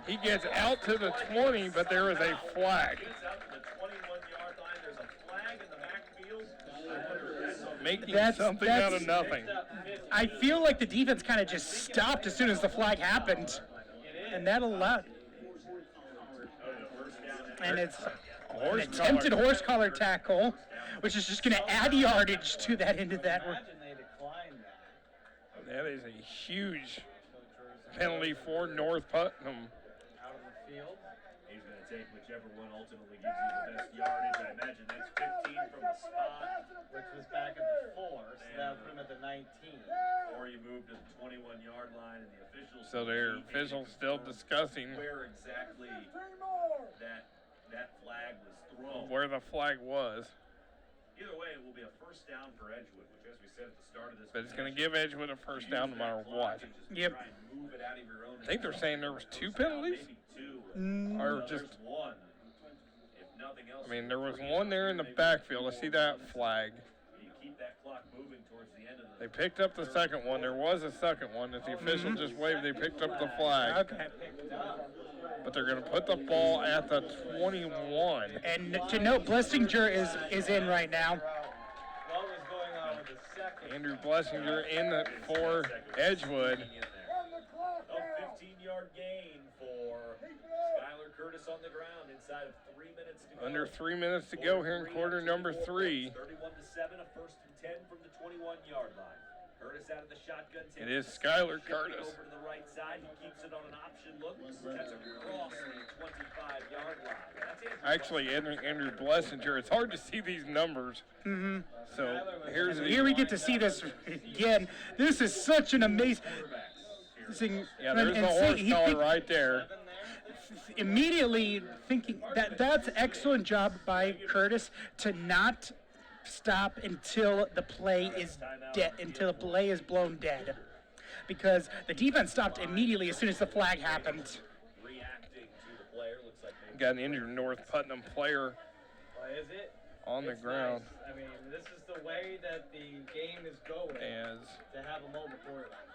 He gets out to the 20, but there is a flag. Gets out to the 21-yard line. There's a flag in the backfield. I wonder if that's Making something out of nothing. I feel like the defense kind of just stopped as soon as the flag happened, and that allowed. And it's an attempted horse collar tackle, which is just going to add yardage to that end of that. Imagine they declined that. That is a huge penalty for North Putnam. Out of the field. he's going to take whichever one ultimately gives you the best yardage. I imagine that's 15 from the spot. Which was back at the 4, so that'll put him at the 19. Or you move to the 21-yard line, and the officials. So their officials still discussing where exactly that flag was thrown. where the flag was. Either way, it will be a first down for Edgewood, which, as we said at the start of this, But it's going to give Edgewood a first down no matter what. Yep. I think they're saying there was 2 penalties. Or just, one. If nothing else, I mean, there was one there in the backfield. I see that flag. you keep that clock moving towards the end of the. They picked up the second one. There was a second one that the official just waved. They picked up the flag. Okay. But they're going to put the ball at the 21. And to note, Blessinger is in right now. What was going on with the second? Andrew Blessinger in for Edgewood. A 15-yard gain for Skylar Curtis on the ground inside of 3 minutes to go. Under 3 minutes to go here in quarter number 3. 31-7, a first and 10 from the 21-yard line. Curtis out of the shotgun. It is Skylar Curtis. Over to the right side. He keeps it on an option look. That's across the 25-yard line. That's Andrew Actually, Andrew Blessinger. It's hard to see these numbers. So Here we get to see this again. This is such an amazing. Yeah, there's the horse collar right there. Immediately thinking that's excellent job by Curtis to not stop until the play is dead, until the play is blown dead, because the defense stopped immediately as soon as the flag happened. reacting to the player. Looks like maybe Got an injured North Putnam player Well, is it? on the It's ground nice. I mean, this is the way that the game is going, as to have a mobile quarterback.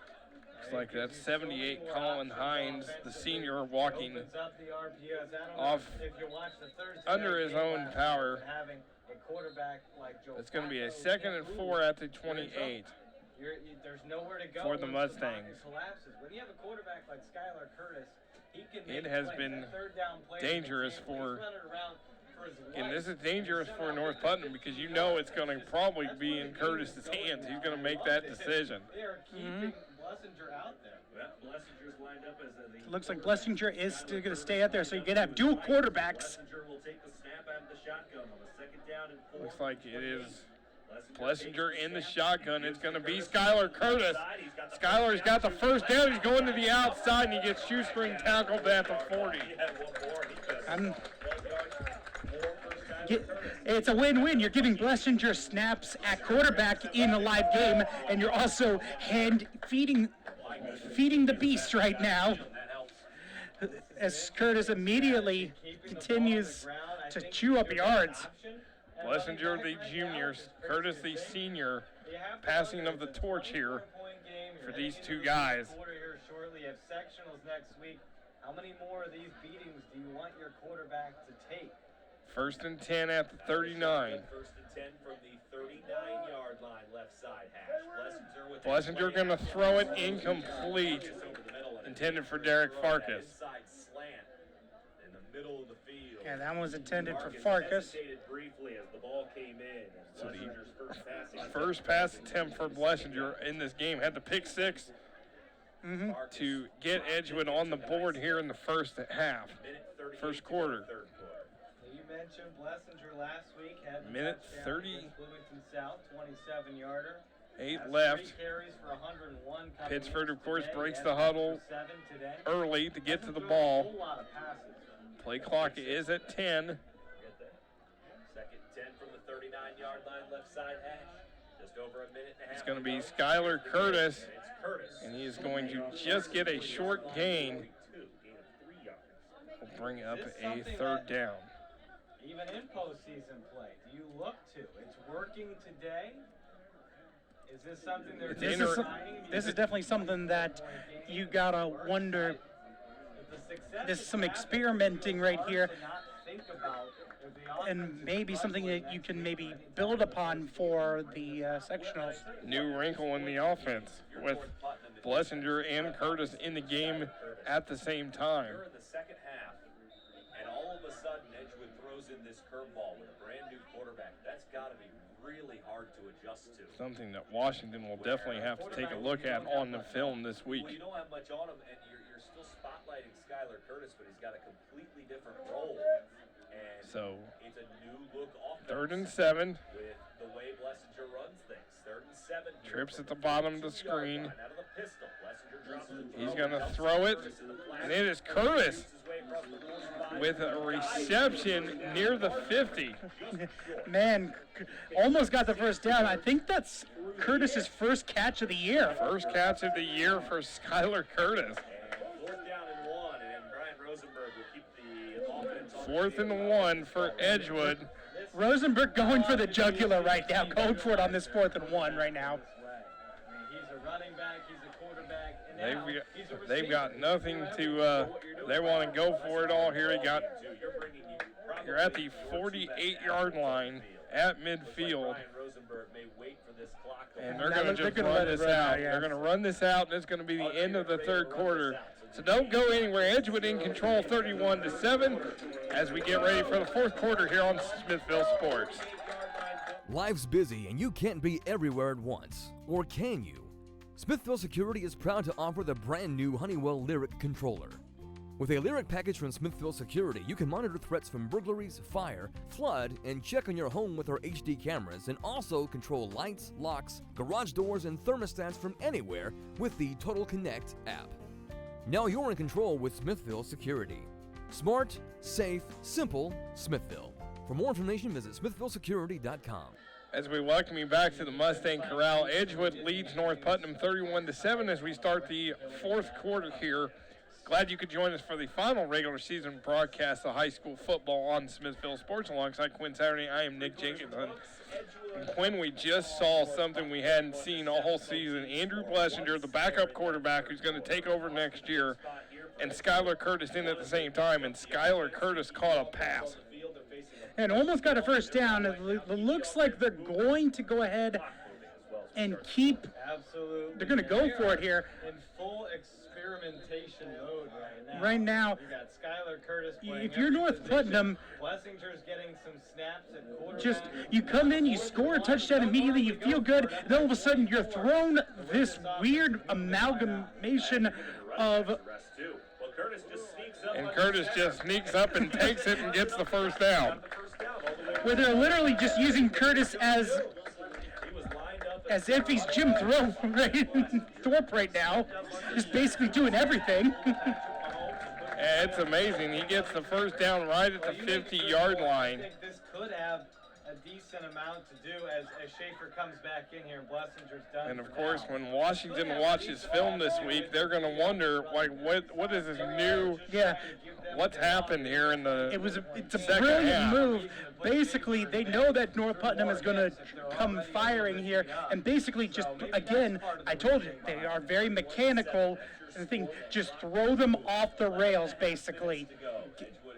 looks like that's 78 Colin Hines, the senior, walking Opens up the RPOs. I don't off know if you watch the Thursday under night his game own last power. night, having a quarterback like Joe It's going to be a Flacco, 2nd and can't 4 move. at the 28. There's nowhere to go For the once Mustangs. pocket collapses. When you have a quarterback like Skylar Curtis, he can It make has plays. been That third down play dangerous example, for- he's running around for his Again, life. this is dangerous for North Putnam because you know it's going to probably be in Curtis's hands. He's going to make that decision. They are keeping Blessinger out there. well, Blessinger's lined up as the Looks like Blessinger is still going to stay out there, so you're going to have dual quarterbacks. Blessinger will take the snap out of the shotgun on the 2nd down and 4. Looks like it is Blessinger Blessinger in the shotgun. It's going to be Skylar Curtis. Skylar's got the first down. He's going to the outside, and he gets shoestring tackled at the 40. It's a win-win. You're giving Blessinger snaps at quarterback in a live game, and you're also feeding the beast right now. As Curtis immediately continues to chew up yards. Blessinger, the junior, Curtis, the senior, passing of the torch here for these two guys. Here shortly, you have sectionals next week. How many more of these beatings do you want your quarterback to take? 1st and 10 at the 39. 1st and 10 from the 39-yard line, left side hash. Blessinger going to throw it incomplete. Intended for Derek Farkas. Inside slant in the middle of the field. Yeah, that one was intended for Farkas. Hesitated briefly as the ball came in. So the Blessinger's first passing first pass attempt for Blessinger in this game had the pick 6 to get Edgewood on the board here in the first half, first quarter. mentioned Blessinger last week had the Minute touchdown 30. against Bloomington South, 27-yarder. 8 Has left. 3 carries for 101 coming Pittsford, in of course, today. breaks He the has huddle for 7 today. early to get to the Hasn't thrown a ball. whole lot of passes. Play clock is at 10. Get that. Second 10 from the 39-yard line, left side hash. Just over a minute and a half. It's going to be go. Skylar Curtis, And it's Curtis. and he is going to just get a short gain. 42, gain of 3 yards. Will bring up Is this a something third that- down. Even in postseason play, do you look to? It's working today. Is this something they're It's This inter- is, this is definitely something that you gotta wonder. There's some experimenting right here, and maybe something that you can maybe build upon for the sectionals. New wrinkle in the offense with Blessinger and Curtis in the game at the same time. We're in the second half, and all of a sudden Edgewood throws in this curveball with a brand new quarterback. That's got to be really hard to adjust to. Something that Washington will definitely have to take a look at on the film this week. Well, you don't have much on him, and you're still spotlighting Skylar Curtis, but he's got a completely different role. And So, it's a new look offense. 3rd and 7. With the way Blessinger runs things. 3rd and 7 here. Trips from at the bottom of the 32-yard screen. line. Out of the pistol. Blessinger drops the He's throw, going to dumps throw it, Curtis in the flat. and it is Curtis Shoots his way across the 45. with a reception near the 50. Man, almost got the first down. I think that's Curtis's first catch of the year. First catch of the year for Skylar Curtis. And 4th down and 1, and Brian Rosenberg will keep the offense on the 4th field. and 1 for Edgewood. Rosenberg going for the jugular right now, going for it on this 4th and 1 right now. He's a running back, he's a quarterback, and now he's a They've receiver. got nothing to, they want to go for it all here. You're at the 48-yard line at midfield, Brian Rosenberg may wait for this clock to and run. they're going to They're just gonna run let it this run out. now, yeah. They're going to run this out, and it's going to be the end of the 3rd quarter. So don't go anywhere. Edgewood in control, 31-7, as we get ready for the 4th quarter here on Smithville Sports. Life's busy and you can't be everywhere at once. Or can you? Smithville Security is proud to offer the brand new Honeywell Lyric controller. With a Lyric package from Smithville Security, you can monitor threats from burglaries, fire, flood, and check on your home with our HD cameras, and also control lights, locks, garage doors, and thermostats from anywhere with the Total Connect app. Now you're in control with Smithville Security. Smart, safe, simple, Smithville. For more information, visit smithvillesecurity.com. As we welcome you back to the Mustang Corral, Edgewood leads North Putnam 31-7 as we start the 4th quarter here. Glad you could join us for the final regular season broadcast of high school football on Smithville Sports. Alongside Quinn Saturday, I am Nick Jenkins. And Quinn, we just saw something we hadn't seen all season. Andrew Blessinger, the backup quarterback who's going to take over next year, and Skylar Curtis in at the same time, and Skylar Curtis caught a pass. And almost got a first down. It looks like they're going to go ahead and keep. Absolutely. They're going to go for it here. In full experimentation mode right now. Right now, You got Skylar Curtis playing if you're every North position. Putnam, Blessinger's getting some snaps at quarterback. just you come in, you score a touchdown immediately, you feel good, then all of a sudden you're thrown this weird amalgamation of Rest two. Well, Curtis just sneaks up. And on Curtis the just sneaks up and takes it and gets the first down. first down all the way where they're literally just using Curtis as He was lined up if he's Jim Thorpe right now, just basically doing everything. And it's amazing. He gets the first down right at the 50-yard I line. think this could have a decent amount to do as Schaefer comes back in here and Blessinger's done. And of for course, now. when Washington watches film this week, they're going to wonder, like, what is this new? Yeah. What's happened here in the? It's a second brilliant half. move. Basically, they know that North Putnam is going to come firing here, and basically just, again, I told you, they are very mechanical, and the thing, just throw them off the rails, basically.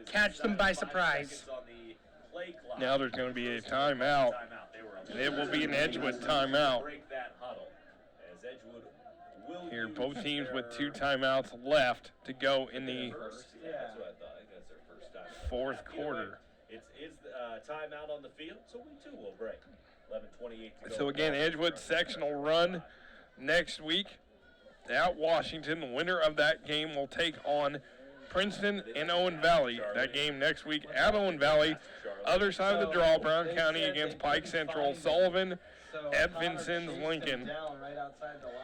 Catch them by surprise. Now there's going to be a timeout, and it will be an Edgewood timeout. Here, both teams with 2 timeouts left to go in the 4th quarter. It's timeout on the field, so we too will break. 11:28 to go. So again, Edgewood sectional run next week at Washington. The winner of that game will take on Princeton and Owen Valley. That game next week at Owen Valley other side of the draw, Brown County against Pike Central. Sullivan at Vincennes Lincoln.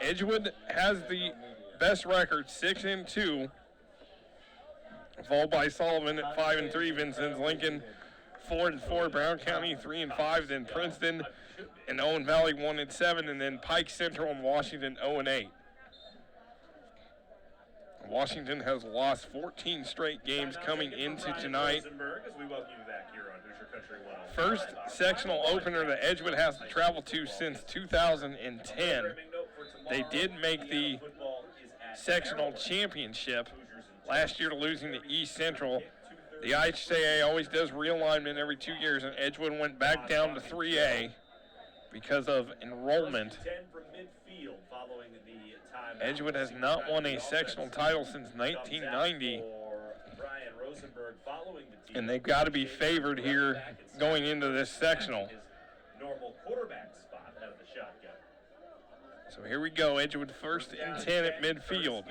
Edgewood has the best record, 6-2, followed by Sullivan at 5-3. Vincennes Lincoln 4-4. Brown County 3-5. Then Princeton and Owen Valley 1-7, and then Pike Central and Washington 0-8. Washington has lost 14 straight games coming into tonight. First sectional opener that Edgewood has to travel to since 2010. They did make the sectional championship last year, losing to East Central. The IHSAA always does realignment every 2 years, and Edgewood went back down to 3A because of enrollment. Edgewood has not won a sectional title since 1990, and they've got to be favored here going into this sectional. So here we go. Edgewood 1st and 10 at midfield.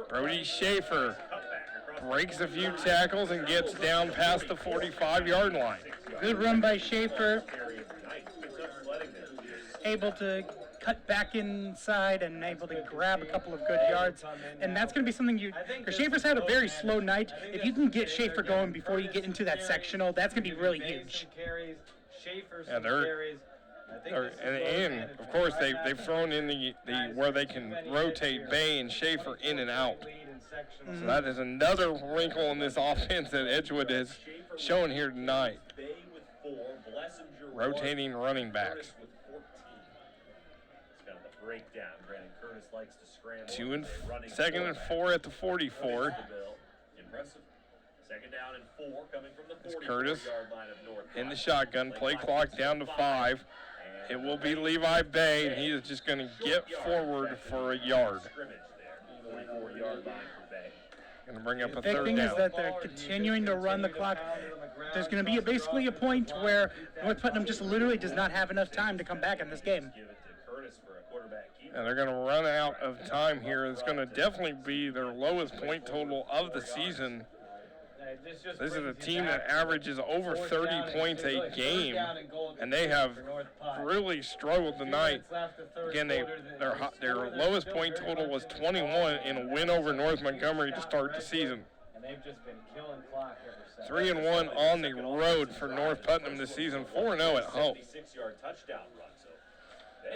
Brody Schaefer breaks a few tackles and gets down past the 45-yard line. Good run by Schaefer. Able to cut back inside and able to grab a couple of good yards. And that's going to be something because Schaefer's had a very slow night. If you can get Schaefer going before you get into that sectional, that's going to be really huge. Yeah, and of course they've thrown in the where they can rotate Bay and Schaefer in and out. So that is another wrinkle in this offense that Edgewood has shown here tonight. Rotating running backs. Second and 4 at the 44. Second down and 4 coming from the 44 Curtis yard line of North. in the shotgun. Play clock down to 5. It will be Levi Bay, and he is just going to get forward for a yard. Going to bring up a third down. The big thing is that they're continuing to run the clock. There's going to be basically a point where North Putnam just literally does not have enough time to come back in this game. And they're going to run out of time here. It's going to definitely be their lowest point total of the season. This is a team that averages over 30 points a game, and they have really struggled tonight. Again, their lowest point total was 21 in a win over North Montgomery to start the season. 3-1 on the road for North Putnam this season, 4-0 at home.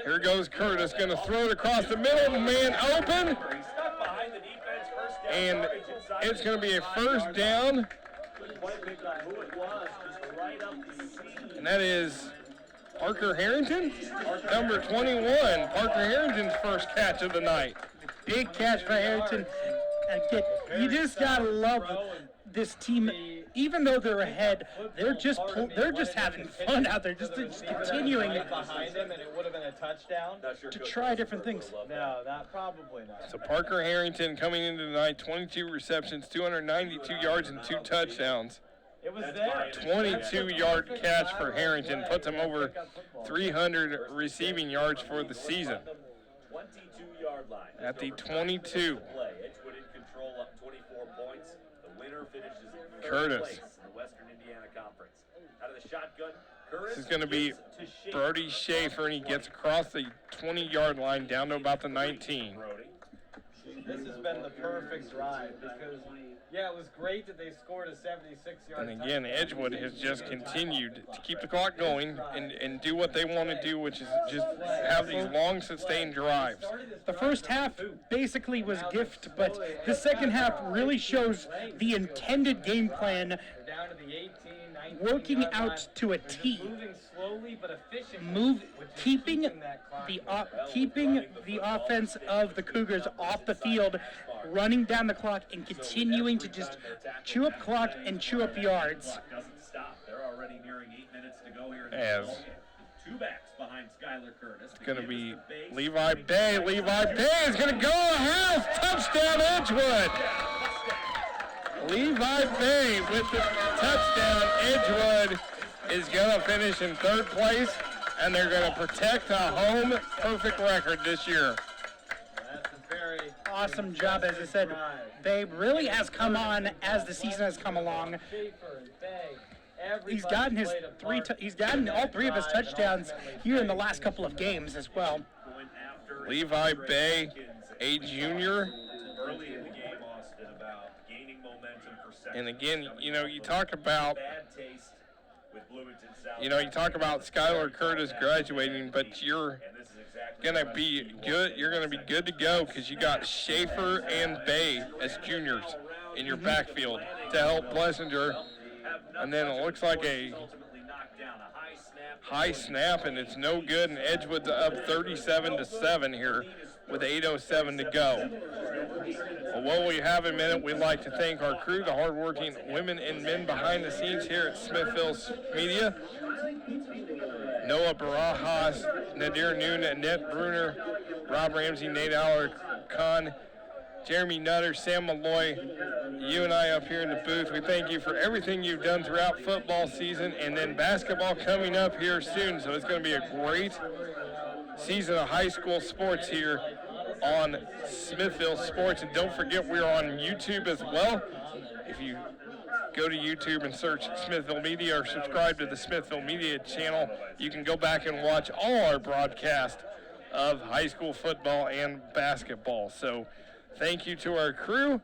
Here goes Curtis, going to throw it across the middle, man open, and it's going to be a first down, and that is Parker Harrington, number 21. Parker Harrington's first catch of the night. Big catch by Harrington. And you just got to love this team. Even though they're ahead, they're just having fun out there, just continuing behind him, and it would have been a touchdown. To try different things. No, probably not. So Parker Harrington coming into tonight, 22 receptions, 292 yards, and 2 touchdowns. It was there. 22-yard catch for Harrington puts him over 300 receiving yards for the season. 22-yard line. At the 22. Edgewood in control up 24 points. The winner finishes in Curtis. place in the Western Indiana Conference. Out of the shotgun, Curtis. This is going to be Brody Schaefer, and he gets across the 20-yard line down to about the 19. This has been the perfect drive because, yeah, it was great that they scored a 76-yard And again, Edgewood has just continued to keep the clock going and do what they want to do, which is just have these long, sustained drives. The first half basically was gift, but the second half really shows the intended game plan working out to a T. Moving slowly but efficiently. Keeping the offense of the Cougars off the field, running down the clock, and continuing to just chew up clock and chew up yards. Doesn't stop. They're already nearing 8 minutes to go here. As two backs behind Skylar Curtis. It's going to be Levi Bay. Levi Bay is going to go a half. Touchdown, Edgewood. Levi Bay with the touchdown. Edgewood is going to finish in third place, and they're going to protect a home perfect record this year. That's a very awesome job, as I said. Bay really has come on as the season has come along. he's gotten his he's gotten all three of his touchdowns here in the last couple of games as well. Levi Bay, a junior. Early in the game, Austin, about gaining momentum for second. And again, you know, you talk about, Bad taste with Bloomington South. you know, you talk about Skylar Curtis graduating, but you're And this is exactly gonna be good. You're gonna be good to go because you got Schaefer and Bay as juniors in your backfield to help Blessinger. And then it looks like a ultimately knocked down a high snap, and it's no good. And Edgewood's up 37-7 here with 8:07 to go. Well, while we have a minute, we'd like to thank our crew, the hardworking women and men behind the scenes here at Smithville's Media. Noah Barajas, Nadir Noon, Annette Bruner, Rob Ramsey, Nate Alarcon, Jeremy Nutter, Sam Malloy, you and I up here in the booth. We thank you for everything you've done throughout football season, and then basketball coming up here soon. So it's going to be a great season of high school sports here on Smithville Sports. And don't forget, we're on YouTube as well. If you go to YouTube and search Smithville Media or subscribe to the Smithville Media channel, you can go back and watch all our broadcast of high school football and basketball. So thank you to our crew,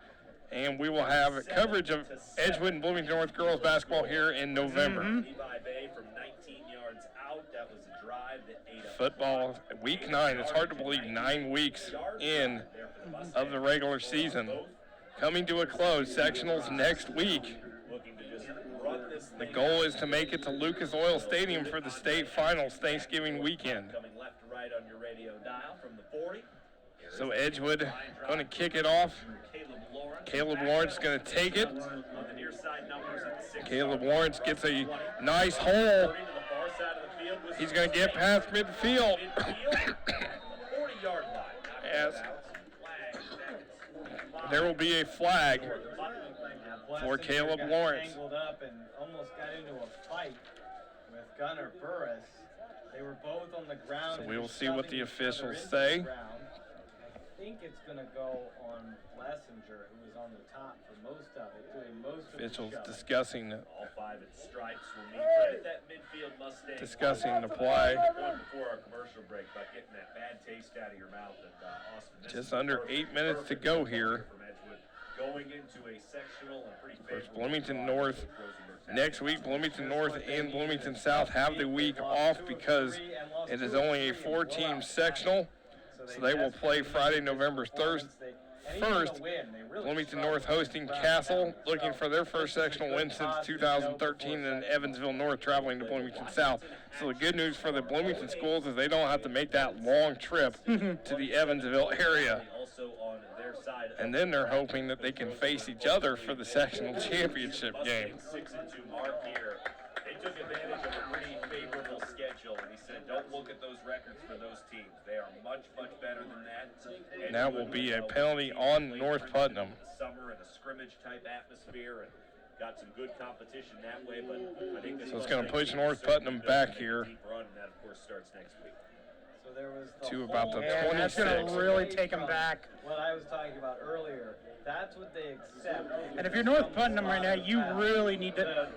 and we will have coverage of Edgewood and Bloomington North girls basketball here in November. Levi Bay from 19 yards out. That was a drive that ate up Football, week 9. It's hard to believe 9 weeks in of the regular season. Coming to a close, sectionals next week. looking to just run this The thing goal is to make it to Lucas Oil Stadium for the state finals Thanksgiving weekend. coming left to right on your radio dial from the 40. So Edgewood going to kick it off. Caleb Lawrence is going to take it. On the near side numbers at the 6. Caleb Lawrence gets a nice hole. To the far side of the field. He's going to get past midfield. 40-yard line. Yes. There will be a flag for Caleb Lawrence. Tangled up and almost got into a fight with Gunnar Burris. They were both on the ground. So we will and see what the shoving each other officials into say. the ground. I think it's going to go on Blessinger, who was on the top for most of it, doing most Officials of the shoving. discussing All 5 at stripes will meet right at that midfield Mustang. discussing the play. Before our commercial break by getting that bad taste out of your mouth. And, Austin, this Just is under perfect, 8 minutes to perfect go from here. Edgewood, going into a sectional and pretty Of course, favorable Bloomington draw North with Rosenberg. next week. Bloomington North and Bloomington South have the week off because it is only a 4-team sectional. So they will play Friday, November 1st. Bloomington North hosting Castle, looking for their first sectional win since 2013, and Evansville North traveling to Bloomington South. So the good news for the Bloomington schools is they don't have to make that long trip to the Evansville area. Also on their side And then they're hoping that they can face each other for the sectional championship game. 6-2 mark here. They took advantage of a pretty favorable schedule, and he said, don't look at those records for those teams. They are much, much better than that. And That will be a penalty on North Putnam. Summer and a scrimmage type atmosphere, and got some good competition that way. But I think this So it's gonna Mustangs push North certainly Putnam built back a here. deep run, and that of course starts next week. So there was the To about the whole- Yeah, that's going 26. to really take them back. What I was talking about earlier, that's what they accept. And if you're North Putnam right now, you really need to.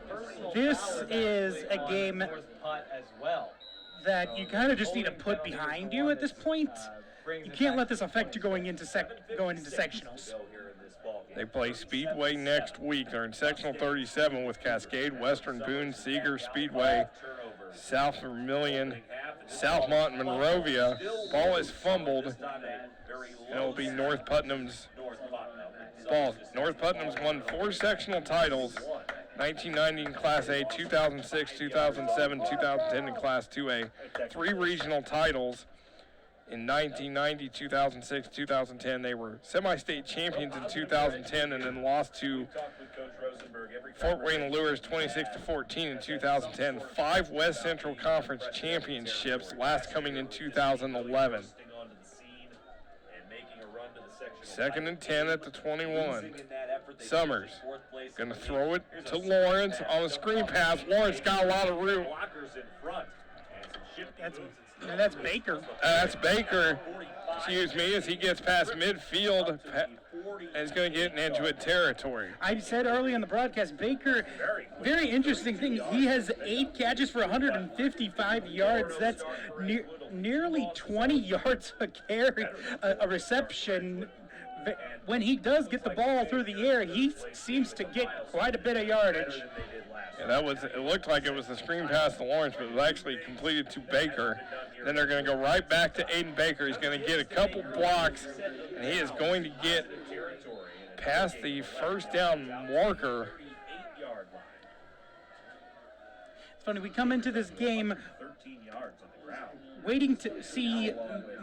This is a game North Putt as well. that you kind of just need to put behind you at this point. You can't let this affect you going into sectionals. Go here in this ball game. They play Speedway next week. They're in sectional 37 with Cascade, Western Boone, Seeger, Speedway, South Vermilion, Southmont, and Monrovia. Ball is fumbled, and it'll be North Putnam's ball. North Putnam's won 4 sectional titles, 1990 in Class A, 2006, 2007, 2010 in Class 2A, 3 regional titles in 1990, 2006, 2010. They were semi-state champions in 2010 and then lost to Fort Wayne Lures 26-14 in 2010. 5 West Central Conference championships, last coming in 2011. Second and 10 at the 21. Summers gonna throw it to Lawrence on a screen pass. Lawrence got a lot of room. That's Baker. That's Baker, excuse me, as he gets past midfield. and is going to get in Edgewood territory. I said early in the broadcast, Baker, very interesting thing, he has 8 catches for 155 yards. That's nearly 20 yards a carry, a reception. When he does get the ball through the air, he seems to get quite a bit of yardage. Yeah, it looked like it was a screen pass to Lawrence, but it was actually completed to Baker. Then they're going to go right back to Aiden Baker. He's going to get a couple blocks, and he is going to get past the first down marker. It's funny, we come into this game waiting to see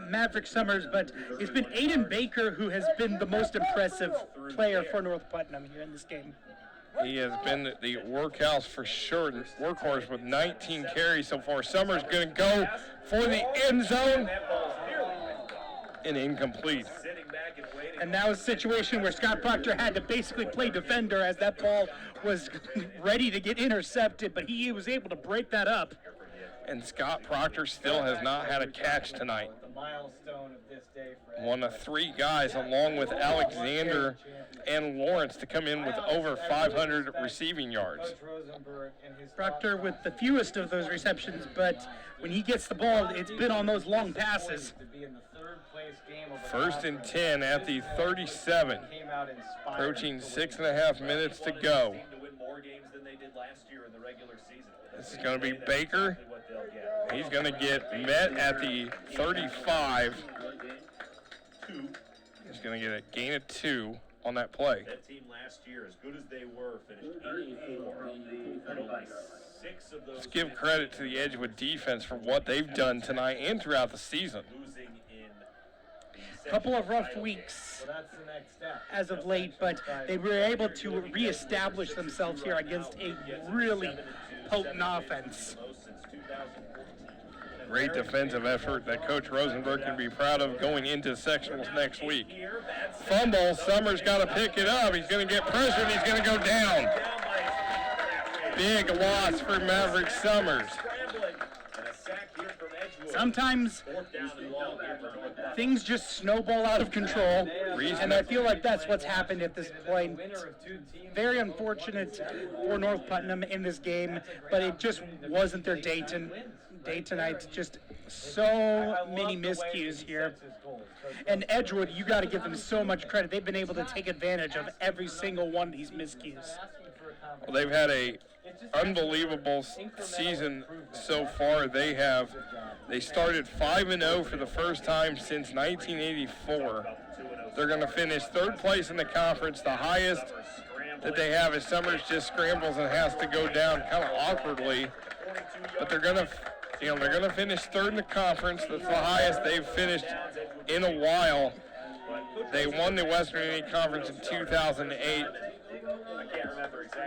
Maverick Summers, but it's been Aiden Baker who has been the most impressive player for North Putnam here in this game. He has been the workhorse for sure, workhorse with 19 carries so far. Summers going to go for the end zone, and incomplete. And now a situation where Scott Proctor had to basically play defender as that ball was ready to get intercepted, but he was able to break that up. And Scott Proctor still has not had a catch tonight. One of 3 guys, along with Alexander and Lawrence, to come in with over 500 receiving yards. Proctor with the fewest of those receptions, but when he gets the ball, it's been on those long passes. 1st and 10 at the 37. Approaching 6.5 minutes to go. This is going to be Baker. He's going to get met at the 35. He's going to get a gain of 2 on that play. That team last year, as good as they were, finished 8-4. And only 6 of those. Let's give credit to the Edgewood defense for what they've done tonight and throughout the season. A couple of rough weeks as of late, but they were able to reestablish themselves here against a really potent offense. Great defensive effort that Coach Rosenberg can be proud of going into sectionals next week. Fumble, Summers got to pick it up. He's going to get pressure and he's going to go down. Big loss for Maverick Summers. Sometimes things just snowball out of control, and I feel like that's what's happened at this point. Very unfortunate for North Putnam in this game, but it just wasn't their day tonight. Just so many miscues here. And Edgewood, you got to give them so much credit. They've been able to take advantage of every single one of these miscues. Well, they've had a unbelievable season so far. They started 5-0 for the first time since 1984. They're going to finish 3rd place in the conference. The highest that they have is Summers just scrambles and has to go down kind of awkwardly. But they're going to finish 3rd in the conference. That's the highest they've finished in a while. They won the Western Indiana Conference in 2008.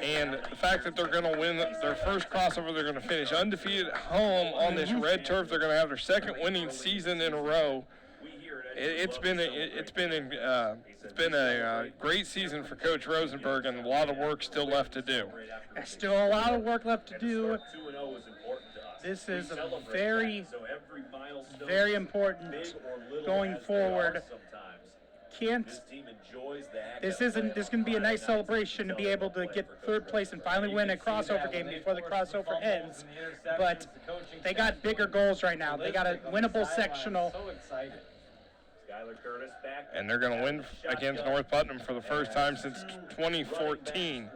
And the fact that they're going to win their first crossover, they're going to finish undefeated at home on this red turf. They're going to have their 2nd winning season in a row. It's been a great season for Coach Rosenberg, and a lot of work still left to do. There's still a lot of work left to do. This is very, very important going forward. This is going to be a nice celebration to be able to get 3rd place and finally win a crossover game before the crossover ends. But they got bigger goals right now. They got a winnable sectional. And they're going to win against North Putnam for the first time since 2014.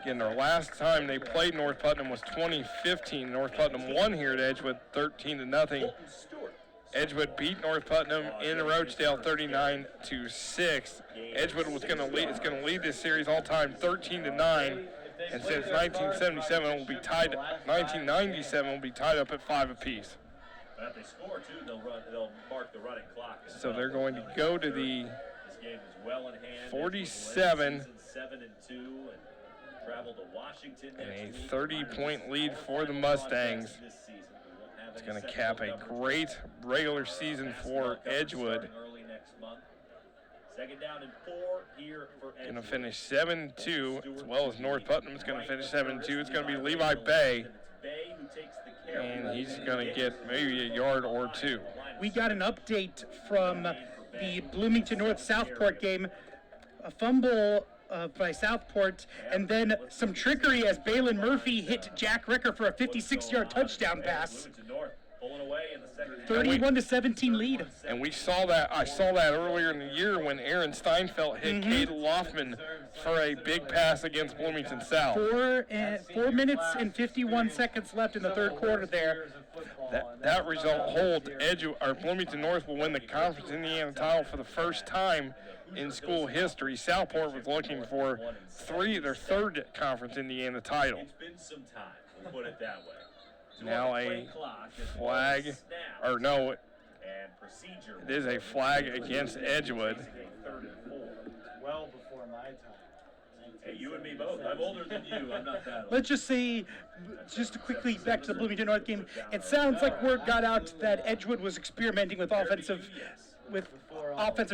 Again, their last time they played North Putnam was 2015. North Putnam won here at Edgewood 13-0. Edgewood beat North Putnam in Roachdale 39-6. Edgewood is going to lead this series all time 13-9, and since 1997 will be tied. 1997 will be tied up at 5 apiece. But if they score too, they'll mark the running clock. So they're going to go to the 47 and a 30-point lead for the Mustangs. It's going to cap a great regular season for Edgewood. Second down and 4 here for Edgewood. Going to finish 7-2, as well as North Putnam is going to finish 7-2. It's going to be Levi Bay, and he's going to get maybe a yard or 2. We got an update from the Bloomington North Southport game. A fumble by Southport, and then some trickery as Balin Murphy hit Jack Ricker for a 56-yard touchdown pass. 31-17 lead. And we saw that. I saw that earlier in the year when Aaron Steinfeld hit Cade Loffman for a big pass against Bloomington South. 4 minutes and 51 seconds left in the third quarter there. That result holds. Bloomington North will win the Conference Indiana title for the first time in school history. Southport was looking for their third Conference Indiana title. It's been some time, we'll put it that way. Now a flag, or no, it is a flag against Edgewood. Well before my time. Hey, you and me both. I'm older than you. I'm not that old. Let's just say, just quickly back to the Bloomington North game, it sounds like word got out that Edgewood was experimenting with offensive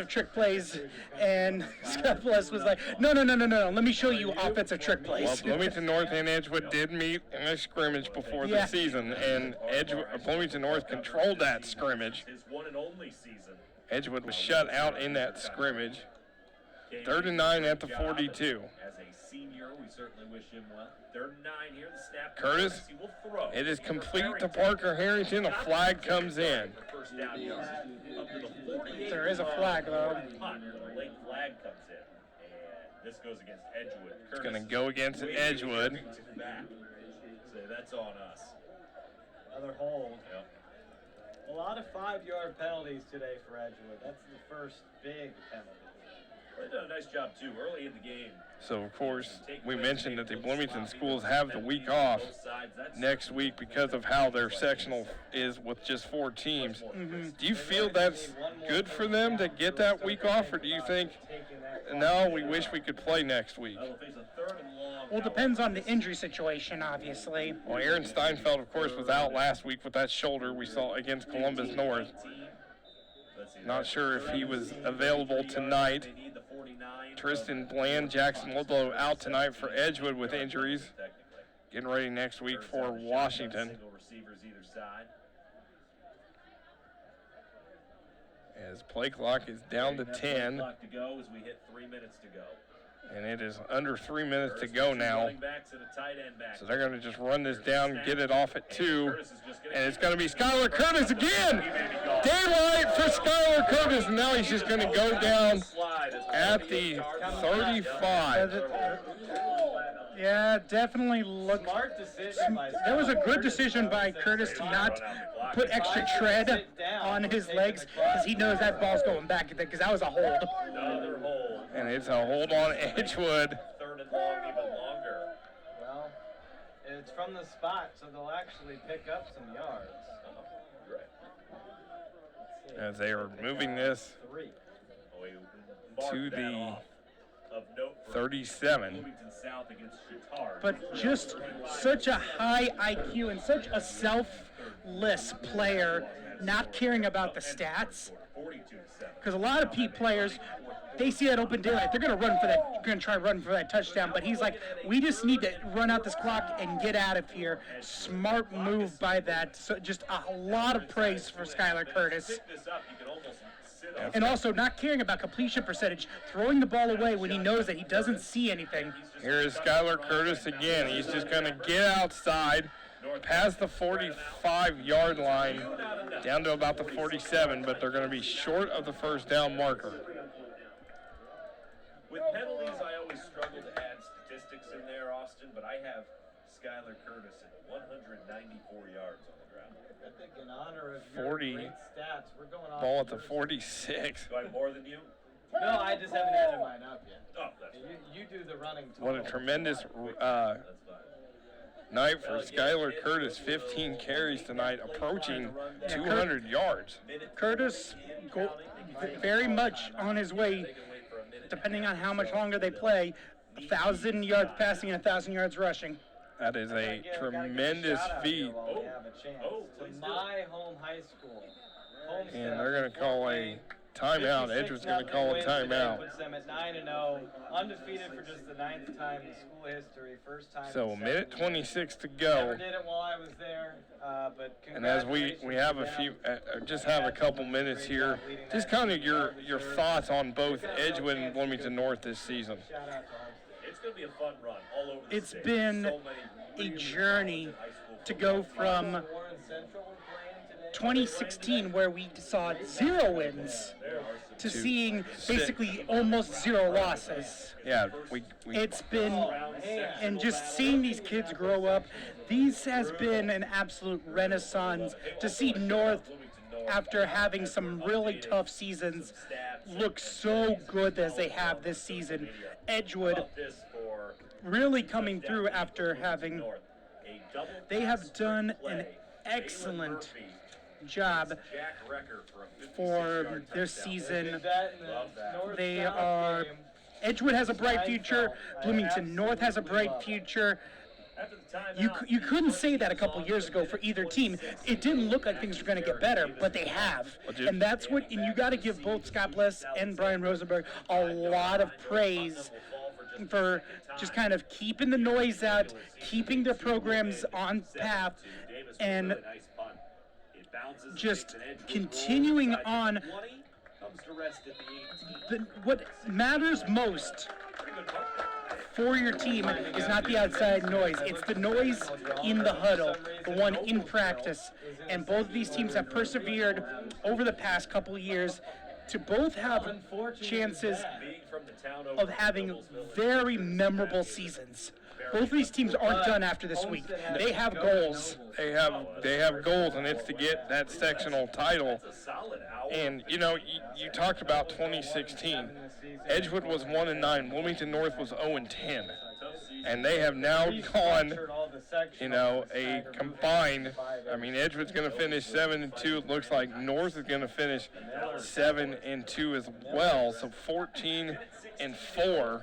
trick plays, and Scott Bless was like, no, let me show you offensive trick plays. Well, Bloomington North and Edgewood did meet in a scrimmage before the season, and Bloomington North controlled that scrimmage. His one and only season. Edgewood was shut out in that scrimmage. 3rd and 9 at the 42. As a senior, we certainly wish him well. 3rd and 9 here, the snap. Curtis, it is complete to Parker Harrington. A flag comes in. There is a flag, though. The late flag comes in, and this goes against Edgewood. It's going to go against Edgewood. So that's on us. Another hold. Yep. A lot of 5-yard penalties today for Edgewood. That's the first big penalty. They've done a nice job, too, early in the game. So, of course, we mentioned that the Bloomington schools have the week off next week because of how their sectional is with just 4 teams. Do you feel that's good for them to get that week off, or do you think, no, we wish we could play next week? Well, it depends on the injury situation, obviously. Well, Aaron Steinfeld, of course, was out last week with that shoulder we saw against Columbus North. Not sure if he was available tonight. Tristan Bland, Jackson Ludlow out tonight for Edgewood with injuries. Getting ready next week for Washington. As play clock is down to 10. And it is under 3 minutes to go now. So they're going to just run this down, get it off at 2. And it's going to be Skylar Curtis again. Daylight for Skylar Curtis. And now he's just going to go down at the 35. Yeah, definitely looked. Smart decision by That was a good decision by Curtis to not put extra tread on his legs because he knows that ball's going back because that was a hold. Another hold. And it's a hold on Edgewood. 3rd and long, even longer. Well, it's from the spot, so they'll actually pick up some yards. As they are moving this to the 37. But just such a high IQ and such a selfless player, not caring about the stats. Because a lot of players, they see that open daylight, they're going to try to run for that touchdown. But he's like, we just need to run out this clock and get out of here. Smart move by that. So just a lot of praise for Skylar Curtis. And also not caring about completion percentage, throwing the ball away when he knows that he doesn't see anything. Here is Skylar Curtis again. He's just going to get outside, past the 45-yard line, down to about the 47, but they're going to be short of the first down marker. With penalties, I always struggle to add statistics in there, Austin, but I have Skylar Curtis at 194 yards on the ground. I think in honor of your 40, great stats, we're going off ball at the 46. Do I have more than you? No, I just haven't added mine up yet. Oh, that's You do the running. What a tremendous night for Skylar Curtis. 15 carries tonight, approaching 200 yards. Curtis very much on his way, depending on how much longer they play, 1,000 yards passing and 1,000 yards rushing. That is a tremendous feat. We have a chance. To my home high school. And they're going to call a timeout. Edgewood's going to call a timeout. Puts them at 9-0, undefeated for just the 9th time in school history, first time. So in 1:26 to go. Never did it while I was there, but And as we have a few, just have a couple minutes here, just kind of your thoughts on both Edgewood and Bloomington North this season. It's going to be a fun run all over the It's state. been So many a really journey talented high school to go football from Warren Central were playing today. 2016, where we saw 0 wins, to seeing basically almost 0 losses. Yeah, we It's been, and just seeing these kids grow up, these has been an absolute renaissance to see North, after having some really tough seasons, look so good as they have this season. Edgewood really coming through after having, they have done an excellent job for this season. They are, Edgewood has a bright future, Bloomington North has a bright future. You couldn't say that a couple years ago for either team. It didn't look like things were going to get better, but they have. And that's what, and you got to give both Scott Bliss and Brian Rosenberg a lot of praise for just kind of keeping the noise out, keeping their programs on path, and just continuing on. What matters most for your team is not the outside noise. It's the noise in the huddle, the one in practice. And both of these teams have persevered over the past couple of years to both have chances of having very memorable seasons. Both of these teams aren't done after this week. They have goals. They have goals, and it's to get that sectional title. And you know, you talked about 2016. Edgewood was 1-9. Bloomington North was 0-10, and they have now gone, you know, a combined. I mean, Edgewood's going to finish 7-2. It looks like North is going to finish 7-2 as well. So 14-4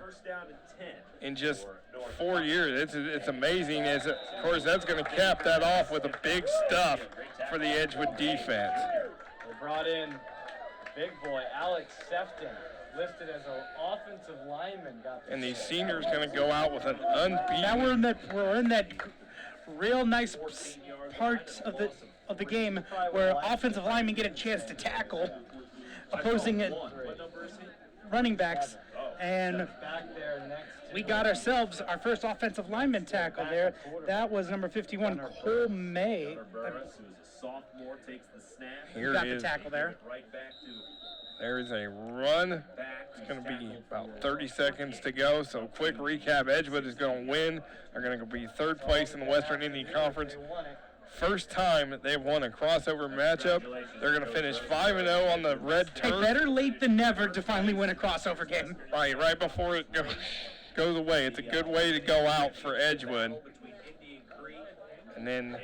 in just 4 years. It's amazing. Of course, that's going to cap that off with a big stuff for the Edgewood defense. They brought in big boy Alex Sefton, listed as an offensive lineman. And these seniors going to go out with an unbeaten. Now we're in that real nice part of the game where offensive linemen get a chance to tackle opposing running backs, and we got ourselves our first offensive lineman tackle there. That was number 51, Cole May. Here got it the is. tackle there. There is a run. It's going to be about 30 seconds to go. So quick recap, Edgewood is going to win. They're going to be third place in the Western Indian Conference. First time they've won a crossover matchup. They're going to finish 5-0 on the red Hey, turf. better late than never to finally win a crossover game. Right before it goes away. It's a good way to go out for Edgewood. And then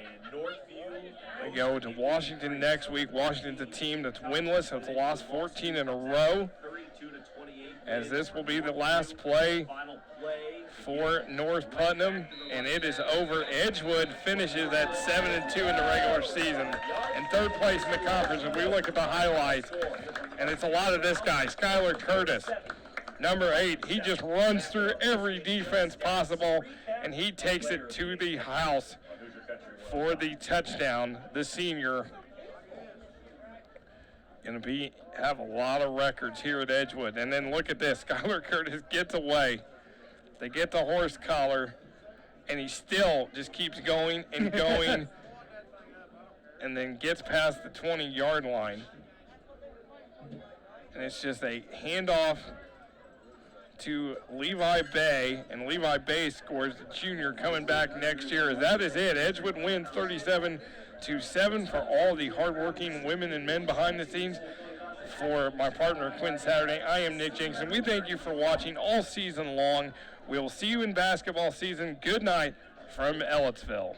they go to Washington next week. Washington's a team that's winless, has lost 14 in a row. As this will be the last play for North Putnam, and it is over. Edgewood finishes at 7-2 in the regular season and third place in the conference. If we look at the highlights, and it's a lot of this guy, Skylar Curtis, number 8. He just runs through every defense possible, and he takes it to the house for the touchdown. The senior going to have a lot of records here at Edgewood. And then look at this. Skylar Curtis gets away. They get the horse collar, and he still just keeps going and going and then gets past the 20-yard line. And it's just a handoff to Levi Bay, and Levi Bay scores, the junior coming back next year. That is it. Edgewood wins 37-7 for all the hardworking women and men behind the scenes. For my partner, Quinn Saturday, I am Nick Jensen. We thank you for watching all season long. We will see you in basketball season. Good night from Ellettsville.